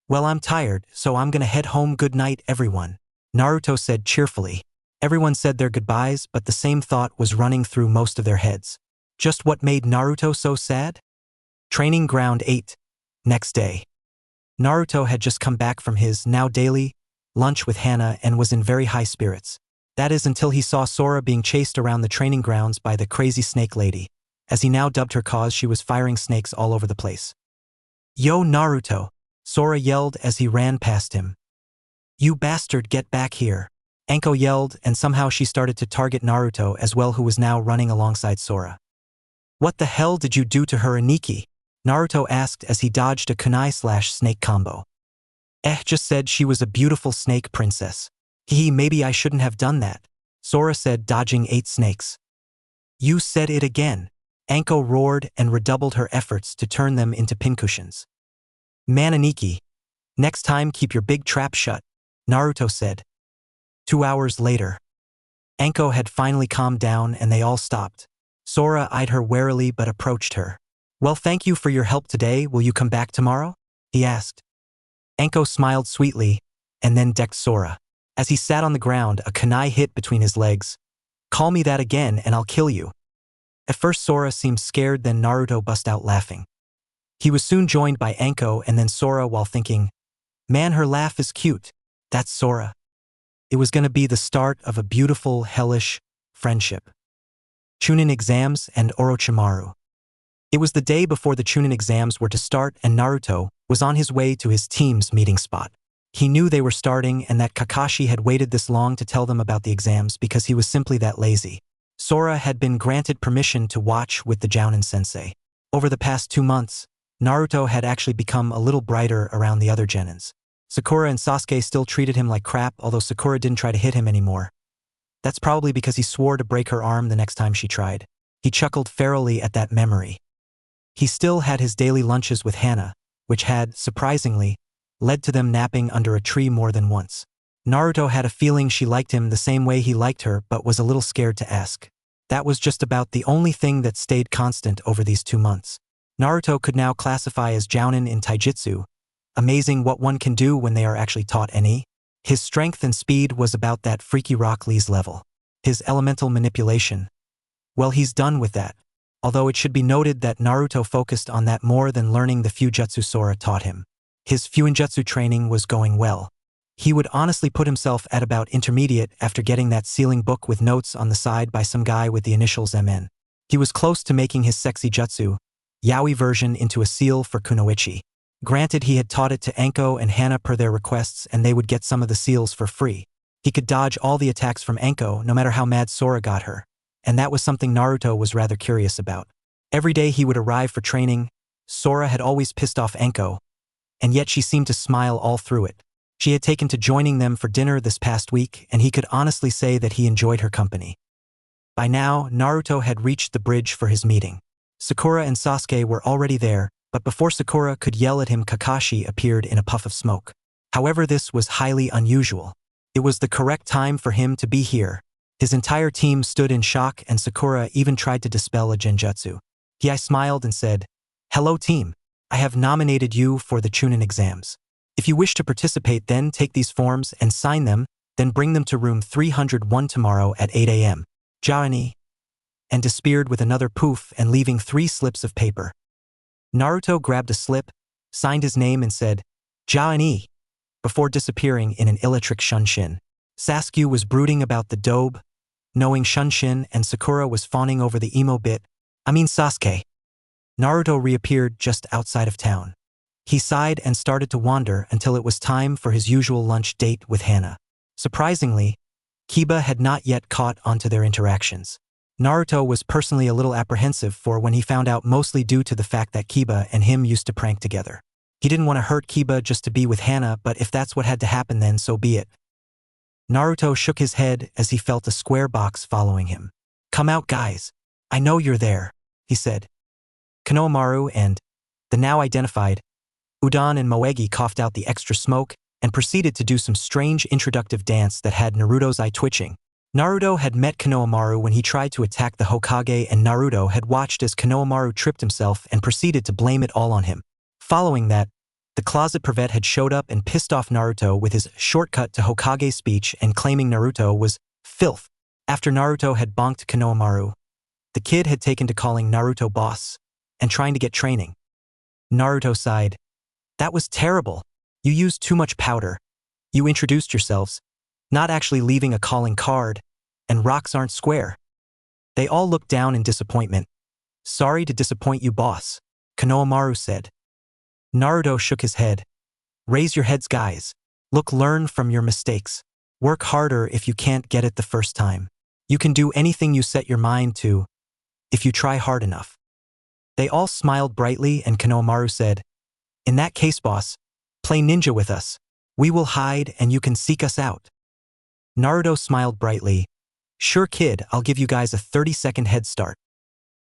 Well, I'm tired, so I'm gonna head home. Good night, everyone. Naruto said cheerfully. Everyone said their goodbyes, but the same thought was running through most of their heads. Just what made Naruto so sad? Training Ground 8. Next day. Naruto had just come back from his, now daily, lunch with Hana and was in very high spirits. That is until he saw Sora being chased around the training grounds by the crazy snake lady. As he now dubbed her cause, she was firing snakes all over the place. Yo, Naruto! Sora yelled as he ran past him. You bastard, get back here! Anko yelled, and somehow she started to target Naruto as well, who was now running alongside Sora. What the hell did you do to her, Aniki? Naruto asked as he dodged a kunai/snake combo. Just said she was a beautiful snake princess. Maybe I shouldn't have done that, Sora said, dodging 8 snakes. You said it again. Anko roared and redoubled her efforts to turn them into pincushions. Man, Aniki, next time keep your big trap shut, Naruto said. 2 hours later. Anko had finally calmed down and they all stopped. Sora eyed her warily but approached her. Well, thank you for your help today. Will you come back tomorrow? He asked. Anko smiled sweetly and then decked Sora. As he sat on the ground, a kunai hit between his legs. Call me that again and I'll kill you. At first Sora seemed scared, then Naruto bust out laughing. He was soon joined by Anko and then Sora while thinking, man, her laugh is cute. That's Sora. It was gonna be the start of a beautiful, hellish friendship. Chunin exams and Orochimaru. It was the day before the Chunin exams were to start and Naruto was on his way to his team's meeting spot. He knew they were starting and that Kakashi had waited this long to tell them about the exams because he was simply that lazy. Sora had been granted permission to watch with the Jounin sensei. Over the past 2 months, Naruto had actually become a little brighter around the other genins. Sakura and Sasuke still treated him like crap, although Sakura didn't try to hit him anymore. That's probably because he swore to break her arm the next time she tried. He chuckled ferally at that memory. He still had his daily lunches with Hana, which had, surprisingly, led to them napping under a tree more than once. Naruto had a feeling she liked him the same way he liked her but was a little scared to ask. That was just about the only thing that stayed constant over these 2 months. Naruto could now classify as Jounin in Taijutsu. Amazing what one can do when they are actually taught any. His strength and speed was about that freaky Rock Lee's level. His elemental manipulation. Well, he's done with that. Although it should be noted that Naruto focused on that more than learning the Fujutsu Sora taught him. His Fuinjutsu training was going well. He would honestly put himself at about intermediate after getting that sealing book with notes on the side by some guy with the initials MN. He was close to making his sexy jutsu, yaoi version into a seal for Kunoichi. Granted, he had taught it to Anko and Hana per their requests and they would get some of the seals for free. He could dodge all the attacks from Anko no matter how mad Sora got her. And that was something Naruto was rather curious about. Every day he would arrive for training, Sora had always pissed off Anko, and yet she seemed to smile all through it. She had taken to joining them for dinner this past week and he could honestly say that he enjoyed her company. By now, Naruto had reached the bridge for his meeting. Sakura and Sasuke were already there, but before Sakura could yell at him, Kakashi appeared in a puff of smoke. However, this was highly unusual. It was the correct time for him to be here. His entire team stood in shock and Sakura even tried to dispel a genjutsu. He smiled and said, "Hello team, I have nominated you for the Chunin exams. If you wish to participate, then take these forms and sign them, then bring them to room 301 tomorrow at 8 a.m. Johnny." and disappeared with another poof and leaving 3 slips of paper. Naruto grabbed a slip, signed his name and said, Ja-ni, before disappearing in an electric Shunshin. Sasuke was brooding about the dobe, knowing Shunshin, and Sakura was fawning over the emo bit. Sasuke. Naruto reappeared just outside of town. He sighed and started to wander until it was time for his usual lunch date with Hana. Surprisingly, Kiba had not yet caught onto their interactions. Naruto was personally a little apprehensive for when he found out, mostly due to the fact that Kiba and him used to prank together. He didn't want to hurt Kiba just to be with Hana, but if that's what had to happen, then so be it. Naruto shook his head as he felt a square box following him. "Come out, guys. I know you're there," he said. Konohamaru and the now identified Udon and Moegi coughed out the extra smoke and proceeded to do some strange introductive dance that had Naruto's eye twitching. Naruto had met Konohamaru when he tried to attack the Hokage, and Naruto had watched as Konohamaru tripped himself and proceeded to blame it all on him. Following that, the closet pervert had showed up and pissed off Naruto with his shortcut to Hokage speech and claiming Naruto was filth. After Naruto had bonked Konohamaru, the kid had taken to calling Naruto boss and trying to get training. Naruto sighed. "That was terrible. You used too much powder. You introduced yourselves, not actually leaving a calling card, and rocks aren't square." They all looked down in disappointment. "Sorry to disappoint you, boss," Konohamaru said. Naruto shook his head. "Raise your heads, guys. Learn from your mistakes. Work harder if you can't get it the first time. You can do anything you set your mind to, if you try hard enough." They all smiled brightly, and Konohamaru said, "In that case, boss, play ninja with us. We will hide and you can seek us out." Naruto smiled brightly. "Sure, kid, I'll give you guys a 30-second head start."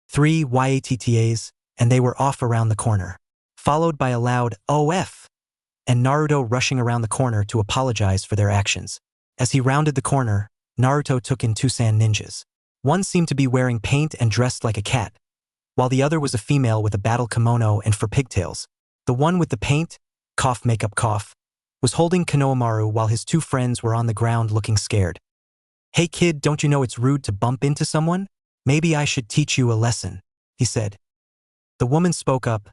3 YATTAs, and they were off around the corner, followed by a loud "OF" and Naruto rushing around the corner to apologize for their actions. As he rounded the corner, Naruto took in 2 sand ninjas. One seemed to be wearing paint and dressed like a cat, while the other was a female with a battle kimono and fur pigtails. The one with the paint, cough makeup cough, was holding Konohamaru while his 2 friends were on the ground looking scared. "Hey kid, don't you know it's rude to bump into someone? Maybe I should teach you a lesson," he said. The woman spoke up.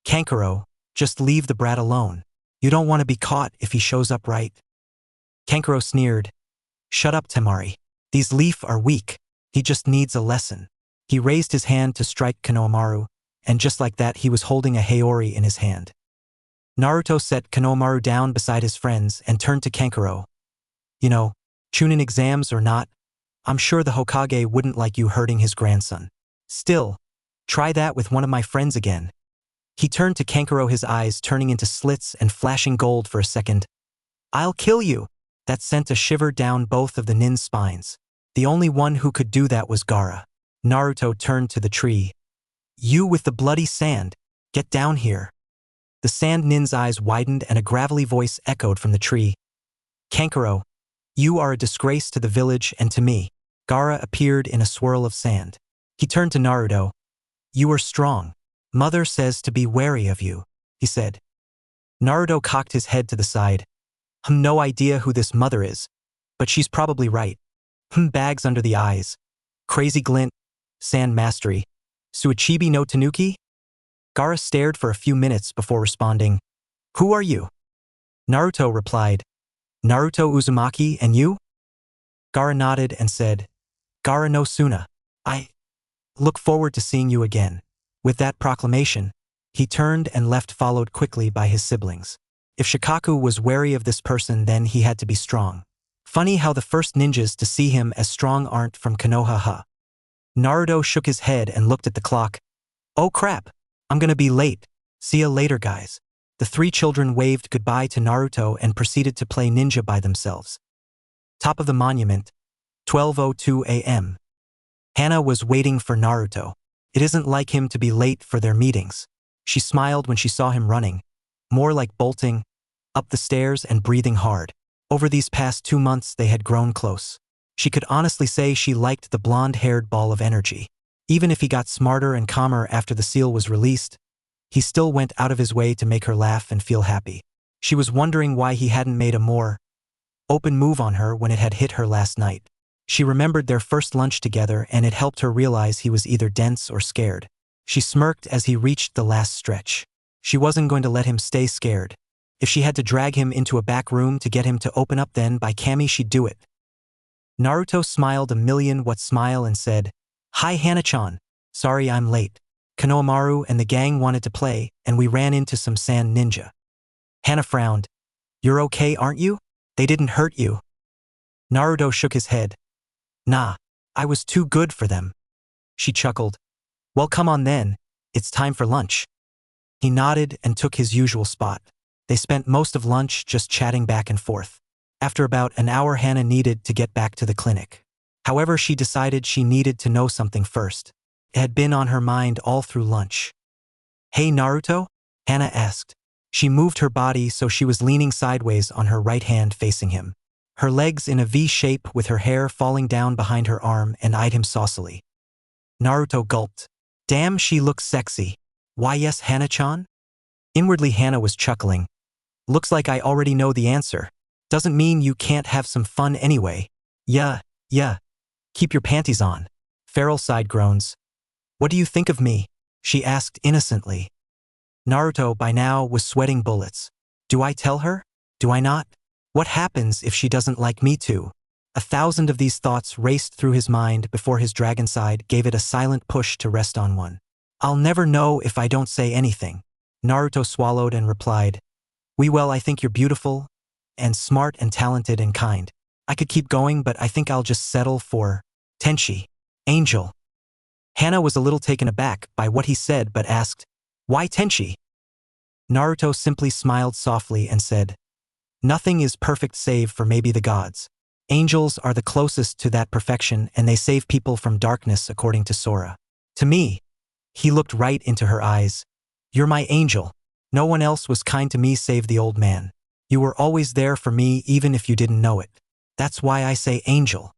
"Kankuro, just leave the brat alone. You don't want to be caught if he shows up, right?" Kankuro sneered. "Shut up, Temari. These leaf are weak. He just needs a lesson." He raised his hand to strike Konohamaru, and just like that he was holding a Haori in his hand. Naruto set Konohamaru down beside his friends and turned to Kankuro. "You know, Chunin exams or not, I'm sure the Hokage wouldn't like you hurting his grandson. Still, try that with one of my friends again." He turned to Kankuro, his eyes turning into slits and flashing gold for a second. "I'll kill you." That sent a shiver down both of the nin's spines. The only one who could do that was Gaara. Naruto turned to the tree. "You with the bloody sand, get down here." The sand nin's eyes widened and a gravelly voice echoed from the tree. "Kankuro, you are a disgrace to the village and to me." Gaara appeared in a swirl of sand. He turned to Naruto. "You are strong. Mother says to be wary of you," he said. Naruto cocked his head to the side. No idea who this mother is, but she's probably right. Bags under the eyes. Crazy glint. Sand mastery. Suichibi no Tanuki?" Gaara stared for a few minutes before responding. "Who are you?" Naruto replied, "Naruto Uzumaki, and you?" Gaara nodded and said, "Gaara no Suna. I look forward to seeing you again." With that proclamation, he turned and left, followed quickly by his siblings. If Shikaku was wary of this person, then he had to be strong. Funny how the first ninjas to see him as strong aren't from Konoha. Naruto shook his head and looked at the clock. "Oh crap, I'm gonna be late. See ya later, guys." The 3 children waved goodbye to Naruto and proceeded to play ninja by themselves. Top of the monument, 12:02 a.m. Hana was waiting for Naruto. It isn't like him to be late for their meetings. She smiled when she saw him running, more like bolting, up the stairs and breathing hard. Over these past 2 months they had grown close. She could honestly say she liked the blonde-haired ball of energy. Even if he got smarter and calmer after the seal was released, he still went out of his way to make her laugh and feel happy. She was wondering why he hadn't made a more open move on her when it had hit her last night. She remembered their first lunch together and it helped her realize he was either dense or scared. She smirked as he reached the last stretch. She wasn't going to let him stay scared. If she had to drag him into a back room to get him to open up, then by Kami she'd do it. Naruto smiled a million-watt smile and said, "Hi Hana-chan. Sorry I'm late. Konohamaru and the gang wanted to play, and we ran into some sand ninja." Hana frowned. "You're okay, aren't you? They didn't hurt you?" Naruto shook his head. "Nah, I was too good for them." She chuckled. "Well, come on then. It's time for lunch." He nodded and took his usual spot. They spent most of lunch just chatting back and forth. After about an hour, Hana needed to get back to the clinic. However, she decided she needed to know something first. It had been on her mind all through lunch. "Hey Naruto?" Hana asked. She moved her body so she was leaning sideways on her right hand facing him. Her legs in a V shape with her hair falling down behind her arm, and eyed him saucily. Naruto gulped. "Damn, she looks sexy." "Why yes, Hana-chan?" Inwardly Hana was chuckling. "Looks like I already know the answer. Doesn't mean you can't have some fun anyway." Yeah. Keep your panties on." Feral side groans. "What do you think of me?" she asked innocently. Naruto by now was sweating bullets. Do I tell her? Do I not? What happens if she doesn't like me too? 1,000 of these thoughts raced through his mind before his dragon side gave it a silent push to rest on one. "I'll never know if I don't say anything." Naruto swallowed and replied, Well, I think you're beautiful and smart and talented and kind. I could keep going, but I think I'll just settle for Tenchi, Angel." Hana was a little taken aback by what he said but asked, "Why Tenchi?" Naruto simply smiled softly and said, "Nothing is perfect save for maybe the gods. Angels are the closest to that perfection and they save people from darkness according to Sora. To me." He looked right into her eyes. "You're my angel. No one else was kind to me save the old man. You were always there for me even if you didn't know it. That's why I say angel."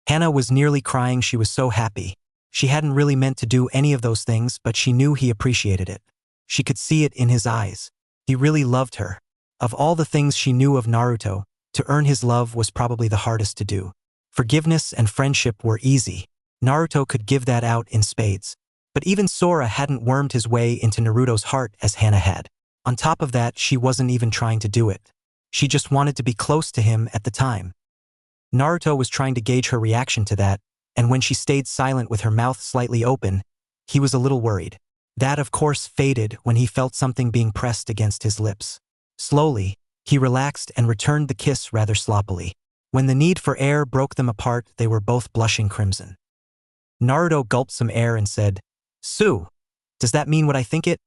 Hana was nearly crying. She was so happy. She hadn't really meant to do any of those things, but she knew he appreciated it. She could see it in his eyes. He really loved her. Of all the things she knew of Naruto, to earn his love was probably the hardest to do. Forgiveness and friendship were easy. Naruto could give that out in spades. But even Sora hadn't wormed his way into Naruto's heart as Hana had. On top of that, she wasn't even trying to do it. She just wanted to be close to him at the time. Naruto was trying to gauge her reaction to that, and when she stayed silent with her mouth slightly open, he was a little worried. That, of course, faded when he felt something being pressed against his lips. Slowly, he relaxed and returned the kiss rather sloppily. When the need for air broke them apart, they were both blushing crimson. Naruto gulped some air and said, "Sue, does that mean what I think it?"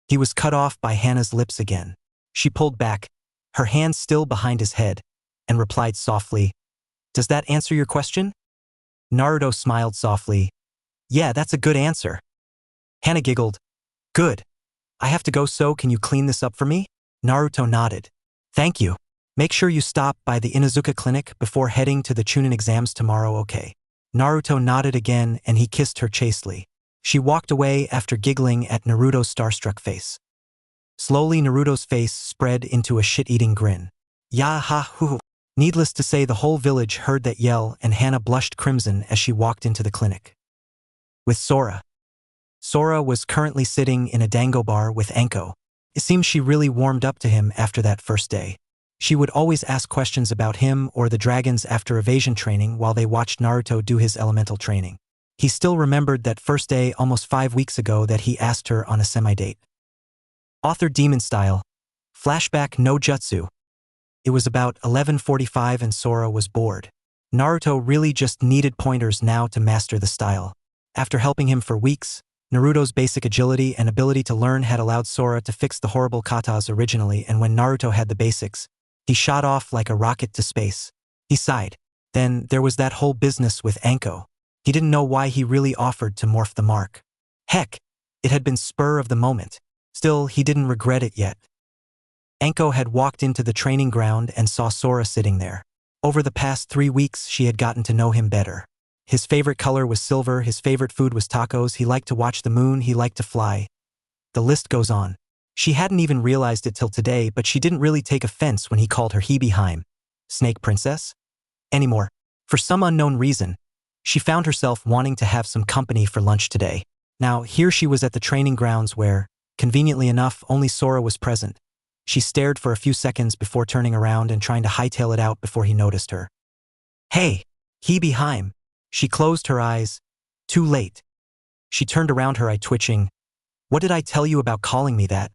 He was cut off by Hana's lips again. She pulled back, her hands still behind his head, and replied softly, "Does that answer your question?" Naruto smiled softly. "Yeah, that's a good answer." Hana giggled. "Good. I have to go, so can you clean this up for me?" Naruto nodded. "Thank you. Make sure you stop by the Inuzuka clinic before heading to the Chunin exams tomorrow, okay?" Naruto nodded again and he kissed her chastely. She walked away after giggling at Naruto's starstruck face. Slowly Naruto's face spread into a shit-eating grin. Yah-ha-hoo. Needless to say, the whole village heard that yell and Hana blushed crimson as she walked into the clinic. With Sora. Sora was currently sitting in a dango bar with Anko. It seems she really warmed up to him after that first day. She would always ask questions about him or the dragons after evasion training while they watched Naruto do his elemental training. He still remembered that first day almost 5 weeks ago that he asked her on a semi-date. Author Demon Style. Flashback no Jutsu. It was about 11:45 and Sora was bored. Naruto really just needed pointers now to master the style. After helping him for weeks, Naruto's basic agility and ability to learn had allowed Sora to fix the horrible katas originally, and when Naruto had the basics, he shot off like a rocket to space. He sighed. Then there was that whole business with Anko. He didn't know why he really offered to morph the mark. Heck, it had been spur of the moment. Still, he didn't regret it yet. Anko had walked into the training ground and saw Sora sitting there. Over the past 3 weeks, she had gotten to know him better. His favorite color was silver, his favorite food was tacos, he liked to watch the moon, he liked to fly. The list goes on. She hadn't even realized it till today, but she didn't really take offense when he called her Hebeheim, Snake Princess, anymore. For some unknown reason, she found herself wanting to have some company for lunch today. Now, here she was at the training grounds where, conveniently enough, only Sora was present. She stared for a few seconds before turning around and trying to hightail it out before he noticed her. "Hey, Hebeheim." She closed her eyes. Too late. She turned around, her eye twitching. "What did I tell you about calling me that?"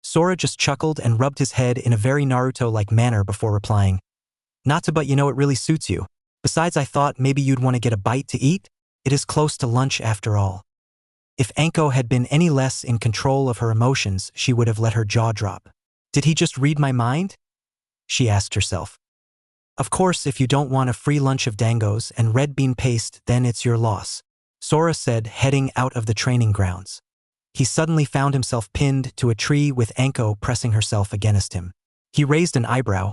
Sora just chuckled and rubbed his head in a very Naruto-like manner before replying. "Not to, but you know it really suits you. Besides, I thought maybe you'd want to get a bite to eat. It is close to lunch after all." If Anko had been any less in control of her emotions, she would have let her jaw drop. Did he just read my mind? She asked herself. Of course, if you don't want a free lunch of dangos and red bean paste, then it's your loss, Sora said, heading out of the training grounds. He suddenly found himself pinned to a tree with Anko pressing herself against him. He raised an eyebrow.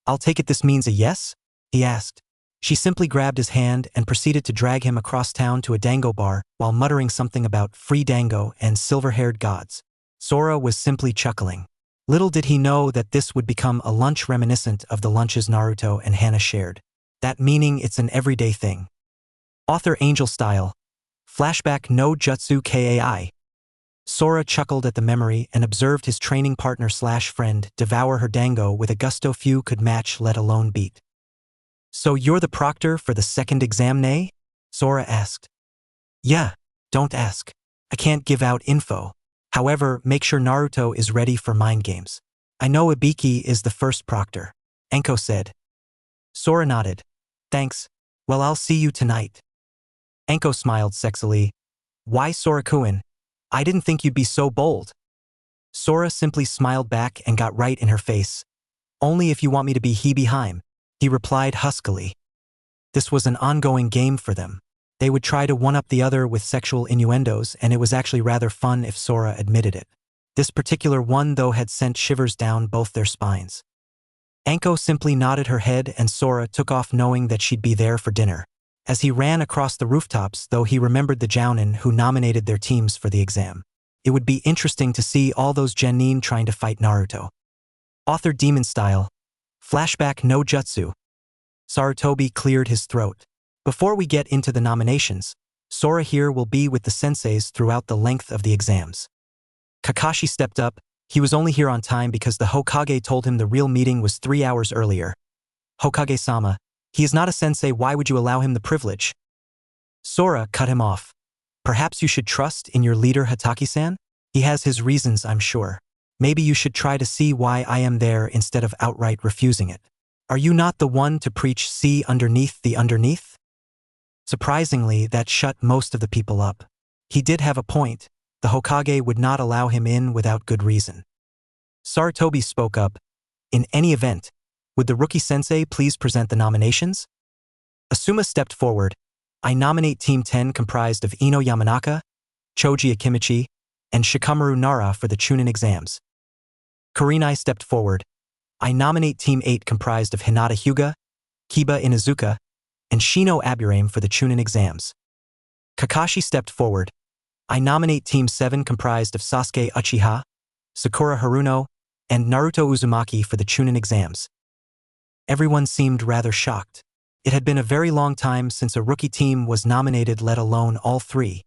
"I'll take it this means a yes?" he asked. She simply grabbed his hand and proceeded to drag him across town to a dango bar while muttering something about free dango and silver-haired gods. Sora was simply chuckling. Little did he know that this would become a lunch reminiscent of the lunches Naruto and Hana shared. That meaning it's an everyday thing. Author Angel Style. Flashback no Jutsu Kai. Sora chuckled at the memory and observed his training partner/friend devour her dango with a gusto few could match, let alone beat. "So you're the proctor for the second exam, nay?" Sora asked. "Yeah, don't ask. I can't give out info. However, make sure Naruto is ready for mind games. I know Ibiki is the first proctor," Anko said. Sora nodded. "Thanks. Well, I'll see you tonight." Anko smiled sexily. "Why, Sora-kun? I didn't think you'd be so bold." Sora simply smiled back and got right in her face. "Only if you want me to be Hebeheim," he replied huskily. This was an ongoing game for them. They would try to one-up the other with sexual innuendos, and it was actually rather fun if Sora admitted it. This particular one, though, had sent shivers down both their spines. Anko simply nodded her head and Sora took off knowing that she'd be there for dinner. As he ran across the rooftops, though, he remembered the Jounin who nominated their teams for the exam. It would be interesting to see all those genin trying to fight Naruto. Author Demon Style. Flashback no Jutsu. Sarutobi cleared his throat. Before we get into the nominations, Sora here will be with the senseis throughout the length of the exams. Kakashi stepped up. He was only here on time because the Hokage told him the real meeting was 3 hours earlier. "Hokage-sama, he is not a sensei, why would you allow him the privilege?" Sora cut him off. "Perhaps you should trust in your leader Hatake-san? He has his reasons, I'm sure. Maybe you should try to see why I am there instead of outright refusing it. Are you not the one to preach see underneath the underneath?" Surprisingly, that shut most of the people up. He did have a point. The Hokage would not allow him in without good reason. Sarutobi spoke up. "In any event, would the rookie sensei please present the nominations?" Asuma stepped forward. "I nominate Team 10 comprised of Ino Yamanaka, Choji Akimichi, and Shikamaru Nara for the Chunin exams." Kurenai stepped forward. "I nominate Team 8 comprised of Hinata Hyuga, Kiba Inuzuka, and Shino Aburame for the Chunin exams." Kakashi stepped forward. "I nominate Team 7 comprised of Sasuke Uchiha, Sakura Haruno, and Naruto Uzumaki for the Chunin exams." Everyone seemed rather shocked. It had been a very long time since a rookie team was nominated, let alone all three.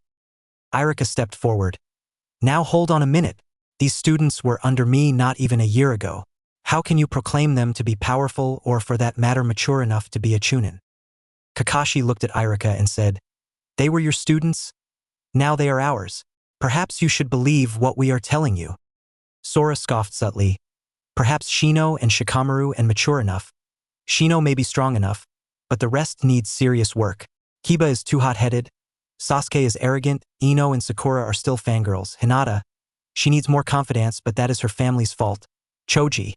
Irika stepped forward. "Now hold on a minute. These students were under me not even a year ago. How can you proclaim them to be powerful or, for that matter, mature enough to be a Chunin?" Kakashi looked at Irika and said, "They were your students? Now they are ours. Perhaps you should believe what we are telling you." Sora scoffed subtly. "Perhaps Shino and Shikamaru and mature enough. Shino may be strong enough, but the rest needs serious work. Kiba is too hot-headed. Sasuke is arrogant. Ino and Sakura are still fangirls. Hinata, she needs more confidence, but that is her family's fault. Choji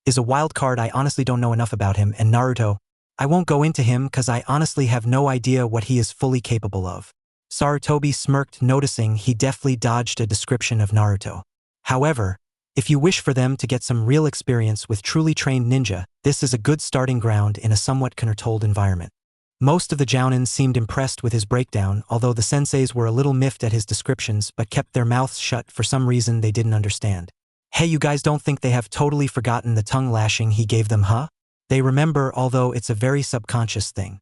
is a wild card, I honestly don't know enough about him, and Naruto, I won't go into him cause I honestly have no idea what he is fully capable of." Sarutobi smirked, noticing he deftly dodged a description of Naruto. "However, if you wish for them to get some real experience with truly trained ninja, this is a good starting ground in a somewhat controlled environment." Most of the Jounin seemed impressed with his breakdown, although the senseis were a little miffed at his descriptions but kept their mouths shut for some reason they didn't understand. "Hey, you guys don't think they have totally forgotten the tongue lashing he gave them, huh? They remember, although it's a very subconscious thing.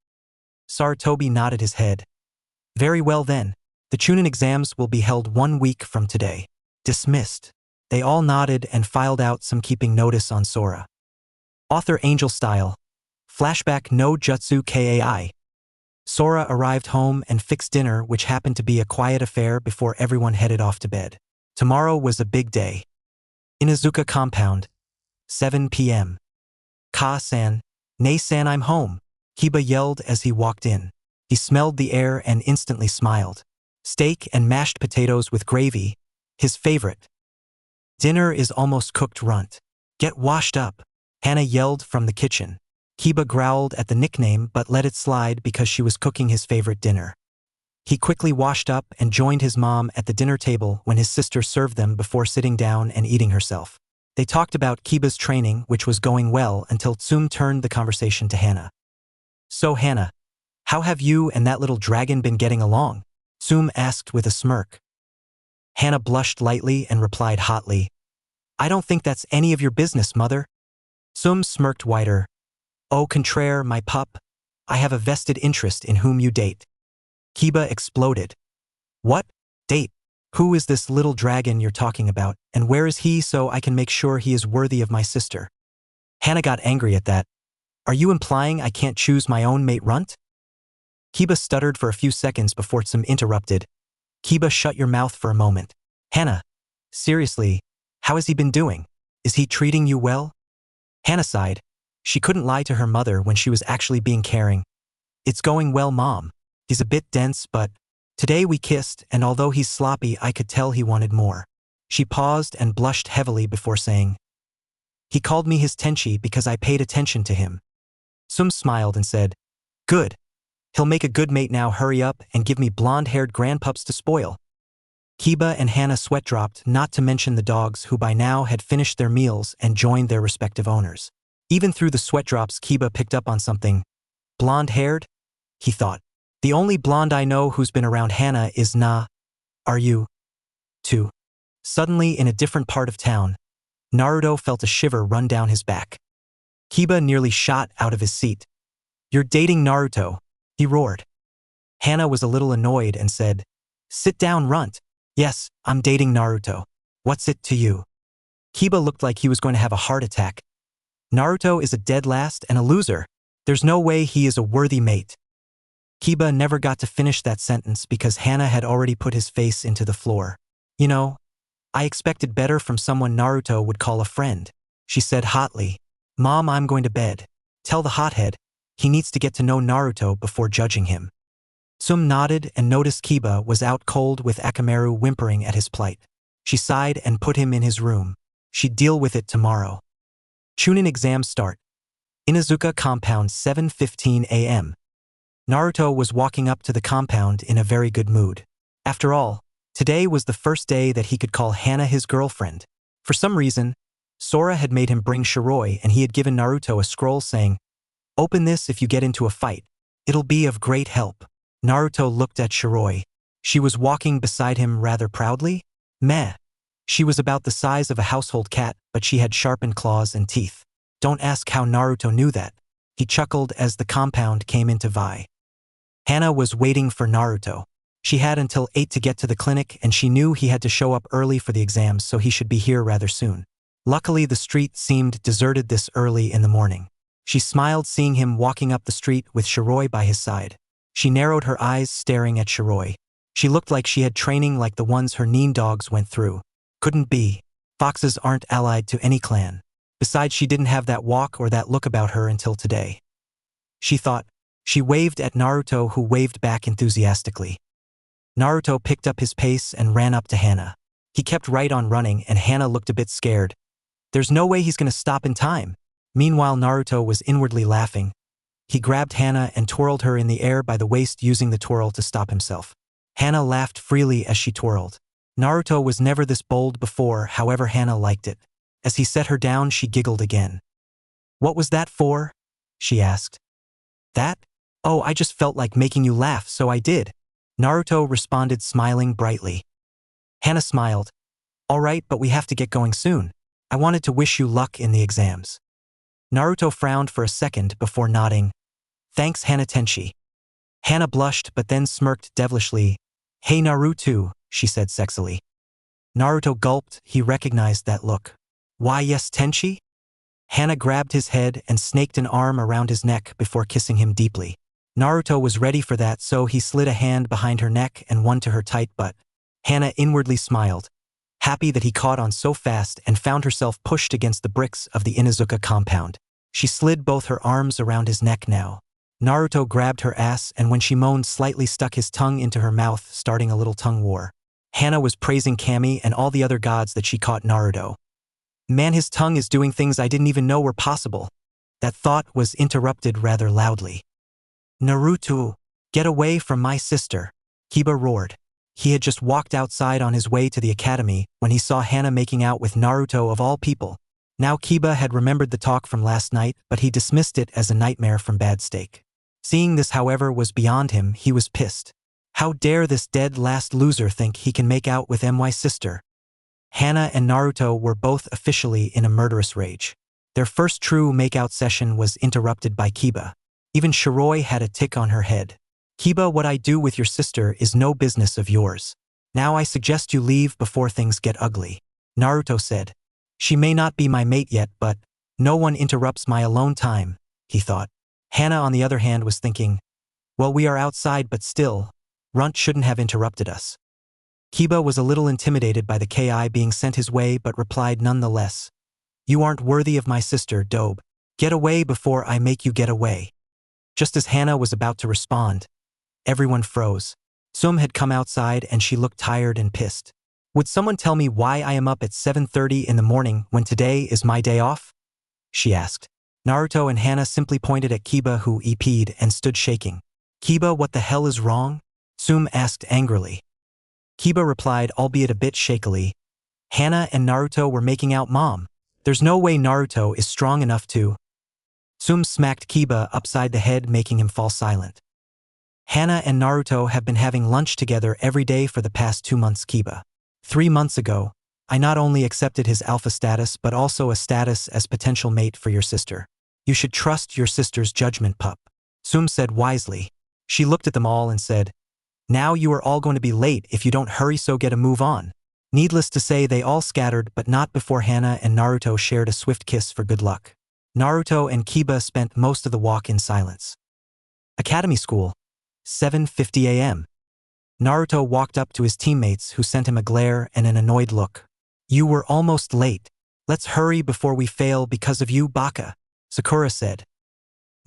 Sarutobi nodded his head. Very well then. The Chunin exams will be held 1 week from today. Dismissed. They all nodded and filed out some keeping notice on Sora. Author Angel Style. Flashback no Jutsu Kai. Sora arrived home and fixed dinner, which happened to be a quiet affair before everyone headed off to bed. Tomorrow was a big day. Inazuka compound. 7 p.m. Ka-san. Nei-san, I'm home. Kiba yelled as he walked in. He smelled the air and instantly smiled. Steak and mashed potatoes with gravy. His favorite. Dinner is almost cooked, runt. Get washed up. Hana yelled from the kitchen. Kiba growled at the nickname but let it slide because she was cooking his favorite dinner. He quickly washed up and joined his mom at the dinner table when his sister served them before sitting down and eating herself. They talked about Kiba's training, which was going well, until Tsum turned the conversation to Hana. So Hana, how have you and that little dragon been getting along? Tsum asked with a smirk. Hana blushed lightly and replied hotly, I don't think that's any of your business, mother. Tsum smirked wider. Au contraire, my pup. I have a vested interest in whom you date. Kiba exploded. What? Date? Who is this little dragon you're talking about, and where is he so I can make sure he is worthy of my sister? Hana got angry at that. Are you implying I can't choose my own mate, runt? Kiba stuttered for a few seconds before Tsum interrupted. Kiba, shut your mouth for a moment. Hana, seriously, how has he been doing? Is he treating you well? Hana sighed. She couldn't lie to her mother when she was actually being caring. It's going well, Mom. He's a bit dense, but today we kissed, and although he's sloppy, I could tell he wanted more. She paused and blushed heavily before saying, He called me his Tenchi because I paid attention to him. Tsum smiled and said, Good. He'll make a good mate now. Hurry up and give me blonde-haired grandpups to spoil. Kiba and Hana sweat dropped, not to mention the dogs who by now had finished their meals and joined their respective owners. Even through the sweat drops, Kiba picked up on something. Blonde-haired? He thought. The only blonde I know who's been around Hana is Na. Are you? Too. Suddenly, in a different part of town, Naruto felt a shiver run down his back. Kiba nearly shot out of his seat. You're dating Naruto, he roared. Hana was a little annoyed and said, Sit down, runt. Yes, I'm dating Naruto. What's it to you? Kiba looked like he was going to have a heart attack. Naruto is a dead last and a loser. There's no way he is a worthy mate. Kiba never got to finish that sentence because Hana had already put his face into the floor. You know, I expected better from someone Naruto would call a friend, she said hotly. Mom, I'm going to bed. Tell the hothead, he needs to get to know Naruto before judging him. Tsum nodded and noticed Kiba was out cold with Akamaru whimpering at his plight. She sighed and put him in his room. She'd deal with it tomorrow. Chunin exams start. Inazuka compound, 7:15 a.m. Naruto was walking up to the compound in a very good mood. After all, today was the first day that he could call Hana his girlfriend. For some reason, Sora had made him bring Shiroi and he had given Naruto a scroll saying, Open this if you get into a fight. It'll be of great help. Naruto looked at Shiroi. She was walking beside him rather proudly. Meh. She was about the size of a household cat, but she had sharpened claws and teeth. Don't ask how Naruto knew that. He chuckled as the compound came into Vi. Hana was waiting for Naruto. She had until 8 to get to the clinic and she knew he had to show up early for the exams, so he should be here rather soon. Luckily, the street seemed deserted this early in the morning. She smiled seeing him walking up the street with Shiroi by his side. She narrowed her eyes staring at Shiroi. She looked like she had training like the ones her Nin dogs went through. Couldn't be. Foxes aren't allied to any clan. Besides, she didn't have that walk or that look about her until today. She thought. She waved at Naruto, who waved back enthusiastically. Naruto picked up his pace and ran up to Hana. He kept right on running and Hana looked a bit scared. There's no way he's going to stop in time. Meanwhile, Naruto was inwardly laughing. He grabbed Hana and twirled her in the air by the waist, using the twirl to stop himself. Hana laughed freely as she twirled. Naruto was never this bold before, however Hana liked it. As he set her down, she giggled again. What was that for? She asked. That? Oh, I just felt like making you laugh, so I did. Naruto responded, smiling brightly. Hana smiled. All right, but we have to get going soon. I wanted to wish you luck in the exams. Naruto frowned for a second before nodding. Thanks, Hana Tenchi. Hana blushed but then smirked devilishly. Hey Naruto, she said sexily. Naruto gulped, he recognized that look. Why yes Tenchi? Hana grabbed his head and snaked an arm around his neck before kissing him deeply. Naruto was ready for that, so he slid a hand behind her neck and one to her tight butt. Hana inwardly smiled, happy that he caught on so fast, and found herself pushed against the bricks of the Inuzuka compound. She slid both her arms around his neck now. Naruto grabbed her ass and when she moaned slightly stuck his tongue into her mouth, starting a little tongue war. Hana was praising Kami and all the other gods that she caught Naruto. Man, his tongue is doing things I didn't even know were possible. That thought was interrupted rather loudly. Naruto, get away from my sister, Kiba roared. He had just walked outside on his way to the academy when he saw Hana making out with Naruto of all people. Now Kiba had remembered the talk from last night, but he dismissed it as a nightmare from bad steak. Seeing this, however, was beyond him. He was pissed. How dare this dead last loser think he can make out with my sister? Hana and Naruto were both officially in a murderous rage. Their first true makeout session was interrupted by Kiba. Even Shiroi had a tick on her head. Kiba, what I do with your sister is no business of yours. Now I suggest you leave before things get ugly. Naruto said. She may not be my mate yet, but no one interrupts my alone time, he thought. Hana, on the other hand, was thinking, well, we are outside, but still, Runt shouldn't have interrupted us. Kiba was a little intimidated by the Ki being sent his way but replied nonetheless. You aren't worthy of my sister, Dobe. Get away before I make you get away. Just as Hana was about to respond, everyone froze. Sum had come outside and she looked tired and pissed. Would someone tell me why I am up at 7:30 in the morning when today is my day off? She asked. Naruto and Hana simply pointed at Kiba, who EP'd and stood shaking. Kiba, what the hell is wrong? Sum asked angrily. Kiba replied, albeit a bit shakily. Hana and Naruto were making out, Mom. There's no way Naruto is strong enough to. Sum smacked Kiba upside the head, making him fall silent. Hana and Naruto have been having lunch together every day for the past 2 months, Kiba. 3 months ago, I not only accepted his alpha status but also a status as potential mate for your sister. You should trust your sister's judgment, pup. Sum said wisely. She looked at them all and said, now you are all going to be late if you don't hurry, so get a move on. Needless to say, they all scattered, but not before Hana and Naruto shared a swift kiss for good luck. Naruto and Kiba spent most of the walk in silence. Academy School, 7:50 a.m. Naruto walked up to his teammates, who sent him a glare and an annoyed look. You were almost late. Let's hurry before we fail because of you, Baka, Sakura said.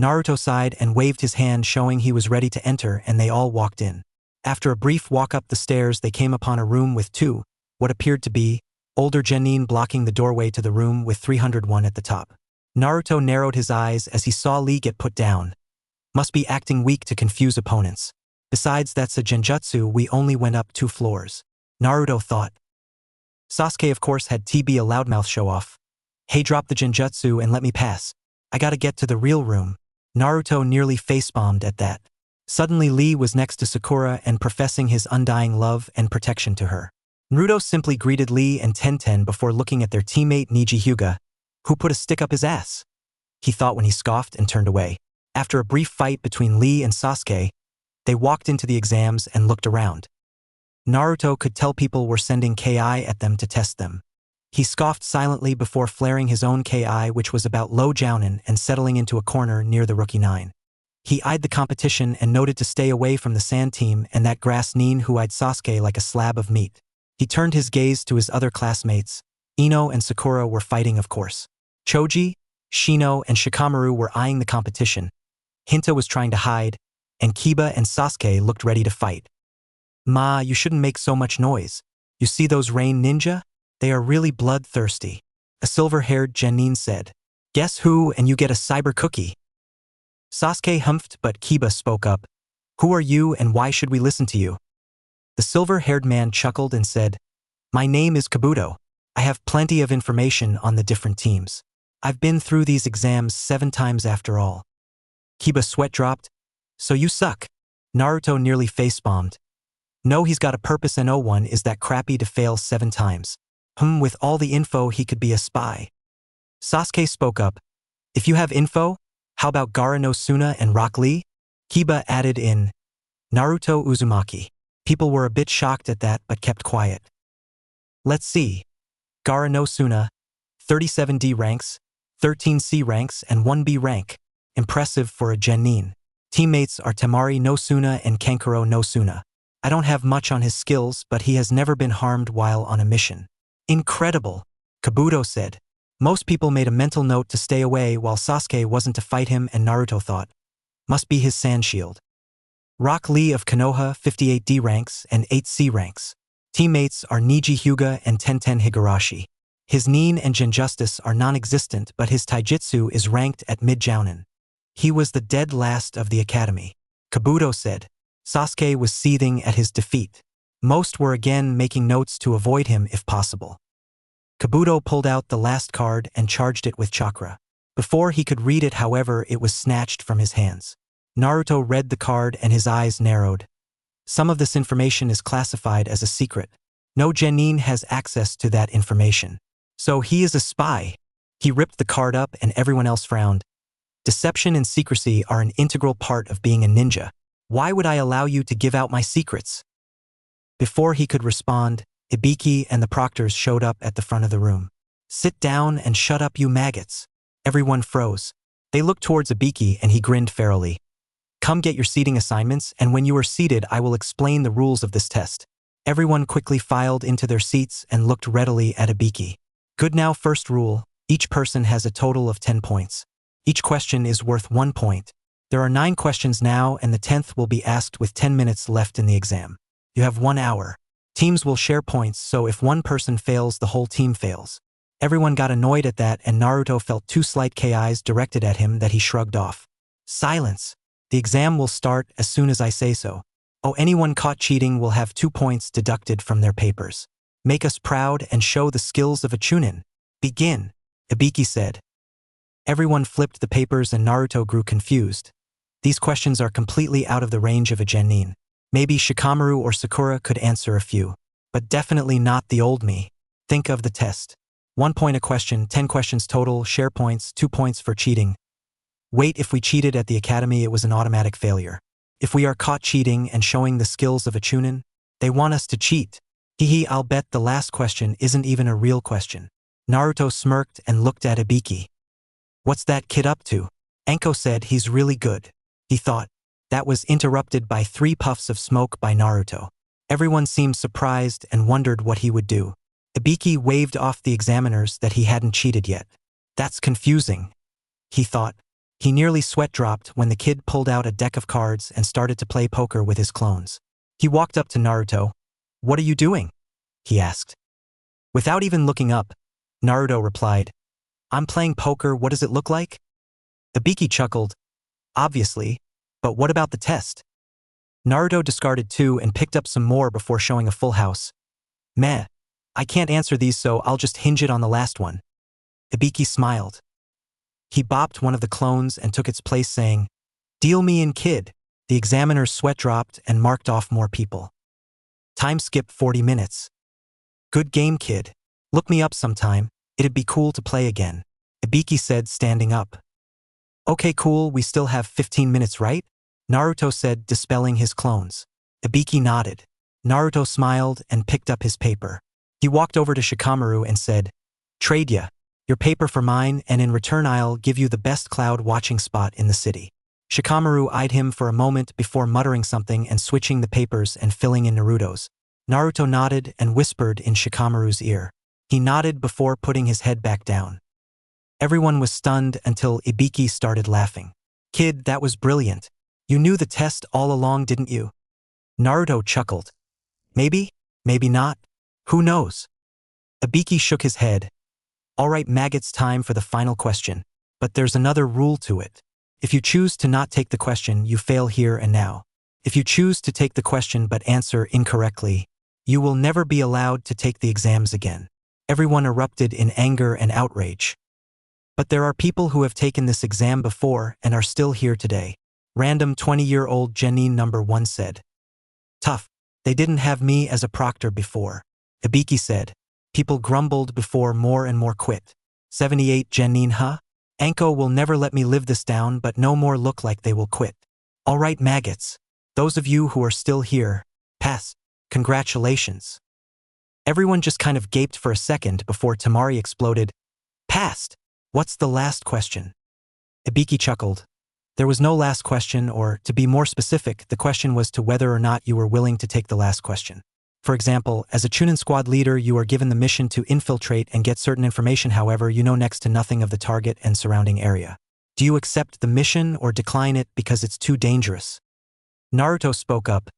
Naruto sighed and waved his hand, showing he was ready to enter, and they all walked in. After a brief walk up the stairs, they came upon a room with what appeared to be, older genin blocking the doorway to the room with 301 at the top. Naruto narrowed his eyes as he saw Lee get put down. Must be acting weak to confuse opponents. Besides, that's a genjutsu, we only went up 2 floors. Naruto thought. Sasuke, of course, had to be a loudmouth show-off. Hey, drop the genjutsu and let me pass. I gotta get to the real room. Naruto nearly facepalmed at that. Suddenly Lee was next to Sakura and professing his undying love and protection to her. Naruto simply greeted Lee and Tenten before looking at their teammate Niji Hyuga, who put a stick up his ass, he thought when he scoffed and turned away. After a brief fight between Lee and Sasuke, they walked into the exams and looked around. Naruto could tell people were sending Ki at them to test them. He scoffed silently before flaring his own Ki, which was about low jounin, and settling into a corner near the rookie 9. He eyed the competition and noted to stay away from the sand team and that grass nin who eyed Sasuke like a slab of meat. He turned his gaze to his other classmates. Ino and Sakura were fighting, of course. Choji, Shino, and Shikamaru were eyeing the competition. Hinta was trying to hide, and Kiba and Sasuke looked ready to fight. Ma, you shouldn't make so much noise. You see those rain ninja? They are really bloodthirsty. A silver-haired genin said. Guess who, and you get a cyber cookie. Sasuke humphed, but Kiba spoke up. Who are you and why should we listen to you? The silver-haired man chuckled and said, my name is Kabuto. I have plenty of information on the different teams. I've been through these exams 7 times after all. Kiba's sweat dropped. So you suck. Naruto nearly facepalmed. No, he's got a purpose and no one is that crappy to fail 7 times. With all the info he could be a spy. Sasuke spoke up. If you have info, how about Gaara no Suna and Rock Lee? Kiba added in Naruto Uzumaki. People were a bit shocked at that but kept quiet. Let's see. Gaara no Suna, 37D ranks, 13C ranks and 1B rank. Impressive for a genin. Teammates are Temari no Suna and Kankuro no Suna. I don't have much on his skills, but he has never been harmed while on a mission. Incredible, Kabuto said. Most people made a mental note to stay away while Sasuke wasn't to fight him, and Naruto thought, must be his sand shield. Rock Lee of Konoha, 58D ranks and 8C ranks. Teammates are Niji Hyuga and Tenten Higurashi. His Nin and Genjustice are non-existent, but his Taijutsu is ranked at mid-jounin. He was the dead last of the academy. Kabuto said. Sasuke was seething at his defeat. Most were again making notes to avoid him if possible. Kabuto pulled out the last card and charged it with chakra. Before he could read it, however, it was snatched from his hands. Naruto read the card and his eyes narrowed. Some of this information is classified as a secret. No genin has access to that information. So he is a spy. He ripped the card up and everyone else frowned. Deception and secrecy are an integral part of being a ninja. Why would I allow you to give out my secrets? Before he could respond, Ibiki and the proctors showed up at the front of the room. Sit down and shut up, you maggots. Everyone froze. They looked towards Ibiki and he grinned ferally. Come get your seating assignments, and when you are seated I will explain the rules of this test. Everyone quickly filed into their seats and looked readily at Ibiki. Good. Now, first rule, each person has a total of 10 points. Each question is worth 1 point. There are 9 questions now, and the 10th will be asked with 10 minutes left in the exam. You have 1 hour. Teams will share points, so if one person fails, the whole team fails. Everyone got annoyed at that, and Naruto felt 2 slight KIs directed at him that he shrugged off. Silence. The exam will start as soon as I say so. Oh, anyone caught cheating will have 2 points deducted from their papers. Make us proud and show the skills of a chunin. Begin, Ibiki said. Everyone flipped the papers and Naruto grew confused. These questions are completely out of the range of a genin. Maybe Shikamaru or Sakura could answer a few, but definitely not the old me. Think of the test. 1 point a question, 10 questions total, share points, 2 points for cheating. Wait, if we cheated at the academy, it was an automatic failure. If we are caught cheating and showing the skills of a chunin, they want us to cheat. Hehe, I'll bet the last question isn't even a real question. Naruto smirked and looked at Ibiki. What's that kid up to? Enko said he's really good. He thought. That was interrupted by 3 puffs of smoke by Naruto. Everyone seemed surprised and wondered what he would do. Ibiki waved off the examiners that he hadn't cheated yet. That's confusing, he thought. He nearly sweat dropped when the kid pulled out a deck of cards and started to play poker with his clones. He walked up to Naruto. What are you doing? He asked. Without even looking up, Naruto replied, I'm playing poker. What does it look like? Ibiki chuckled. Obviously, but what about the test? Naruto discarded 2 and picked up some more before showing a full house. Meh, I can't answer these, so I'll just hinge it on the last one. Ibiki smiled. He bopped one of the clones and took its place, saying, Deal me in, kid. The examiner's sweat dropped and marked off more people. Time skip 40 minutes. Good game, kid. Look me up sometime. It'd be cool to play again, Ibiki said, standing up. Okay, cool, we still have 15 minutes, right? Naruto said, dispelling his clones. Ibiki nodded. Naruto smiled and picked up his paper. He walked over to Shikamaru and said, Trade ya. Your paper for mine, and in return I'll give you the best cloud watching spot in the city. Shikamaru eyed him for a moment before muttering something and switching the papers and filling in Naruto's. Naruto nodded and whispered in Shikamaru's ear. He nodded before putting his head back down. Everyone was stunned until Ibiki started laughing. Kid, that was brilliant. You knew the test all along, didn't you? Naruto chuckled. Maybe, maybe not. Who knows? Ibiki shook his head. All right, maggots, time for the final question. But there's another rule to it. If you choose to not take the question, you fail here and now. If you choose to take the question but answer incorrectly, you will never be allowed to take the exams again. Everyone erupted in anger and outrage. But there are people who have taken this exam before and are still here today. Random 20-year-old genin number 1 said. Tough. They didn't have me as a proctor before, Ibiki said. People grumbled before more and more quit. 78 genin, huh? Anko will never let me live this down, but no more look like they will quit. All right, maggots. Those of you who are still here, pass. Congratulations. Everyone just kind of gaped for a second before Tamari exploded. Passed. What's the last question? Ibiki chuckled. There was no last question, or, to be more specific, the question was to whether or not you were willing to take the last question. For example, as a Chunin squad leader, you are given the mission to infiltrate and get certain information, however, you know next to nothing of the target and surrounding area. Do you accept the mission or decline it because it's too dangerous? Naruto spoke up.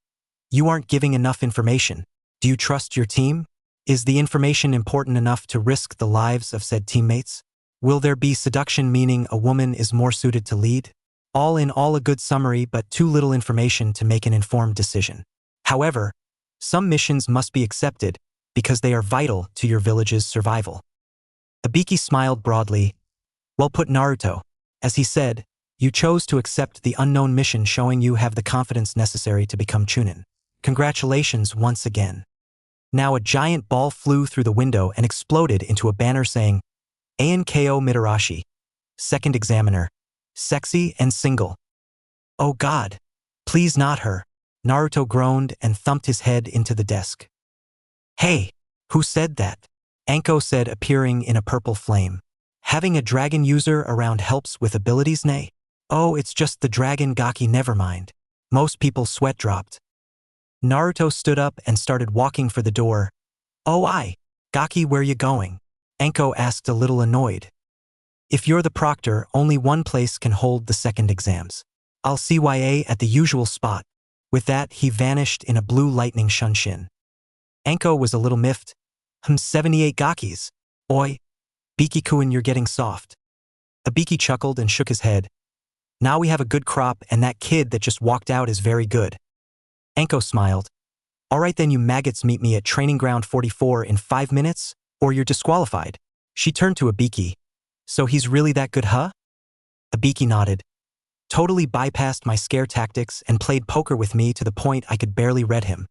You aren't giving enough information. Do you trust your team? Is the information important enough to risk the lives of said teammates? Will there be seduction, meaning a woman is more suited to lead? All in all, a good summary, but too little information to make an informed decision. However, some missions must be accepted because they are vital to your village's survival. Ibiki smiled broadly. Well put, Naruto. As he said, you chose to accept the unknown mission, showing you have the confidence necessary to become Chunin. Congratulations once again. Now a giant ball flew through the window and exploded into a banner saying, Anko Mitarashi, Second Examiner, Sexy and Single. Oh God, please not her. Naruto groaned and thumped his head into the desk. Hey, who said that? Anko said, appearing in a purple flame. Having a dragon user around helps with abilities, nay? Oh, it's just the dragon Gaki, never mind. Most people sweat dropped. Naruto stood up and started walking for the door. Oh, Gaki, where you going? Anko asked, a little annoyed. If you're the proctor, only one place can hold the second exams. I'll CYA at the usual spot. With that, he vanished in a blue lightning shunshin. Anko was a little miffed. 78 Gakis. Oi. Biki-kun, you're getting soft. Ibiki chuckled and shook his head. Now we have a good crop, and that kid that just walked out is very good. Anko smiled. All right then, you maggots, meet me at training ground 44 in 5 minutes, or you're disqualified. She turned to Ibiki. So he's really that good, huh? Ibiki nodded. Totally bypassed my scare tactics and played poker with me to the point I could barely read him.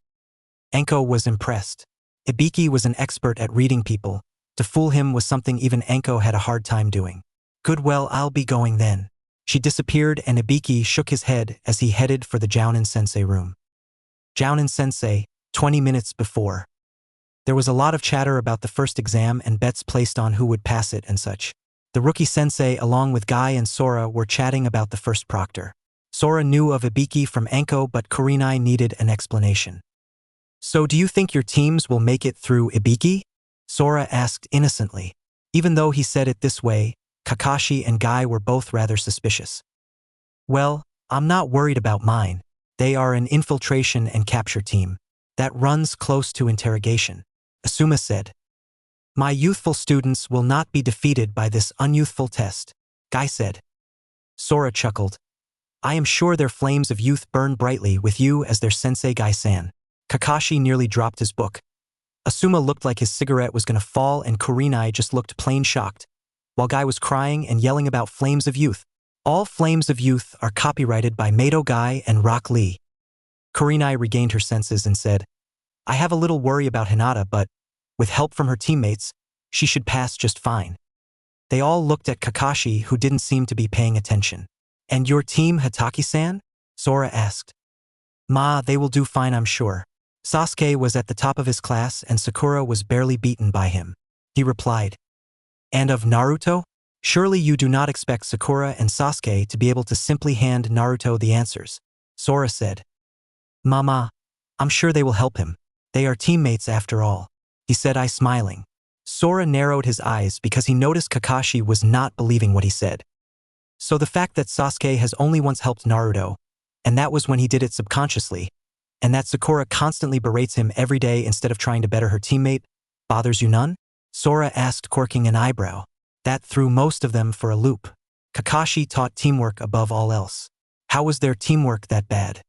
Anko was impressed. Ibiki was an expert at reading people. To fool him was something even Anko had a hard time doing. Good, well, I'll be going then. She disappeared and Ibiki shook his head as he headed for the Jounin Sensei room. Jounin Sensei, 20 minutes before. There was a lot of chatter about the first exam and bets placed on who would pass it and such. The rookie sensei, along with Guy and Sora, were chatting about the first proctor. Sora knew of Ibiki from Anko, but Kurenai needed an explanation. So do you think your teams will make it through Ibiki? Sora asked innocently. Even though he said it this way, Kakashi and Guy were both rather suspicious. Well, I'm not worried about mine. They are an infiltration and capture team. That runs close to interrogation. Asuma said. My youthful students will not be defeated by this unyouthful test, Guy said. Sora chuckled. I am sure their flames of youth burn brightly with you as their sensei, Guy-san. Kakashi nearly dropped his book. Asuma looked like his cigarette was going to fall, and Kurenai just looked plain shocked, while Guy was crying and yelling about flames of youth. All flames of youth are copyrighted by Mado Guy and Rock Lee. Kurenai regained her senses and said, I have a little worry about Hinata, but with help from her teammates, she should pass just fine. They all looked at Kakashi, who didn't seem to be paying attention. And your team, Hataki-san? Sora asked. Ma, they will do fine, I'm sure. Sasuke was at the top of his class and Sakura was barely beaten by him. He replied. And of Naruto? Surely you do not expect Sakura and Sasuke to be able to simply hand Naruto the answers. Sora said. Mama, I'm sure they will help him. They are teammates after all. He said, smiling. Sora narrowed his eyes because he noticed Kakashi was not believing what he said. So the fact that Sasuke has only once helped Naruto, and that was when he did it subconsciously, and that Sakura constantly berates him every day instead of trying to better her teammate, bothers you none? Sora asked, quirking an eyebrow. That threw most of them for a loop. Kakashi taught teamwork above all else. How was their teamwork that bad?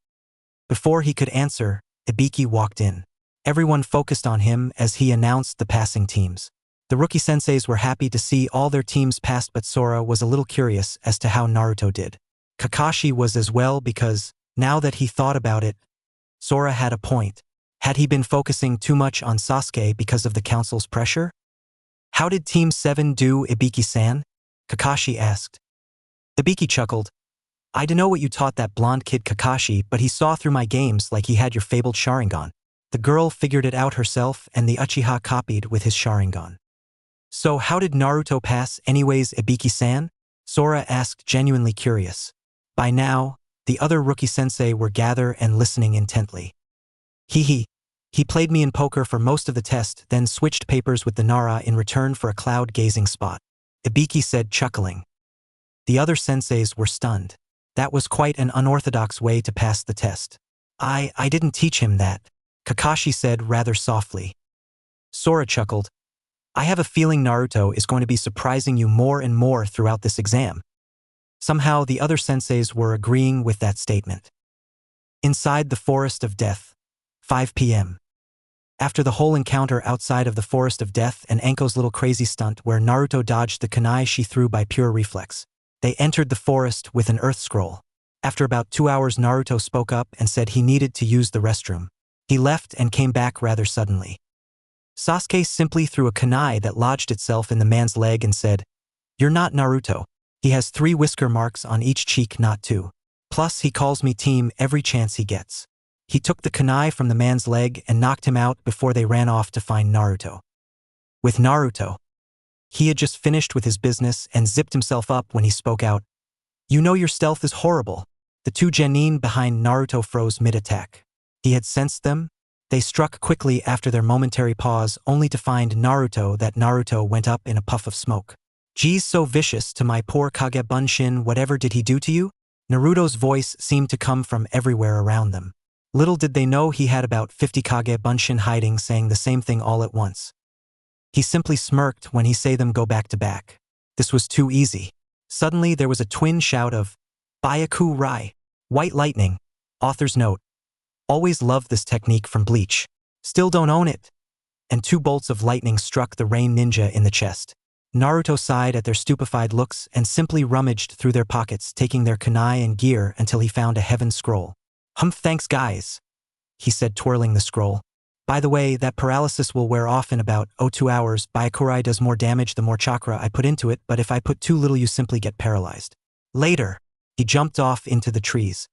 Before he could answer, Ibiki walked in. Everyone focused on him as he announced the passing teams. The rookie senseis were happy to see all their teams passed, but Sora was a little curious as to how Naruto did. Kakashi was as well because, now that he thought about it, Sora had a point. Had he been focusing too much on Sasuke because of the council's pressure? How did Team 7 do, Ibiki-san? Kakashi asked. Ibiki chuckled. I dunno what you taught that blonde kid Kakashi, but he saw through my games like he had your fabled Sharingan. The girl figured it out herself and the Uchiha copied with his Sharingan. So how did Naruto pass anyways, Ibiki-san? Sora asked, genuinely curious. By now, the other rookie sensei were gathered and listening intently. He played me in poker for most of the test, then switched papers with the Nara in return for a cloud-gazing spot. Ibiki said, chuckling. The other senseis were stunned. That was quite an unorthodox way to pass the test. I didn't teach him that, Kakashi said rather softly. Sora chuckled. I have a feeling Naruto is going to be surprising you more and more throughout this exam. Somehow the other senseis were agreeing with that statement. Inside the Forest of Death, 5 p.m. After the whole encounter outside of the Forest of Death and Anko's little crazy stunt where Naruto dodged the kunai she threw by pure reflex, they entered the forest with an earth scroll. After about 2 hours, Naruto spoke up and said he needed to use the restroom. He left and came back rather suddenly. Sasuke simply threw a kunai that lodged itself in the man's leg and said, You're not Naruto. He has 3 whisker marks on each cheek, not 2. Plus he calls me team every chance he gets. He took the kunai from the man's leg and knocked him out before they ran off to find Naruto. With Naruto, he had just finished with his business and zipped himself up when he spoke out. You know your stealth is horrible. The 2 genin behind Naruto froze mid-attack. He had sensed them. They struck quickly after their momentary pause, only to find Naruto went up in a puff of smoke. Geez, so vicious to my poor Kage Bunshin, whatever did he do to you? Naruto's voice seemed to come from everywhere around them. Little did they know he had about 50 Kage Bunshin hiding saying the same thing all at once. He simply smirked when he saw them go back to back. This was too easy. Suddenly there was a twin shout of, Byaku Rai, White Lightning. Author's note. Always loved this technique from Bleach. Still don't own it. And 2 bolts of lightning struck the Rain Ninja in the chest. Naruto sighed at their stupefied looks and simply rummaged through their pockets, taking their kunai and gear until he found a heaven scroll. Thanks guys, he said, twirling the scroll. By the way, that paralysis will wear off in about 2 hours. Byakurai does more damage the more chakra I put into it, but if I put too little you simply get paralyzed. Later, he jumped off into the trees.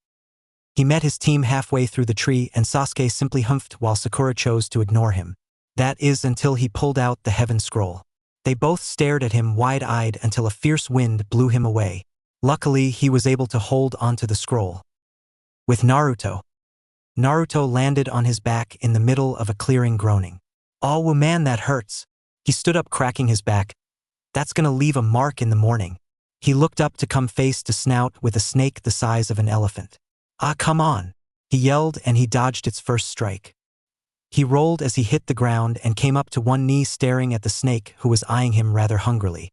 He met his team halfway through the tree and Sasuke simply humphed while Sakura chose to ignore him. That is until he pulled out the heaven scroll. They both stared at him wide-eyed until a fierce wind blew him away. Luckily, he was able to hold onto the scroll. With Naruto landed on his back in the middle of a clearing, groaning. Oh man, that hurts. He stood up, cracking his back. That's gonna leave a mark in the morning. He looked up to come face to snout with a snake the size of an elephant. Ah, come on, he yelled, and he dodged its first strike. He rolled as he hit the ground and came up to one knee, staring at the snake who was eyeing him rather hungrily.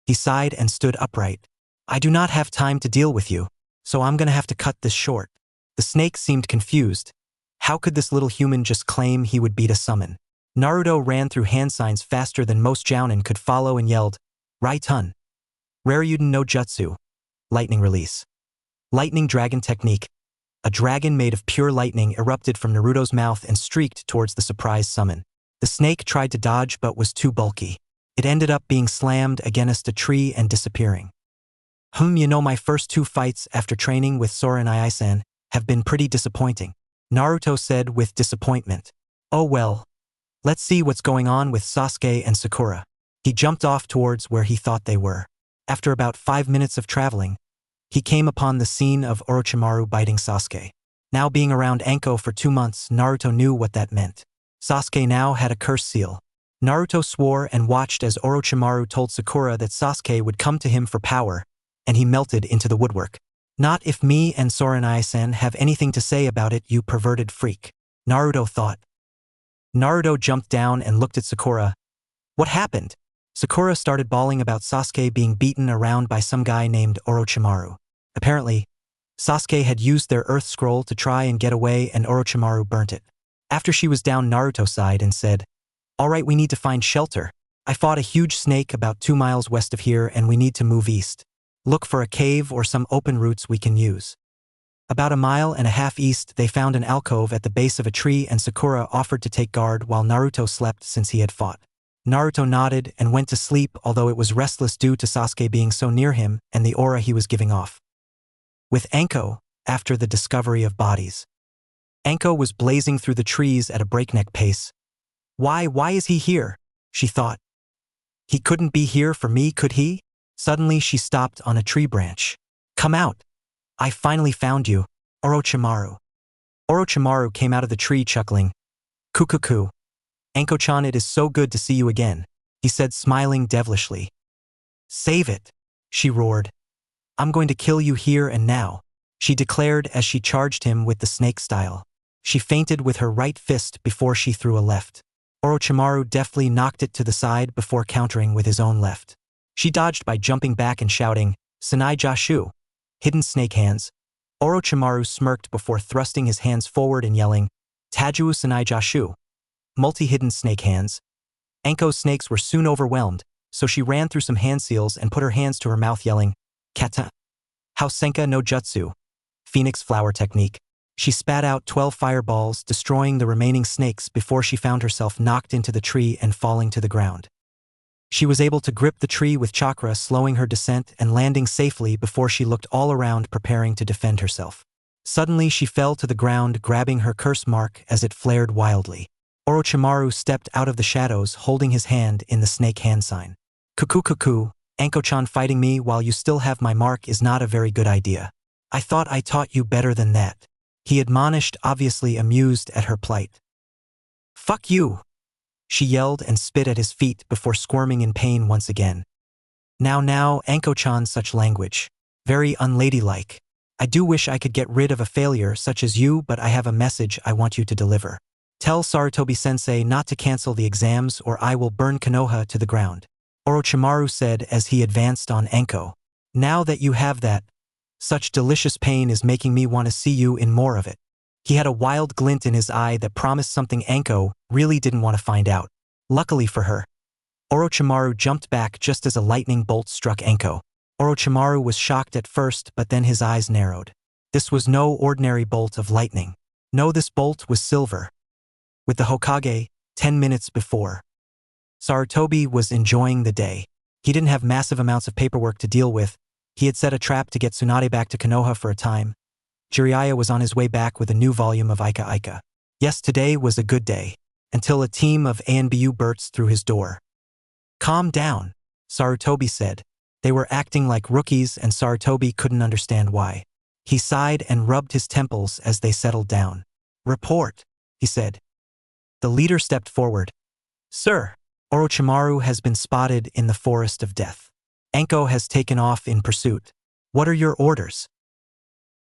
He sighed and stood upright. I do not have time to deal with you, so I'm gonna have to cut this short. The snake seemed confused. How could this little human just claim he would beat a summon? Naruto ran through hand signs faster than most jounin could follow and yelled, Raitun. Raryuden no Jutsu. Lightning release. Lightning dragon technique. A dragon made of pure lightning erupted from Naruto's mouth and streaked towards the surprise summon. The snake tried to dodge but was too bulky. It ended up being slammed against a tree and disappearing. You know, my first 2 fights after training with Sora and Aisan have been pretty disappointing, Naruto said with disappointment. Oh well. Let's see what's going on with Sasuke and Sakura. He jumped off towards where he thought they were. After about 5 minutes of traveling, he came upon the scene of Orochimaru biting Sasuke. Now being around Anko for 2 months, Naruto knew what that meant. Sasuke now had a curse seal. Naruto swore and watched as Orochimaru told Sakura that Sasuke would come to him for power, and he melted into the woodwork. Not if me and Soranai-san have anything to say about it, you perverted freak, Naruto thought. Naruto jumped down and looked at Sakura. What happened? Sakura started bawling about Sasuke being beaten around by some guy named Orochimaru. Apparently, Sasuke had used their earth scroll to try and get away and Orochimaru burnt it. After she was down, Naruto sighed and said, Alright, we need to find shelter. I fought a huge snake about 2 miles west of here and we need to move east. Look for a cave or some open routes we can use. About 1.5 miles east, they found an alcove at the base of a tree and Sakura offered to take guard while Naruto slept since he had fought. Naruto nodded and went to sleep, although it was restless due to Sasuke being so near him and the aura he was giving off. With Anko, after the discovery of bodies. Anko was blazing through the trees at a breakneck pace. Why is he here? She thought. He couldn't be here for me, could he? Suddenly she stopped on a tree branch. Come out. I finally found you, Orochimaru. Orochimaru came out of the tree chuckling. Kukuku. Anko-chan, it is so good to see you again, he said, smiling devilishly. Save it, she roared. I'm going to kill you here and now, she declared as she charged him with the snake style. She feinted with her right fist before she threw a left. Orochimaru deftly knocked it to the side before countering with his own left. She dodged by jumping back and shouting, Sanai Jashu, hidden snake hands. Orochimaru smirked before thrusting his hands forward and yelling, Taju Sanai Jashu, multi-hidden snake hands. Anko's snakes were soon overwhelmed, so she ran through some hand seals and put her hands to her mouth yelling, Kata. Hausenka no Jutsu, Phoenix Flower Technique. She spat out 12 fireballs, destroying the remaining snakes before she found herself knocked into the tree and falling to the ground. She was able to grip the tree with chakra, slowing her descent and landing safely before she looked all around preparing to defend herself. Suddenly she fell to the ground, grabbing her curse mark as it flared wildly. Orochimaru stepped out of the shadows, holding his hand in the snake hand sign. Kuku, Anko-chan, fighting me while you still have my mark is not a very good idea. I thought I taught you better than that, he admonished, obviously amused at her plight. Fuck you, she yelled and spit at his feet before squirming in pain once again. Now, Anko-chan, such language. Very unladylike. I do wish I could get rid of a failure such as you, but I have a message I want you to deliver. Tell Sarutobi-sensei not to cancel the exams or I will burn Konoha to the ground, Orochimaru said as he advanced on Anko. Now that you have that, such delicious pain is making me want to see you in more of it. He had a wild glint in his eye that promised something Anko really didn't want to find out. Luckily for her, Orochimaru jumped back just as a lightning bolt struck Anko. Orochimaru was shocked at first, but then his eyes narrowed. This was no ordinary bolt of lightning. No, this bolt was silver. With the Hokage, 10 minutes before, Sarutobi was enjoying the day. He didn't have massive amounts of paperwork to deal with. He had set a trap to get Tsunade back to Konoha for a time. Jiraiya was on his way back with a new volume of Ika Ika. Yes, today was a good day, until a team of ANBU bursts through his door. Calm down, Sarutobi said. They were acting like rookies and Sarutobi couldn't understand why. He sighed and rubbed his temples as they settled down. Report, he said. The leader stepped forward. Sir, Orochimaru has been spotted in the Forest of Death. Anko has taken off in pursuit. What are your orders?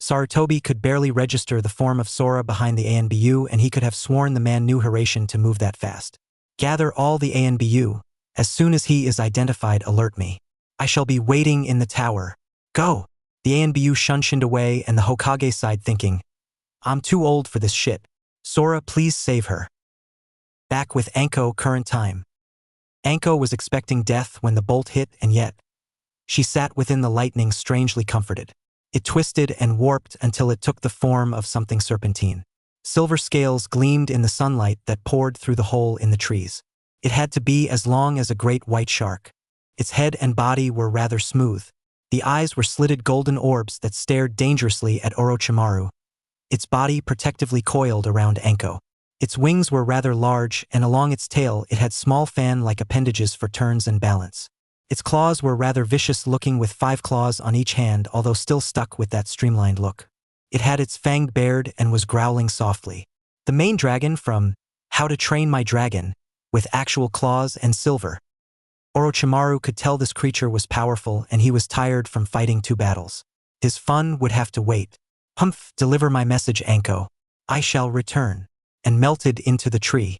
Sarutobi could barely register the form of Sora behind the ANBU, and he could have sworn the man knew Hiraishin to move that fast. Gather all the ANBU. As soon as he is identified, alert me. I shall be waiting in the tower. Go! The ANBU shunshined away and the Hokage sighed, thinking, I'm too old for this shit. Sora, please save her. Back with Anko, current time. Anko was expecting death when the bolt hit, and yet she sat within the lightning, strangely comforted. It twisted and warped until it took the form of something serpentine. Silver scales gleamed in the sunlight that poured through the hole in the trees. It had to be as long as a great white shark. Its head and body were rather smooth. The eyes were slitted golden orbs that stared dangerously at Orochimaru. Its body protectively coiled around Anko. Its wings were rather large, and along its tail it had small fan-like appendages for turns and balance. Its claws were rather vicious-looking, with 5 claws on each hand, although still stuck with that streamlined look. It had its fang bared and was growling softly. The main dragon from How to Train My Dragon, with actual claws and silver. Orochimaru could tell this creature was powerful, and he was tired from fighting 2 battles. His fun would have to wait. Humph, deliver my message, Anko. I shall return. And melted into the tree.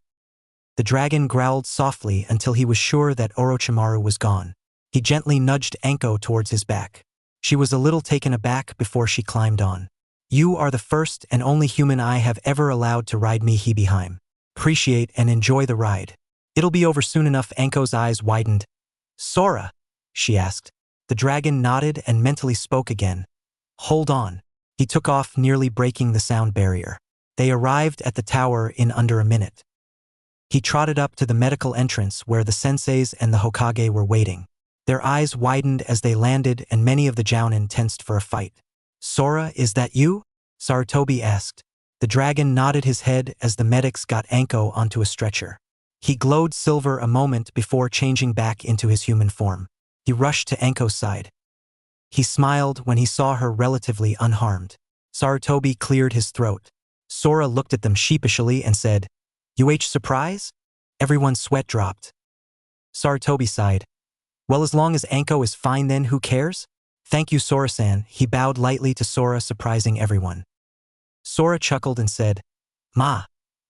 The dragon growled softly until he was sure that Orochimaru was gone. He gently nudged Anko towards his back. She was a little taken aback before she climbed on. You are the first and only human I have ever allowed to ride me Hibiheim. Appreciate and enjoy the ride. It'll be over soon enough. Anko's eyes widened. Sora, she asked. The dragon nodded and mentally spoke again. Hold on. He took off, nearly breaking the sound barrier. They arrived at the tower in under a minute. He trotted up to the medical entrance where the senseis and the Hokage were waiting. Their eyes widened as they landed and many of the jounin tensed for a fight. "Sora, is that you?" Sarutobi asked. The dragon nodded his head as the medics got Anko onto a stretcher. He glowed silver a moment before changing back into his human form. He rushed to Anko's side. He smiled when he saw her relatively unharmed. Sarutobi cleared his throat. Sora looked at them sheepishly and said, "UH surprise?" Everyone's sweat dropped. Sarutobi sighed. "Well, as long as Anko is fine then who cares?" "Thank you, Sora-san." He bowed lightly to Sora, surprising everyone. Sora chuckled and said, Ma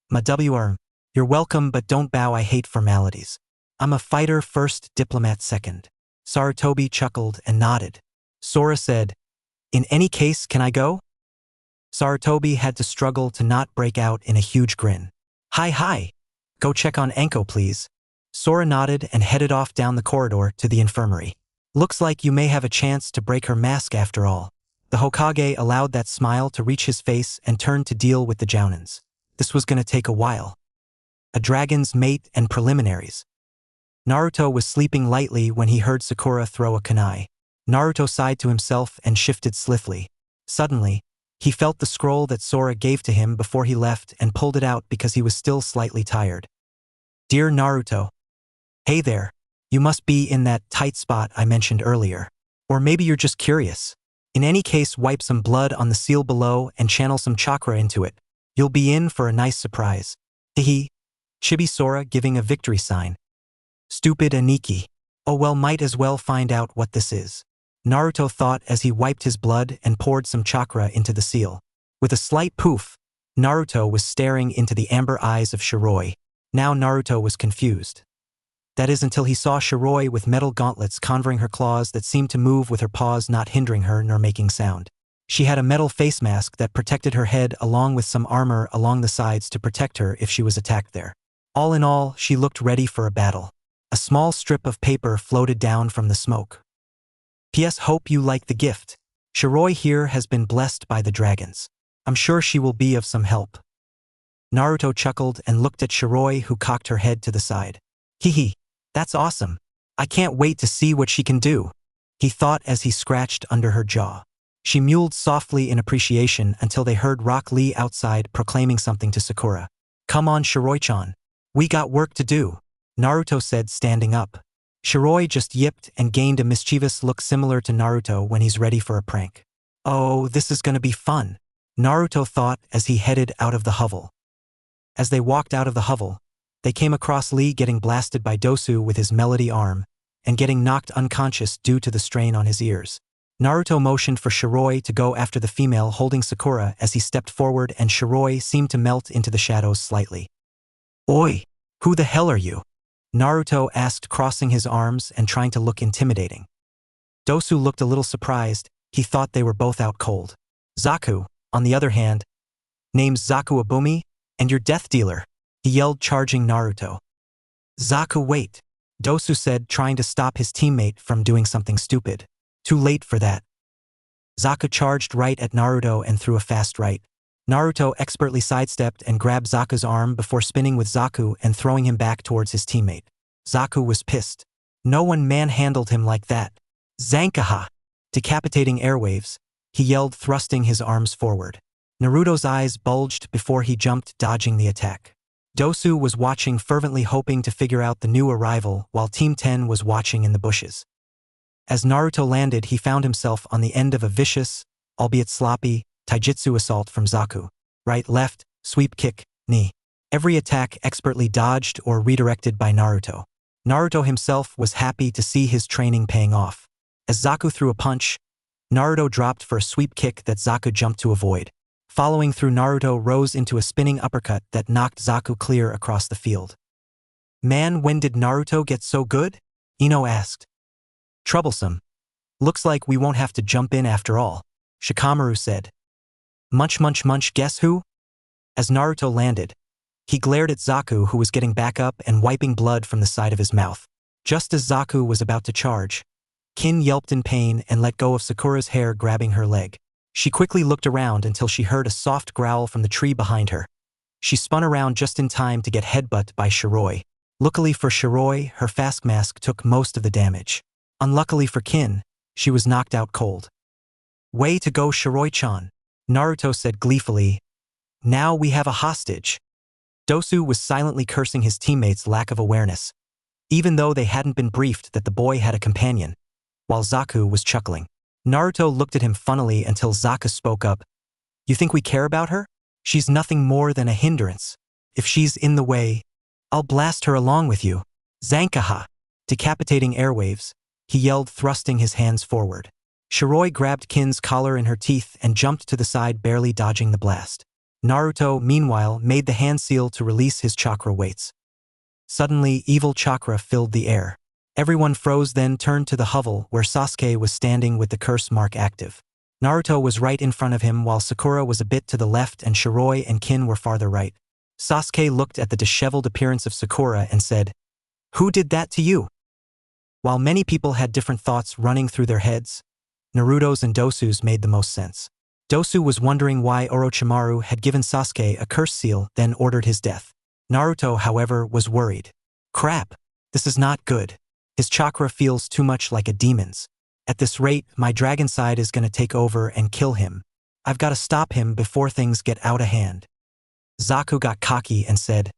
WR, you're welcome, but don't bow, I hate formalities. I'm a fighter first, diplomat second." Sarutobi chuckled and nodded. Sora said, "In any case, can I go?" Sarutobi had to struggle to not break out in a huge grin. Hi. Go check on Anko, please." Sora nodded and headed off down the corridor to the infirmary. "Looks like you may have a chance to break her mask after all." The Hokage allowed that smile to reach his face and turned to deal with the jounins. This was gonna take a while. A dragon's mate and preliminaries. Naruto was sleeping lightly when he heard Sakura throw a kunai. Naruto sighed to himself and shifted swiftly. Suddenly, he felt the scroll that Sora gave to him before he left and pulled it out because he was still slightly tired. "Dear Naruto. Hey there. You must be in that tight spot I mentioned earlier. Or maybe you're just curious. In any case, wipe some blood on the seal below and channel some chakra into it. You'll be in for a nice surprise. Hehe. Chibi Sora giving a victory sign. Stupid Aniki. Oh well, might as well find out what this is. Naruto thought as he wiped his blood and poured some chakra into the seal. With a slight poof, Naruto was staring into the amber eyes of Shiroi. Now Naruto was confused. That is until he saw Shiroi with metal gauntlets covering her claws that seemed to move with her paws, not hindering her nor making sound. She had a metal face mask that protected her head along with some armor along the sides to protect her if she was attacked there. All in all, she looked ready for a battle. A small strip of paper floated down from the smoke. "P.S. Hope you like the gift. Shiroi here has been blessed by the dragons. I'm sure she will be of some help." Naruto chuckled and looked at Shiroi, who cocked her head to the side. "Hehe. That's awesome. I can't wait to see what she can do," he thought as he scratched under her jaw. She mewed softly in appreciation until they heard Rock Lee outside proclaiming something to Sakura. "Come on, Shiroi-chan. We got work to do," Naruto said, standing up. Shiroi just yipped and gained a mischievous look similar to Naruto when he's ready for a prank. "Oh, this is gonna be fun," Naruto thought as he headed out of the hovel. As they walked out of the hovel, they came across Lee getting blasted by Dosu with his melody arm and getting knocked unconscious due to the strain on his ears. Naruto motioned for Shiroi to go after the female holding Sakura as he stepped forward, and Shiroi seemed to melt into the shadows slightly. "Oi, who the hell are you?" Naruto asked, crossing his arms and trying to look intimidating. Dosu looked a little surprised. He thought they were both out cold. "Zaku, on the other hand, name's Zaku Abumi, and you're Death Dealer," he yelled, charging Naruto. "Zaku, wait," Dosu said, trying to stop his teammate from doing something stupid. Too late for that. Zaku charged right at Naruto and threw a fast right. Naruto expertly sidestepped and grabbed Zaku's arm before spinning with Zaku and throwing him back towards his teammate. Zaku was pissed. No one manhandled him like that. "Zankaha!" Decapitating airwaves, he yelled, thrusting his arms forward. Naruto's eyes bulged before he jumped, dodging the attack. Dosu was watching fervently, hoping to figure out the new arrival, while Team 10 was watching in the bushes. As Naruto landed, he found himself on the end of a vicious, albeit sloppy, taijutsu assault from Zaku. Right, left, sweep, kick, knee. Every attack expertly dodged or redirected by Naruto. Naruto himself was happy to see his training paying off. As Zaku threw a punch, Naruto dropped for a sweep kick that Zaku jumped to avoid. Following through, Naruto rose into a spinning uppercut that knocked Zaku clear across the field. "Man, when did Naruto get so good?" Ino asked. "Troublesome. Looks like we won't have to jump in after all," Shikamaru said. Munch munch munch, guess who?" As Naruto landed, he glared at Zaku, who was getting back up and wiping blood from the side of his mouth. Just as Zaku was about to charge, Kin yelped in pain and let go of Sakura's hair, grabbing her leg. She quickly looked around until she heard a soft growl from the tree behind her. She spun around just in time to get headbutted by Shiroi. Luckily for Shiroi, her fast mask took most of the damage. Unluckily for Kin, she was knocked out cold. Way to go, Shiroi-chan, Naruto said gleefully. Now we have a hostage. Dosu was silently cursing his teammates' lack of awareness, even though they hadn't been briefed that the boy had a companion, while Zaku was chuckling. Naruto looked at him funnily until Zaku spoke up. You think we care about her? She's nothing more than a hindrance. If she's in the way, I'll blast her along with you. Zankaha! Decapitating airwaves, he yelled, thrusting his hands forward. Shiroi grabbed Kin's collar in her teeth and jumped to the side, barely dodging the blast. Naruto, meanwhile, made the hand seal to release his chakra weights. Suddenly, evil chakra filled the air. Everyone froze, then turned to the hovel where Sasuke was standing with the curse mark active. Naruto was right in front of him while Sakura was a bit to the left and Shiroi and Kin were farther right. Sasuke looked at the disheveled appearance of Sakura and said, "Who did that to you?" While many people had different thoughts running through their heads, Naruto's and Dosu's made the most sense. Dosu was wondering why Orochimaru had given Sasuke a curse seal, then ordered his death. Naruto, however, was worried. Crap, this is not good. His chakra feels too much like a demon's. At this rate, my dragon side is gonna take over and kill him. I've gotta stop him before things get out of hand. Zaku got cocky and said,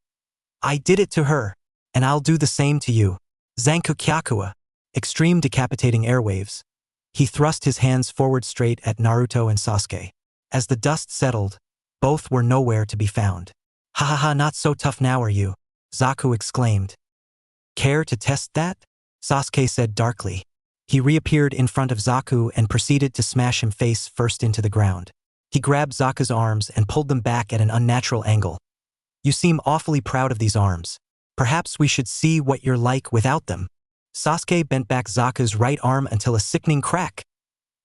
I did it to her, and I'll do the same to you. Zanku Kyakua, extreme decapitating airwaves. He thrust his hands forward straight at Naruto and Sasuke. As the dust settled, both were nowhere to be found. Ha ha ha, not so tough now, are you? Zaku exclaimed. Care to test that? Sasuke said darkly. He reappeared in front of Zaku and proceeded to smash him face first into the ground. He grabbed Zaku's arms and pulled them back at an unnatural angle. You seem awfully proud of these arms. Perhaps we should see what you're like without them. Sasuke bent back Zaku's right arm until a sickening crack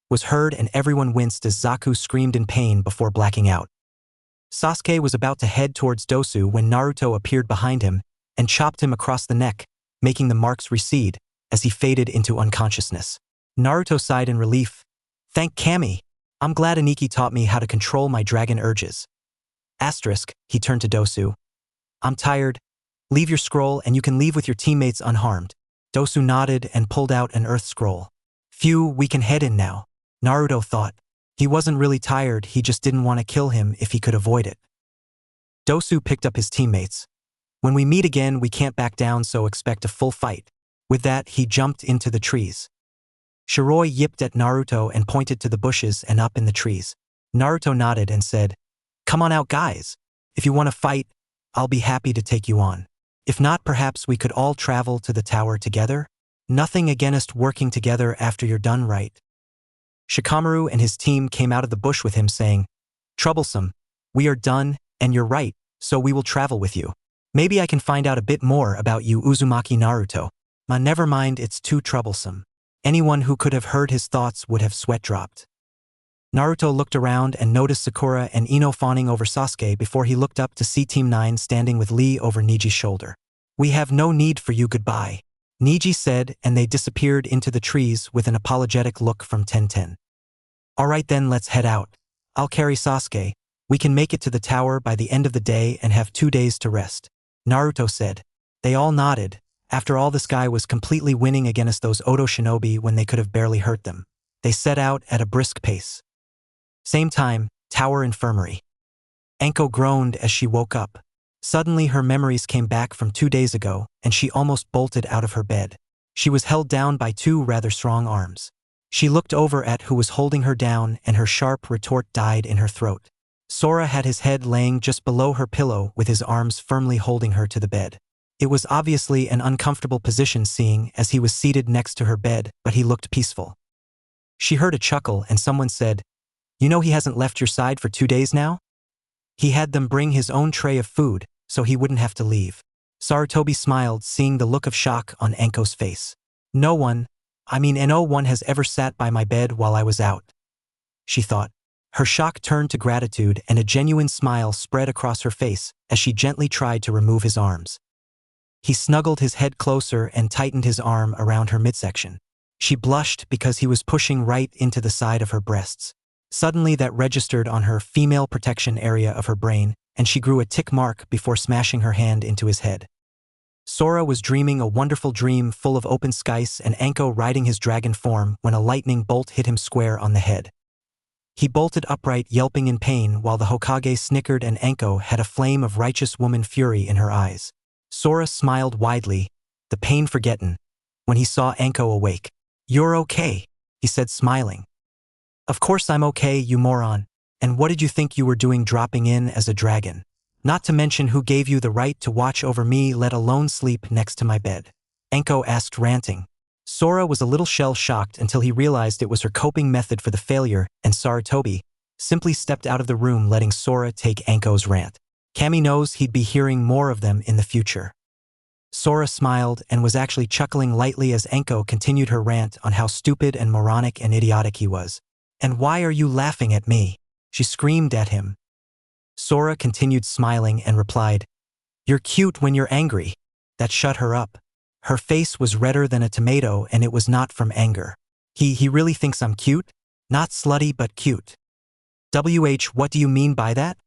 was heard and everyone winced as Zaku screamed in pain before blacking out. Sasuke was about to head towards Dosu when Naruto appeared behind him and chopped him across the neck, making the marks recede as he faded into unconsciousness. Naruto sighed in relief. Thank Kami. I'm glad Aniki taught me how to control my dragon urges. Asterisk, he turned to Dosu. I'm tired. Leave your scroll and you can leave with your teammates unharmed. Dosu nodded and pulled out an earth scroll. Phew, we can head in now. Naruto thought. He wasn't really tired, he just didn't want to kill him if he could avoid it. Dosu picked up his teammates. When we meet again, we can't back down, so expect a full fight. With that, he jumped into the trees. Shiroi yipped at Naruto and pointed to the bushes and up in the trees. Naruto nodded and said, Come on out, guys. If you want to fight, I'll be happy to take you on. If not, perhaps we could all travel to the tower together? Nothing against working together after you're done, right? Shikamaru and his team came out of the bush with him saying, Troublesome, we are done, and you're right, so we will travel with you. Maybe I can find out a bit more about you, Uzumaki Naruto. Never mind, it's too troublesome. Anyone who could have heard his thoughts would have sweat dropped. Naruto looked around and noticed Sakura and Ino fawning over Sasuke before he looked up to see Team 9 standing with Lee over Niji's shoulder. We have no need for you, goodbye, Niji said, and they disappeared into the trees with an apologetic look from Tenten. Alright then, let's head out. I'll carry Sasuke. We can make it to the tower by the end of the day and have 2 days to rest, Naruto said. They all nodded. After all, this guy was completely winning against those Odo Shinobi when they could have barely hurt them. They set out at a brisk pace. Same time, Tower Infirmary. Anko groaned as she woke up. Suddenly her memories came back from 2 days ago, and she almost bolted out of her bed. She was held down by 2 rather strong arms. She looked over at who was holding her down, and her sharp retort died in her throat. Sora had his head laying just below her pillow with his arms firmly holding her to the bed. It was obviously an uncomfortable position seeing as he was seated next to her bed, but he looked peaceful. She heard a chuckle and someone said, You know he hasn't left your side for 2 days now? He had them bring his own tray of food, so he wouldn't have to leave. Sarutobi smiled, seeing the look of shock on Anko's face. No one has ever sat by my bed while I was out, she thought. Her shock turned to gratitude and a genuine smile spread across her face as she gently tried to remove his arms. He snuggled his head closer and tightened his arm around her midsection. She blushed because he was pushing right into the side of her breasts. Suddenly that registered on her female protection area of her brain, and she grew a tick mark before smashing her hand into his head. Sora was dreaming a wonderful dream full of open skies and Anko riding his dragon form when a lightning bolt hit him square on the head. He bolted upright, yelping in pain, while the Hokage snickered and Anko had a flame of righteous woman fury in her eyes. Sora smiled widely, the pain forgotten, when he saw Anko awake. "You're okay," he said, smiling. "Of course I'm okay, you moron. And what did you think you were doing dropping in as a dragon? Not to mention who gave you the right to watch over me, let alone sleep next to my bed?" Anko asked, ranting. Sora was a little shell-shocked until he realized it was her coping method for the failure, and Sarutobi simply stepped out of the room, letting Sora take Anko's rant. Kami knows he'd be hearing more of them in the future. Sora smiled and was actually chuckling lightly as Anko continued her rant on how stupid and moronic and idiotic he was. "And why are you laughing at me?" she screamed at him. Sora continued smiling and replied, "You're cute when you're angry." That shut her up. Her face was redder than a tomato, and it was not from anger. He really thinks I'm cute? Not slutty but cute. What do you mean by that?"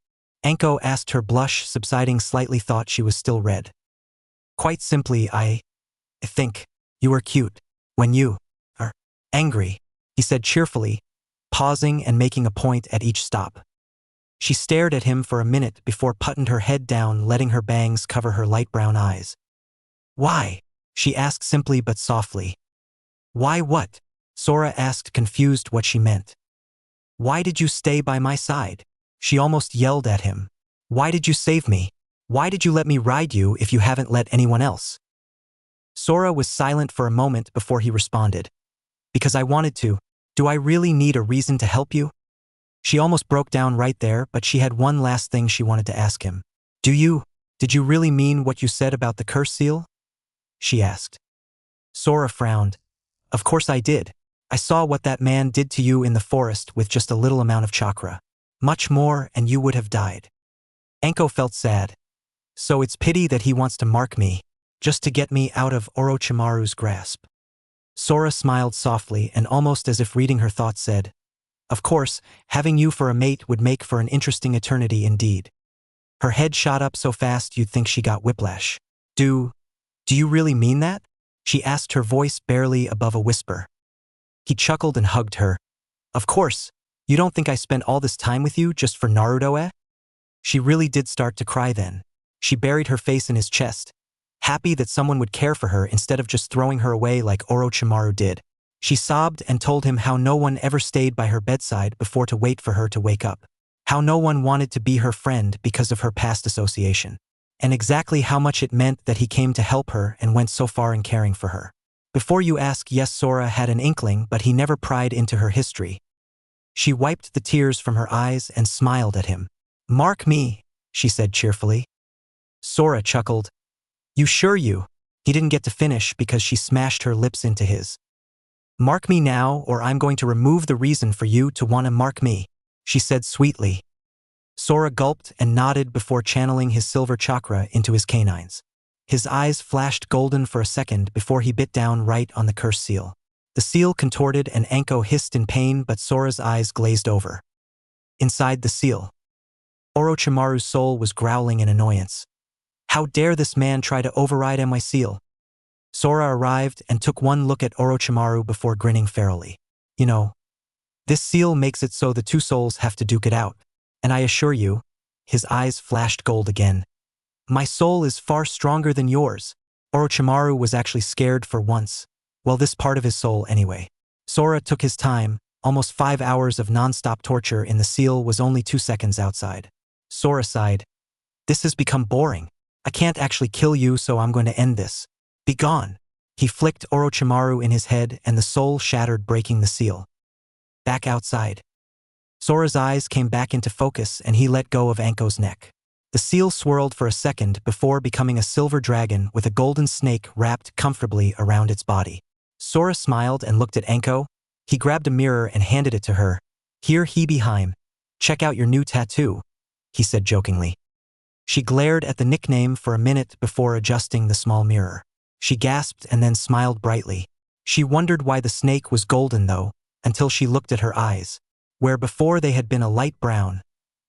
Anko asked, her blush subsiding slightly, thought she was still red. "Quite simply, I think you are cute when you are angry," he said cheerfully, pausing and making a point at each stop. She stared at him for a minute before putting her head down, letting her bangs cover her light brown eyes. "Why?" she asked simply but softly. "Why what?" Sora asked, confused what she meant. "Why did you stay by my side?" she almost yelled at him. "Why did you save me? Why did you let me ride you if you haven't let anyone else?" Sora was silent for a moment before he responded. "Because I wanted to. Do I really need a reason to help you?" She almost broke down right there, but she had one last thing she wanted to ask him. Did you really mean what you said about the curse seal?" she asked. Sora frowned. "Of course I did. I saw what that man did to you in the forest with just a little amount of chakra. Much more and you would have died." Anko felt sad. "So it's pity that he wants to mark me, just to get me out of Orochimaru's grasp." Sora smiled softly and almost as if reading her thoughts said, "Of course, having you for a mate would make for an interesting eternity indeed." Her head shot up so fast you'd think she got whiplash. Do you really mean that?" she asked, her voice barely above a whisper. He chuckled and hugged her. "Of course, you don't think I spent all this time with you just for Naruto, eh?" She really did start to cry then. She buried her face in his chest, happy that someone would care for her instead of just throwing her away like Orochimaru did. She sobbed and told him how no one ever stayed by her bedside before to wait for her to wake up. How no one wanted to be her friend because of her past association. And exactly how much it meant that he came to help her and went so far in caring for her. Before you ask, yes, Sora had an inkling, but he never pried into her history. She wiped the tears from her eyes and smiled at him. "Mark me," she said cheerfully. Sora chuckled. "You sure you?" He didn't get to finish because she smashed her lips into his. "Mark me now or I'm going to remove the reason for you to want to mark me," she said sweetly. Sora gulped and nodded before channeling his silver chakra into his canines. His eyes flashed golden for a second before he bit down right on the curse seal. The seal contorted and Anko hissed in pain, but Sora's eyes glazed over. Inside the seal, Orochimaru's soul was growling in annoyance. How dare this man try to override my seal? Sora arrived and took one look at Orochimaru before grinning ferally. "You know, this seal makes it so the two souls have to duke it out. And I assure you," his eyes flashed gold again, "my soul is far stronger than yours." Orochimaru was actually scared for once. Well, this part of his soul anyway. Sora took his time. Almost 5 hours of non-stop torture in the seal was only 2 seconds outside. Sora sighed. "This has become boring. I can't actually kill you, so I'm going to end this. Be gone." He flicked Orochimaru in his head and the soul shattered, breaking the seal. Back outside. Sora's eyes came back into focus and he let go of Anko's neck. The seal swirled for a second before becoming a silver dragon with a golden snake wrapped comfortably around its body. Sora smiled and looked at Anko. He grabbed a mirror and handed it to her. "Here, Hebeheim. Check out your new tattoo," he said jokingly. She glared at the nickname for a minute before adjusting the small mirror. She gasped and then smiled brightly. She wondered why the snake was golden though, until she looked at her eyes. Where before they had been a light brown,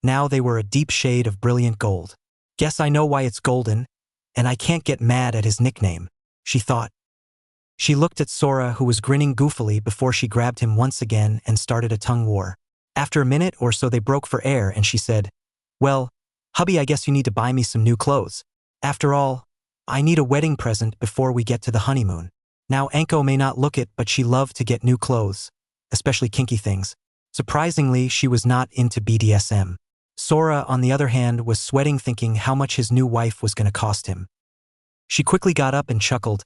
Now they were a deep shade of brilliant gold. Guess I know why it's golden, and I can't get mad at his nickname, she thought. She looked at Sora, who was grinning goofily before she grabbed him once again and started a tongue war. After a minute or so they broke for air and she said, "Well, hubby, I guess you need to buy me some new clothes. After all, I need a wedding present before we get to the honeymoon." Now Anko may not look it, but she loved to get new clothes, especially kinky things. Surprisingly, she was not into BDSM. Sora, on the other hand, was sweating thinking how much his new wife was going to cost him. She quickly got up and chuckled.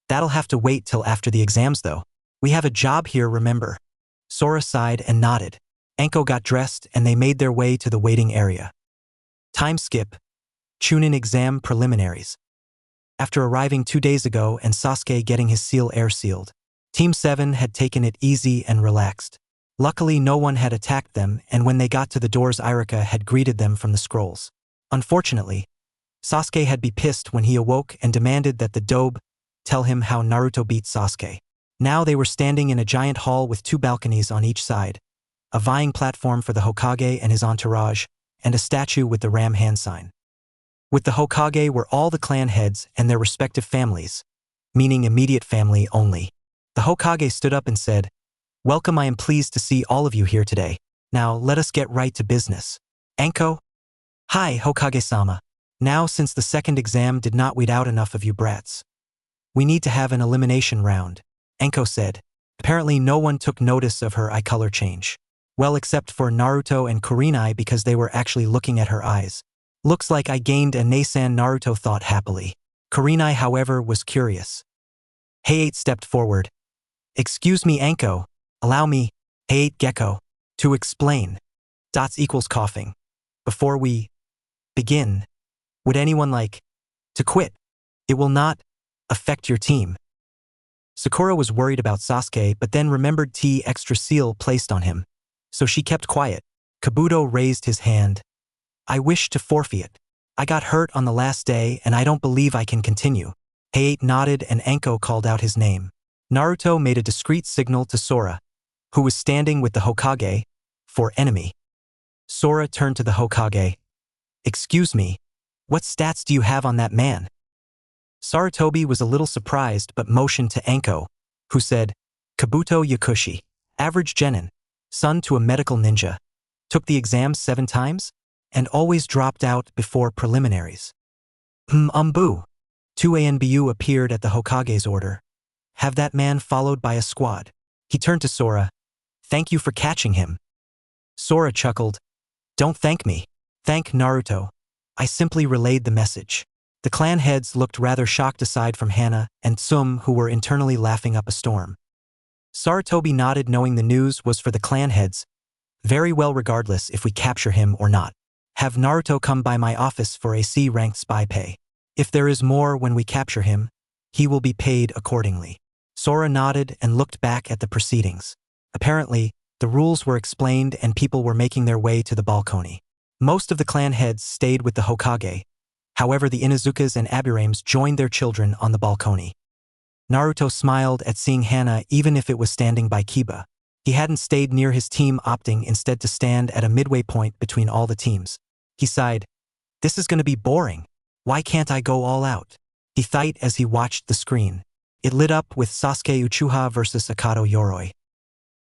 "That'll have to wait till after the exams though. We have a job here, remember?" Sora sighed and nodded. Anko got dressed and they made their way to the waiting area. Time skip. Chunin exam preliminaries. After arriving 2 days ago and Sasuke getting his seal air sealed, Team 7 had taken it easy and relaxed. Luckily, no one had attacked them, and when they got to the doors, Irika had greeted them from the scrolls. Unfortunately, Sasuke had been pissed when he awoke and demanded that the Dobe tell him how Naruto beat Sasuke. Now they were standing in a giant hall with 2 balconies on each side, a vying platform for the Hokage and his entourage, and a statue with the ram hand sign. With the Hokage were all the clan heads and their respective families, meaning immediate family only. The Hokage stood up and said, "Welcome, I am pleased to see all of you here today. Now let us get right to business. Anko?" "Hi, Hokage-sama. Now since the second exam did not weed out enough of you brats, we need to have an elimination round," Anko said. Apparently no one took notice of her eye color change. Well, except for Naruto and Kurenai, because they were actually looking at her eyes. "Looks like I gained a Nasan," Naruto thought happily. Kurenai, however, was curious. Hayate stepped forward. "Excuse me, Anko. Allow me, Hayate Gecko, to explain." Dots equals coughing. "Before we begin, would anyone like to quit? It will not affect your team." Sakura was worried about Sasuke, but then remembered T extra seal placed on him, so she kept quiet. Kabuto raised his hand. "I wish to forfeit. I got hurt on the last day and I don't believe I can continue." Hayate nodded and Anko called out his name. Naruto made a discreet signal to Sora, who was standing with the Hokage, for enemy. Sora turned to the Hokage. "Excuse me, what stats do you have on that man?" Sarutobi was a little surprised but motioned to Anko, who said, "Kabuto Yakushi, average genin, son to a medical ninja, took the exam 7 times, and always dropped out before preliminaries." Boo. 2 ANBU appeared at the Hokage's order. "Have that man followed by a squad." He turned to Sora. "Thank you for catching him." Sora chuckled. "Don't thank me. Thank Naruto. I simply relayed the message." The clan heads looked rather shocked aside from Hana and Tsum, who were internally laughing up a storm. Sarutobi nodded, knowing the news was for the clan heads. "Very well, regardless if we capture him or not. Have Naruto come by my office for a C-ranked spy pay. If there is more when we capture him, he will be paid accordingly." Sora nodded and looked back at the proceedings. Apparently, the rules were explained and people were making their way to the balcony. Most of the clan heads stayed with the Hokage. However, the Inuzukas and Aburames joined their children on the balcony. Naruto smiled at seeing Hana, even if it was standing by Kiba. He hadn't stayed near his team, opting instead to stand at a midway point between all the teams. He sighed. "This is going to be boring. Why can't I go all out?" He thought as he watched the screen. It lit up with Sasuke Uchiha versus Akato Yoroi.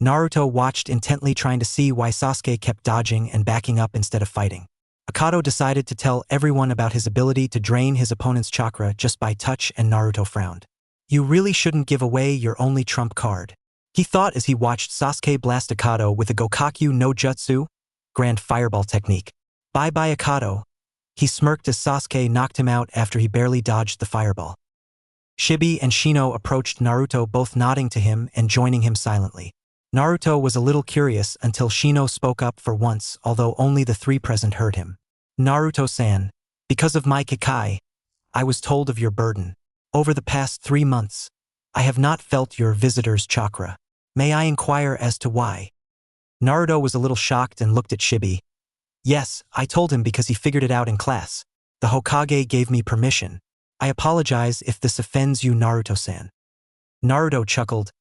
Naruto watched intently, trying to see why Sasuke kept dodging and backing up instead of fighting. Akato decided to tell everyone about his ability to drain his opponent's chakra just by touch, and Naruto frowned. "You really shouldn't give away your only trump card," he thought as he watched Sasuke blast Akato with a Gokakyu no Jutsu, grand fireball technique. "Bye-bye, Akato." He smirked as Sasuke knocked him out after he barely dodged the fireball. Shibi and Shino approached Naruto, both nodding to him and joining him silently. Naruto was a little curious until Shino spoke up for once, although only the 3 present heard him. "Naruto-san, because of my Kikai, I was told of your burden. Over the past 3 months, I have not felt your visitor's chakra. May I inquire as to why?" Naruto was a little shocked and looked at Shibi. "Yes, I told him because he figured it out in class. The Hokage gave me permission. I apologize if this offends you, Naruto-san." Naruto chuckled.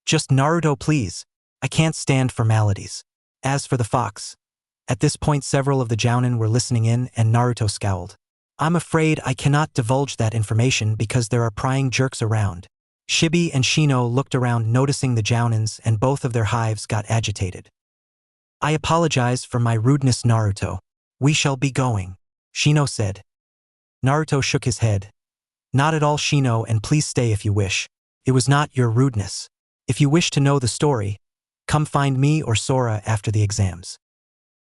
"Just Naruto, please. I can't stand formalities. As for the fox, At this point several of the Jounin were listening in and Naruto scowled. I'm afraid I cannot divulge that information because there are prying jerks around. Shibi and Shino looked around noticing the Jounins and both of their hives got agitated. I apologize for my rudeness, Naruto. We shall be going, Shino said. Naruto shook his head. Not at all, Shino, and please stay if you wish. It was not your rudeness. If you wish to know the story, come find me or Sora after the exams.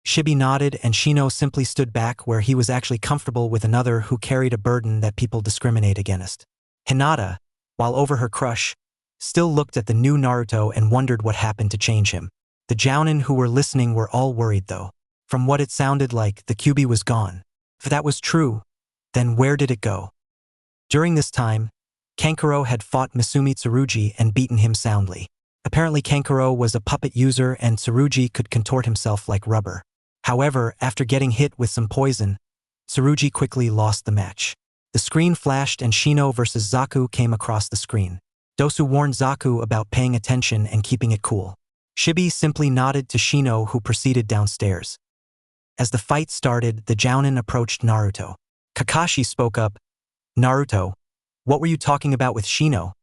Shibi nodded and Shino simply stood back where he was actually comfortable with another who carried a burden that people discriminate against. Hinata, while over her crush, still looked at the new Naruto and wondered what happened to change him. The Jounin who were listening were all worried though. From what it sounded like, the Kyuubi was gone. If that was true, then where did it go? During this time, Kankuro had fought Misumi Tsurugi and beaten him soundly. Apparently Kankuro was a puppet user and Tsurugi could contort himself like rubber. However, after getting hit with some poison, Tsurugi quickly lost the match. The screen flashed and Shino versus Zaku came across the screen. Dosu warned Zaku about paying attention and keeping it cool. Shibi simply nodded to Shino who proceeded downstairs. As the fight started, the Jounin approached Naruto. Kakashi spoke up. Naruto, what were you talking about with Shino?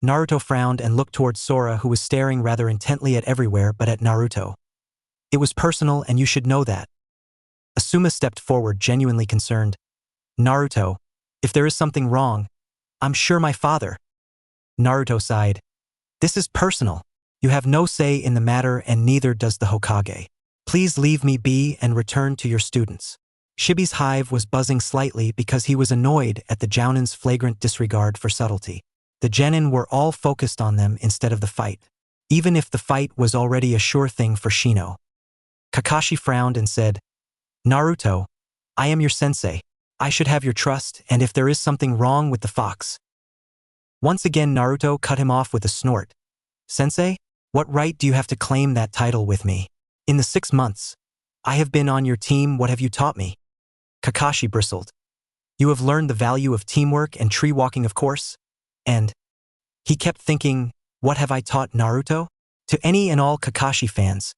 Naruto frowned and looked towards Sora who was staring rather intently at everywhere but at Naruto. It was personal and you should know that. Asuma stepped forward genuinely concerned. Naruto, if there is something wrong, I'm sure my father. Naruto sighed. This is personal. You have no say in the matter and neither does the Hokage. Please leave me be and return to your students. Shibi's hive was buzzing slightly because he was annoyed at the Jounin's flagrant disregard for subtlety. The genin were all focused on them instead of the fight, even if the fight was already a sure thing for Shino. Kakashi frowned and said, Naruto, I am your sensei. I should have your trust, and if there is something wrong with the fox. Once again Naruto cut him off with a snort. Sensei, what right do you have to claim that title with me? In the 6 months I have been on your team, what have you taught me? Kakashi bristled. You have learned the value of teamwork and tree walking, of course? And he kept thinking, what have I taught Naruto? To any and all Kakashi fans,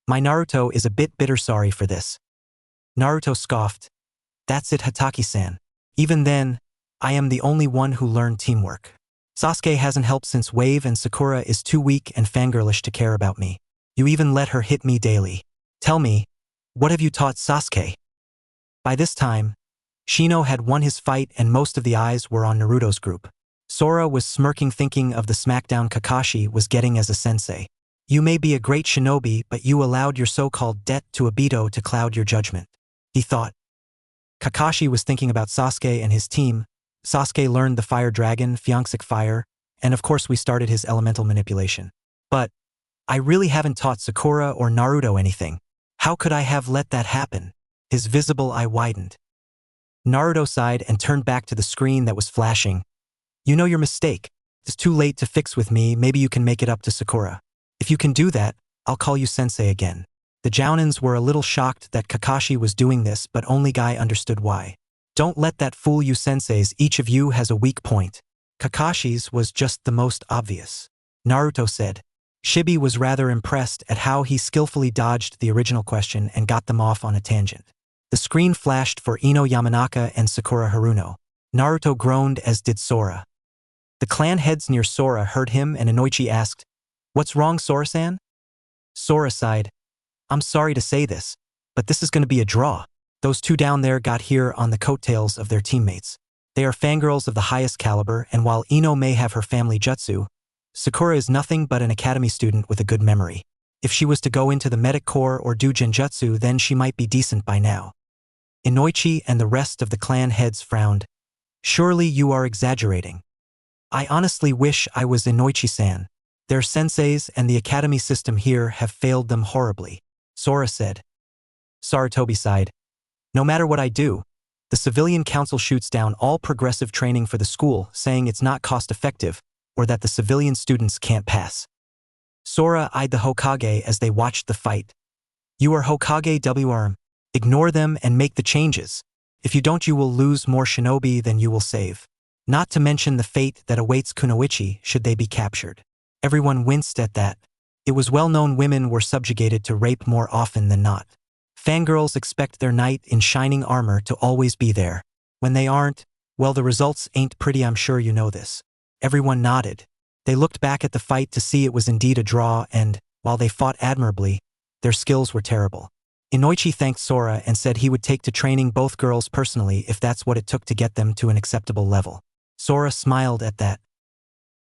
my Naruto is a bit bitter sorry for this. Naruto scoffed. That's it, Hataki-san. Even then, I am the only one who learned teamwork. Sasuke hasn't helped since Wave and Sakura is too weak and fangirlish to care about me. You even let her hit me daily. Tell me, what have you taught Sasuke? By this time, Shino had won his fight and most of the eyes were on Naruto's group. Sora was smirking thinking of the smackdown Kakashi was getting as a sensei. You may be a great shinobi but you allowed your so-called debt to Obito to cloud your judgment, he thought. Kakashi was thinking about Sasuke and his team. Sasuke learned the fire dragon, Phyonxic fire, and of course we started his elemental manipulation. But I really haven't taught Sakura or Naruto anything. How could I have let that happen? His visible eye widened. Naruto sighed and turned back to the screen that was flashing. You know your mistake. It's too late to fix with me, maybe you can make it up to Sakura. If you can do that, I'll call you sensei again. The Jounins were a little shocked that Kakashi was doing this but only Guy understood why. Don't let that fool you senseis, each of you has a weak point. Kakashi's was just the most obvious. Naruto said. Shibi was rather impressed at how he skillfully dodged the original question and got them off on a tangent. The screen flashed for Ino Yamanaka and Sakura Haruno. Naruto groaned as did Sora. The clan heads near Sora heard him and Inoichi asked, What's wrong, Sora-san? Sora sighed. I'm sorry to say this, but this is going to be a draw. Those two down there got here on the coattails of their teammates. They are fangirls of the highest caliber and while Ino may have her family jutsu, Sakura is nothing but an academy student with a good memory. If she was to go into the medic corps or do genjutsu then she might be decent by now. Inoichi and the rest of the clan heads frowned. Surely you are exaggerating. I honestly wish I was Inoichi-san. Their senseis and the academy system here have failed them horribly, Sora said. Sarutobi sighed. No matter what I do, the civilian council shoots down all progressive training for the school saying it's not cost-effective or that the civilian students can't pass. Sora eyed the Hokage as they watched the fight. You are Hokage WRM. Ignore them and make the changes. If you don't you will lose more shinobi than you will save. Not to mention the fate that awaits Kunoichi should they be captured. Everyone winced at that. It was well known women were subjugated to rape more often than not. Fangirls expect their knight in shining armor to always be there. When they aren't, well, the results ain't pretty, I'm sure you know this. Everyone nodded. They looked back at the fight to see it was indeed a draw and, while they fought admirably, their skills were terrible. Inoichi thanked Sora and said he would take to training both girls personally if that's what it took to get them to an acceptable level. Sora smiled at that.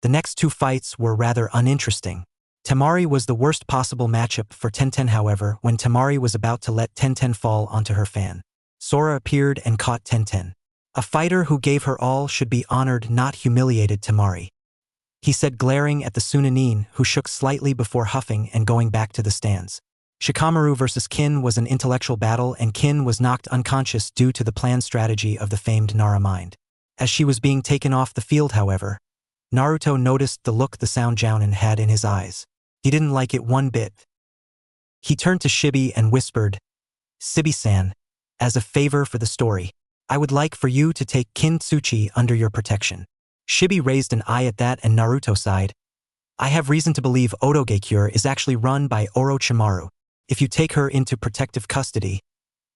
The next two fights were rather uninteresting. Temari was the worst possible matchup for Tenten, however, when Temari was about to let Tenten fall onto her fan. Sora appeared and caught Tenten. A fighter who gave her all should be honored, not humiliated, Temari, he said, glaring at the Sunanin, who shook slightly before huffing and going back to the stands. Shikamaru versus Kin was an intellectual battle, and Kin was knocked unconscious due to the planned strategy of the famed Nara Mind. As she was being taken off the field, however, Naruto noticed the look the Sound Jounin had in his eyes. He didn't like it one bit. He turned to Shibi and whispered, "Shibi-san, as a favor for the story, I would like for you to take Kintsuchi under your protection." Shibi raised an eye at that, and Naruto sighed. "I have reason to believe Otogekure is actually run by Orochimaru. If you take her into protective custody,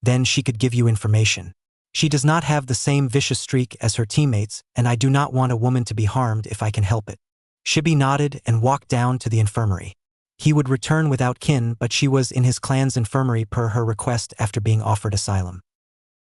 then she could give you information. She does not have the same vicious streak as her teammates, and I do not want a woman to be harmed if I can help it." Shibi nodded and walked down to the infirmary. He would return without Kin, but she was in his clan's infirmary per her request after being offered asylum.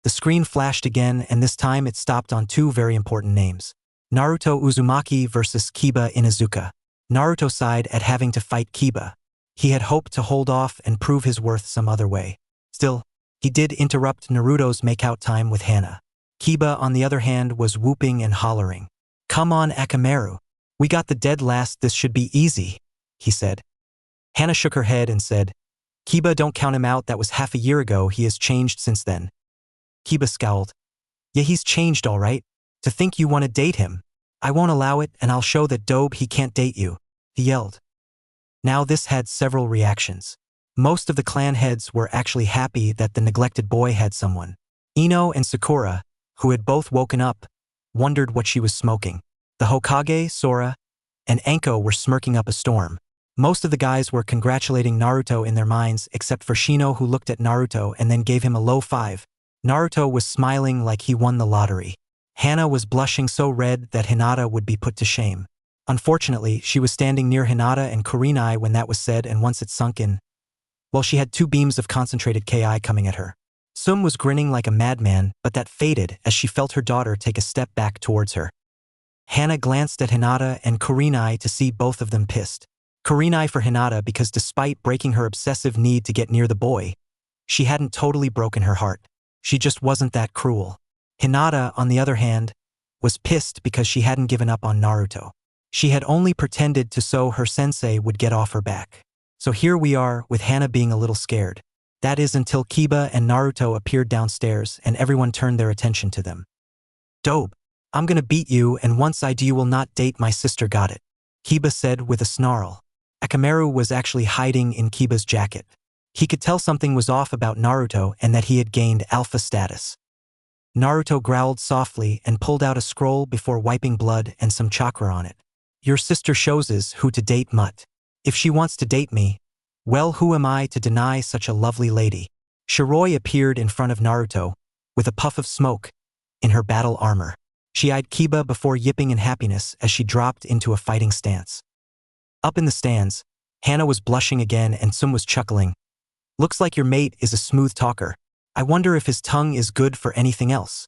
The screen flashed again, and this time it stopped on two very important names. Naruto Uzumaki versus Kiba Inuzuka. Naruto sighed at having to fight Kiba. He had hoped to hold off and prove his worth some other way. Still, he did interrupt Naruto's makeout time with Hana. Kiba, on the other hand, was whooping and hollering. "Come on, Akamaru. We got the dead last, this should be easy," he said. Hana shook her head and said, "Kiba, don't count him out, that was half a year ago, he has changed since then." Kiba scowled. "Yeah, he's changed all right. To think you want to date him. I won't allow it, and I'll show that dope he can't date you," he yelled. Now this had several reactions. Most of the clan heads were actually happy that the neglected boy had someone. Ino and Sakura, who had both woken up, wondered what she was smoking. The Hokage, Sora, and Anko were smirking up a storm. Most of the guys were congratulating Naruto in their minds, except for Shino, who looked at Naruto and then gave him a low five. Naruto was smiling like he won the lottery. Hana was blushing so red that Hinata would be put to shame. Unfortunately, she was standing near Hinata and Kurenai when that was said, and once it sunk in, well, she had two beams of concentrated Ki coming at her. Sum was grinning like a madman, but that faded as she felt her daughter take a step back towards her. Hana glanced at Hinata and Kurenai to see both of them pissed. Kurenai for Hinata because despite breaking her obsessive need to get near the boy, she hadn't totally broken her heart. She just wasn't that cruel. Hinata, on the other hand, was pissed because she hadn't given up on Naruto. She had only pretended to so her sensei would get off her back. So here we are, with Hana being a little scared. That is until Kiba and Naruto appeared downstairs and everyone turned their attention to them. "Dope. I'm gonna beat you, and once I do you will not date my sister, got it?" Kiba said with a snarl. Akamaru was actually hiding in Kiba's jacket. He could tell something was off about Naruto and that he had gained alpha status. Naruto growled softly and pulled out a scroll before wiping blood and some chakra on it. "Your sister chooses who to date, Mutt. If she wants to date me, well, who am I to deny such a lovely lady?" Shiroi appeared in front of Naruto, with a puff of smoke, in her battle armor. She eyed Kiba before yipping in happiness as she dropped into a fighting stance. Up in the stands, Hana was blushing again and Sum was chuckling. "Looks like your mate is a smooth talker. I wonder if his tongue is good for anything else."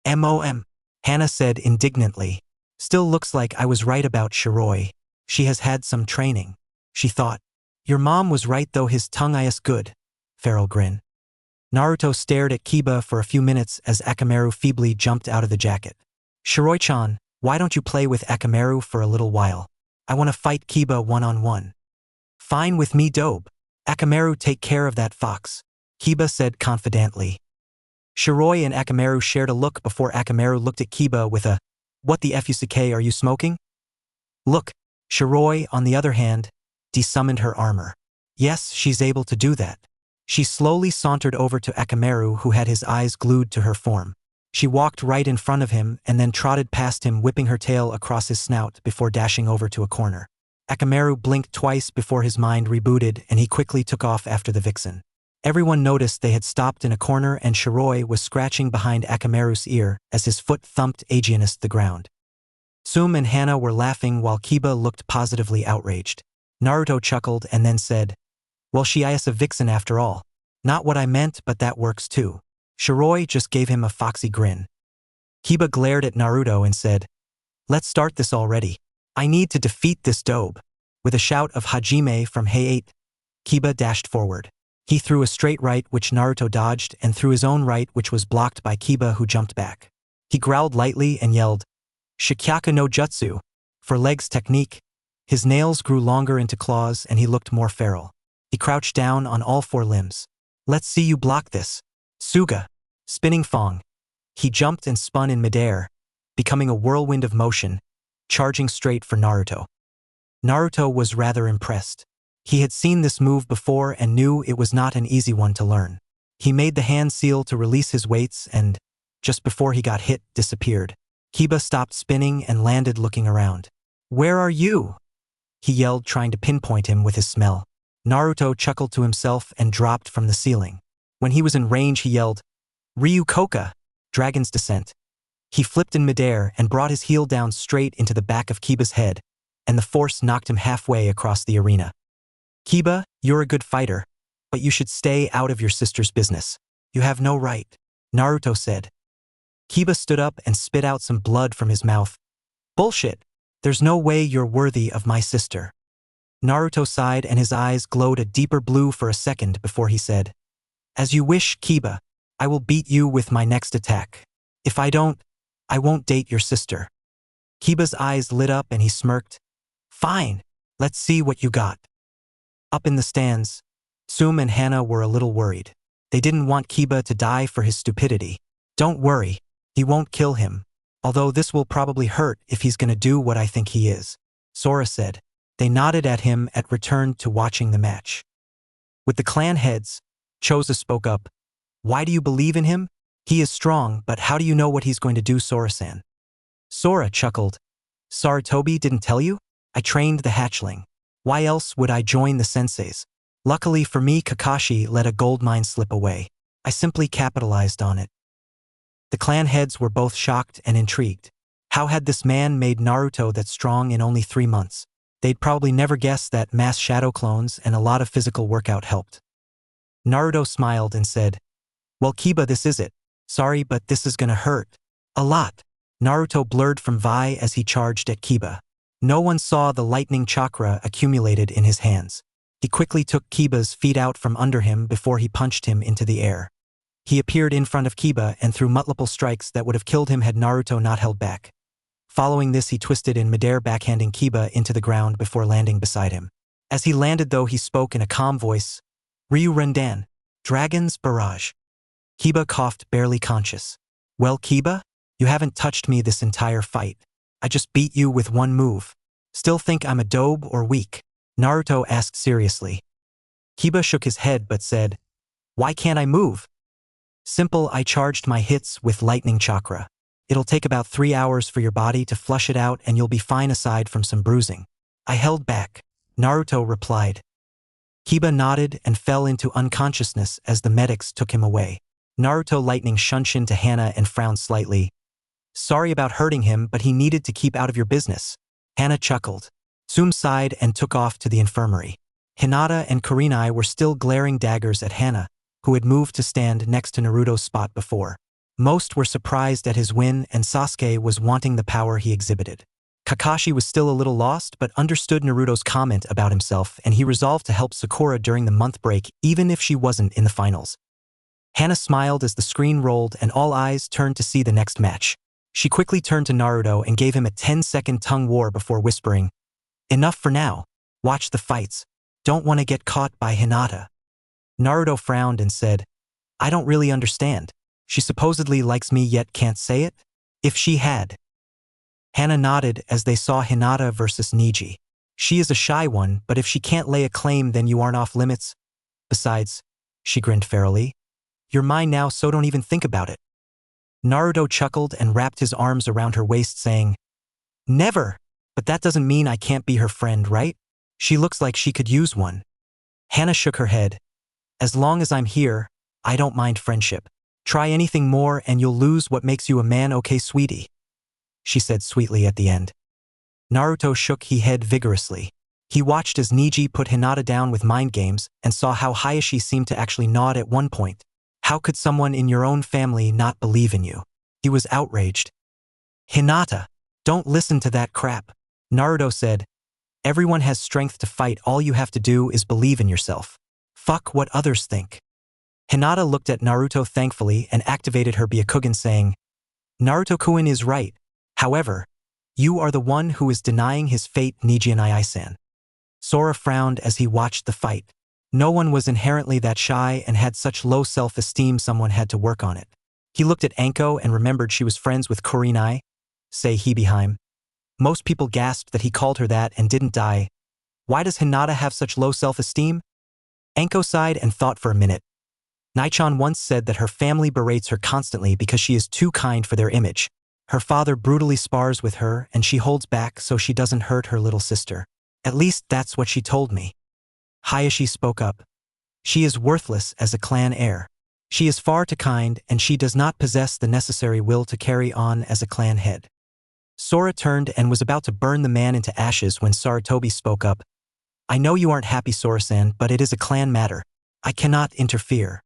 "Mom," Hana said indignantly. "Still looks like I was right about Shiroi. She has had some training," she thought. "Your mom was right though, his tongue is good." Feral grin. Naruto stared at Kiba for a few minutes as Akamaru feebly jumped out of the jacket. "Shiroi-chan, why don't you play with Akamaru for a little while? I want to fight Kiba one-on-one." "Fine with me, dope. Akamaru, take care of that fox," Kiba said confidently. Shiroi and Akamaru shared a look before Akamaru looked at Kiba with a, "What the fuck are you smoking?" look. Shiroi, on the other hand, desummoned her armor. Yes, she's able to do that. She slowly sauntered over to Akamaru, who had his eyes glued to her form. She walked right in front of him and then trotted past him, whipping her tail across his snout before dashing over to a corner. Akamaru blinked twice before his mind rebooted and he quickly took off after the vixen. Everyone noticed they had stopped in a corner and Shiroi was scratching behind Akamaru's ear as his foot thumped against the ground. Tsume and Hana were laughing while Kiba looked positively outraged. Naruto chuckled and then said, "Well, she is a vixen after all. Not what I meant, but that works too." Shiroi just gave him a foxy grin. Kiba glared at Naruto and said, "Let's start this already. I need to defeat this dobe." With a shout of Hajime from Hayate, Kiba dashed forward. He threw a straight right which Naruto dodged and threw his own right which was blocked by Kiba who jumped back. He growled lightly and yelled, "Shikyaku no Jutsu," for legs technique. His nails grew longer into claws and he looked more feral. He crouched down on all four limbs. "Let's see you block this." Suga. Spinning Fong. He jumped and spun in midair, becoming a whirlwind of motion, charging straight for Naruto. Naruto was rather impressed. He had seen this move before and knew it was not an easy one to learn. He made the hand seal to release his weights and, just before he got hit, disappeared. Kiba stopped spinning and landed looking around. "Where are you?" he yelled, trying to pinpoint him with his smell. Naruto chuckled to himself and dropped from the ceiling. When he was in range, he yelled, "Ryu Koka, Dragon's Descent." He flipped in midair and brought his heel down straight into the back of Kiba's head, and the force knocked him halfway across the arena. "Kiba, you're a good fighter, but you should stay out of your sister's business. You have no right," Naruto said. Kiba stood up and spit out some blood from his mouth. "Bullshit. There's no way you're worthy of my sister." Naruto sighed and his eyes glowed a deeper blue for a second before he said, "As you wish, Kiba. I will beat you with my next attack. If I don't, I won't date your sister." Kiba's eyes lit up and he smirked. "Fine. Let's see what you got." Up in the stands, Tsume and Hana were a little worried. They didn't want Kiba to die for his stupidity. "Don't worry. He won't kill him. Although this will probably hurt if he's gonna do what I think he is," Sora said. They nodded at him and returned to watching the match. With the clan heads, Choza spoke up. "Why do you believe in him? He is strong, but how do you know what he's going to do, Sora-san?" Sora chuckled. "Sarutobi didn't tell you? I trained the hatchling. Why else would I join the senseis? Luckily for me, Kakashi let a gold mine slip away. I simply capitalized on it." The clan heads were both shocked and intrigued. How had this man made Naruto that strong in only 3 months? They'd probably never guessed that mass shadow clones and a lot of physical workout helped. Naruto smiled and said, "Well, Kiba, this is it. Sorry, but this is gonna hurt. A lot." Naruto blurred from Vi as he charged at Kiba. No one saw the lightning chakra accumulated in his hands. He quickly took Kiba's feet out from under him before he punched him into the air. He appeared in front of Kiba and threw multiple strikes that would have killed him had Naruto not held back. Following this, he twisted in midair, backhanding Kiba into the ground before landing beside him. As he landed, though, he spoke in a calm voice, "Ryu Rendan, Dragon's Barrage." Kiba coughed, barely conscious. "Well, Kiba, you haven't touched me this entire fight. I just beat you with one move. Still think I'm a dobe or weak?" Naruto asked seriously. Kiba shook his head but said, "Why can't I move?" "Simple, I charged my hits with lightning chakra. It'll take about 3 hours for your body to flush it out and you'll be fine aside from some bruising." "I held back," Naruto replied. Kiba nodded and fell into unconsciousness as the medics took him away. Naruto lightning shunshin to Hana and frowned slightly. "Sorry about hurting him, but he needed to keep out of your business." Hana chuckled. Tsume sighed and took off to the infirmary. Hinata and Kurenai were still glaring daggers at Hana, who had moved to stand next to Naruto's spot before. Most were surprised at his win and Sasuke was wanting the power he exhibited. Kakashi was still a little lost but understood Naruto's comment about himself and he resolved to help Sakura during the month break even if she wasn't in the finals. Hana smiled as the screen rolled and all eyes turned to see the next match. She quickly turned to Naruto and gave him a 10-second tongue war before whispering, "Enough for now. Watch the fights. Don't want to get caught by Hinata." Naruto frowned and said, "I don't really understand. She supposedly likes me yet can't say it? If she had." Hana nodded as they saw Hinata versus Niji. "She is a shy one, but if she can't lay a claim then you aren't off limits. Besides," she grinned ferally, "you're mine now, so don't even think about it." Naruto chuckled and wrapped his arms around her waist saying, "Never! But that doesn't mean I can't be her friend, right? She looks like she could use one." Hana shook her head. As long as I'm here, I don't mind friendship. Try anything more and you'll lose what makes you a man, okay, sweetie? She said sweetly at the end. Naruto shook his head vigorously. He watched as Neji put Hinata down with mind games and saw how Hayashi seemed to actually nod at one point. How could someone in your own family not believe in you? He was outraged. Hinata, don't listen to that crap. Naruto said, everyone has strength to fight, all you have to do is believe in yourself. Fuck what others think. Hinata looked at Naruto thankfully and activated her Byakugan saying, Naruto-kun is right. However, you are the one who is denying his fate, Neji and I-san. Sora frowned as he watched the fight. No one was inherently that shy and had such low self-esteem, someone had to work on it. He looked at Anko and remembered she was friends with Kurenai, say Hebeheim. Most people gasped that he called her that and didn't die. Why does Hinata have such low self-esteem? Anko sighed and thought for a minute. Naichan once said that her family berates her constantly because she is too kind for their image. Her father brutally spars with her and she holds back so she doesn't hurt her little sister. At least that's what she told me. Hayashi spoke up. She is worthless as a clan heir. She is far too kind and she does not possess the necessary will to carry on as a clan head. Sora turned and was about to burn the man into ashes when Sarutobi spoke up. I know you aren't happy, Sora-san, but it is a clan matter. I cannot interfere.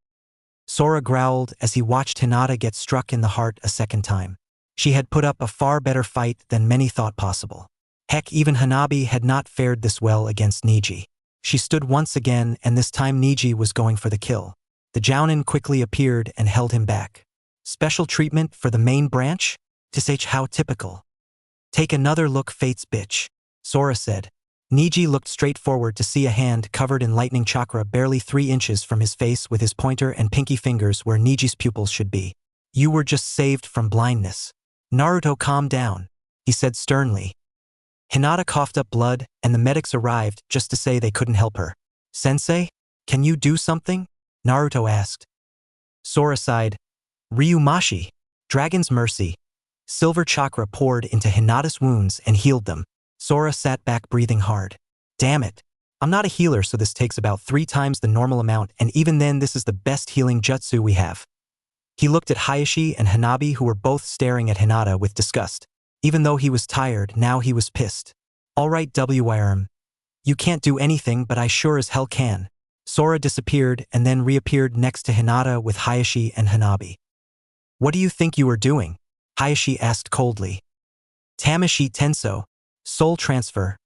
Sora growled as he watched Hinata get struck in the heart a second time. She had put up a far better fight than many thought possible. Heck, even Hanabi had not fared this well against Neji. She stood once again and this time Neji was going for the kill. The Jounin quickly appeared and held him back. Special treatment for the main branch? Tsh, how typical. Take another look, Fate's bitch, Sora said. Neji looked straight forward to see a hand covered in lightning chakra barely 3 inches from his face with his pointer and pinky fingers where Neji's pupils should be. You were just saved from blindness. Naruto, calm down, he said sternly. Hinata coughed up blood and the medics arrived just to say they couldn't help her. Sensei, can you do something? Naruto asked. Sora sighed. Ryumashi, Dragon's Mercy. Silver chakra poured into Hinata's wounds and healed them. Sora sat back breathing hard. Damn it. I'm not a healer, so this takes about 3 times the normal amount, and even then this is the best healing jutsu we have. He looked at Hayashi and Hanabi, who were both staring at Hinata with disgust. Even though he was tired, now he was pissed. Alright, WIRM. You can't do anything, but I sure as hell can. Sora disappeared and then reappeared next to Hinata with Hayashi and Hanabi. What do you think you are doing? Hayashi asked coldly. Tamashi Tenso. Soul transfer.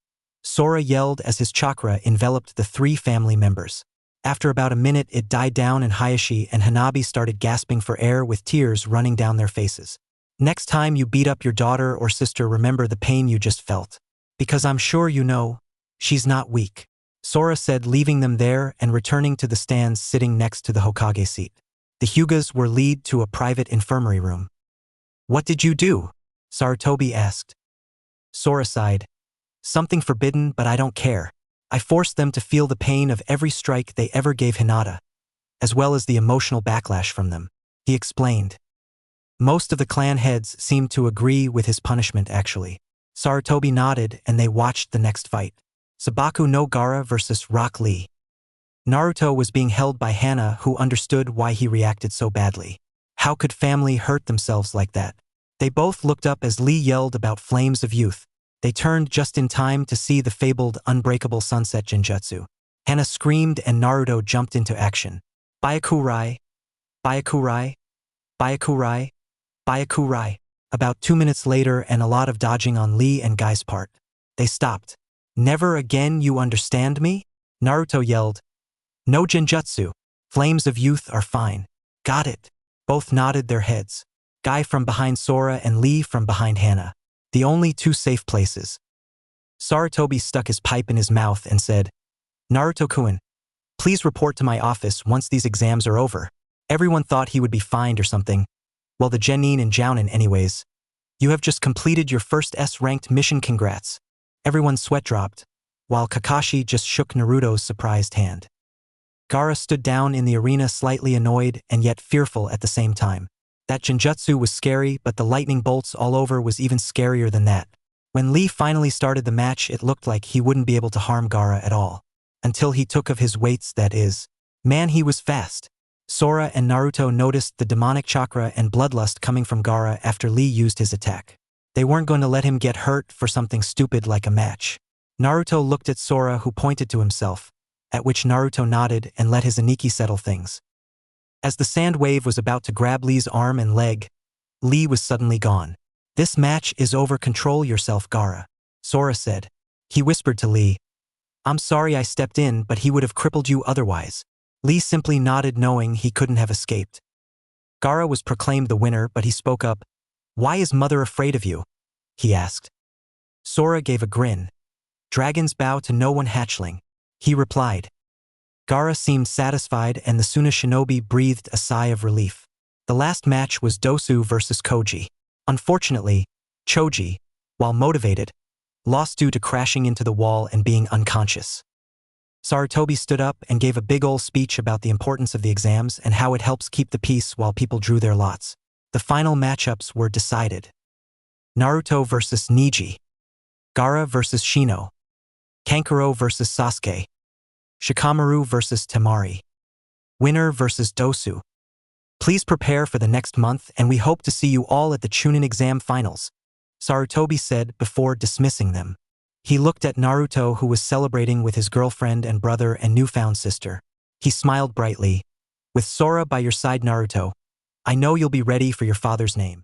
Sora yelled as his chakra enveloped the 3 family members. After about a minute it died down and Hayashi and Hanabi started gasping for air with tears running down their faces. Next time you beat up your daughter or sister, remember the pain you just felt. Because I'm sure you know, she's not weak. Sora said, leaving them there and returning to the stands sitting next to the Hokage seat. The Hyugas were led to a private infirmary room. What did you do? Sarutobi asked. Sora sighed. Something forbidden, but I don't care. I forced them to feel the pain of every strike they ever gave Hinata, as well as the emotional backlash from them. He explained. Most of the clan heads seemed to agree with his punishment actually. Sarutobi nodded and they watched the next fight. Sabaku no Gaara versus Rock Lee. Naruto was being held by Hana, who understood why he reacted so badly. How could family hurt themselves like that? They both looked up as Lee yelled about flames of youth. They turned just in time to see the fabled unbreakable sunset genjutsu. Hana screamed and Naruto jumped into action. Byakurai, Byakurai, Byakurai, Byakurai. About 2 minutes later and a lot of dodging on Lee and Guy's part. They stopped. Never again, you understand me? Naruto yelled. No genjutsu. Flames of youth are fine. Got it. Both nodded their heads. Guy from behind Sora and Lee from behind Hana. The only 2 safe places. Sarutobi stuck his pipe in his mouth and said, Naruto-kun, please report to my office once these exams are over. Everyone thought he would be fined or something. Well, the Genin and Jounin anyways. You have just completed your first S-ranked mission, congrats. Everyone's sweat dropped, while Kakashi just shook Naruto's surprised hand. Gaara stood down in the arena slightly annoyed and yet fearful at the same time. That genjutsu was scary, but the lightning bolts all over was even scarier than that. When Lee finally started the match, it looked like he wouldn't be able to harm Gaara at all. Until he took of his weights, that is. Man, he was fast. Sora and Naruto noticed the demonic chakra and bloodlust coming from Gaara after Lee used his attack. They weren't going to let him get hurt for something stupid like a match. Naruto looked at Sora, who pointed to himself, at which Naruto nodded and let his Aniki settle things. As the sand wave was about to grab Lee's arm and leg, Lee was suddenly gone. This match is over. Control yourself, Gaara, Sora said. He whispered to Lee, I'm sorry I stepped in, but he would have crippled you otherwise. Lee simply nodded, knowing he couldn't have escaped. Gaara was proclaimed the winner, but he spoke up. Why is Mother afraid of you? He asked. Sora gave a grin. Dragons bow to no one, hatchling, he replied. Gaara seemed satisfied, and the Suna Shinobi breathed a sigh of relief. The last match was Dosu versus Koji. Unfortunately, Choji, while motivated, lost due to crashing into the wall and being unconscious. Sarutobi stood up and gave a big ol' speech about the importance of the exams and how it helps keep the peace while people drew their lots. The final matchups were decided. Naruto versus Neji. Gaara versus Shino. Kankuro versus Sasuke. Shikamaru versus Temari. Winner versus Dosu. Please prepare for the next month, and we hope to see you all at the Chunin exam finals, Sarutobi said before dismissing them. He looked at Naruto, who was celebrating with his girlfriend and brother and newfound sister. He smiled brightly. With Sora by your side, Naruto, I know you'll be ready for your father's name.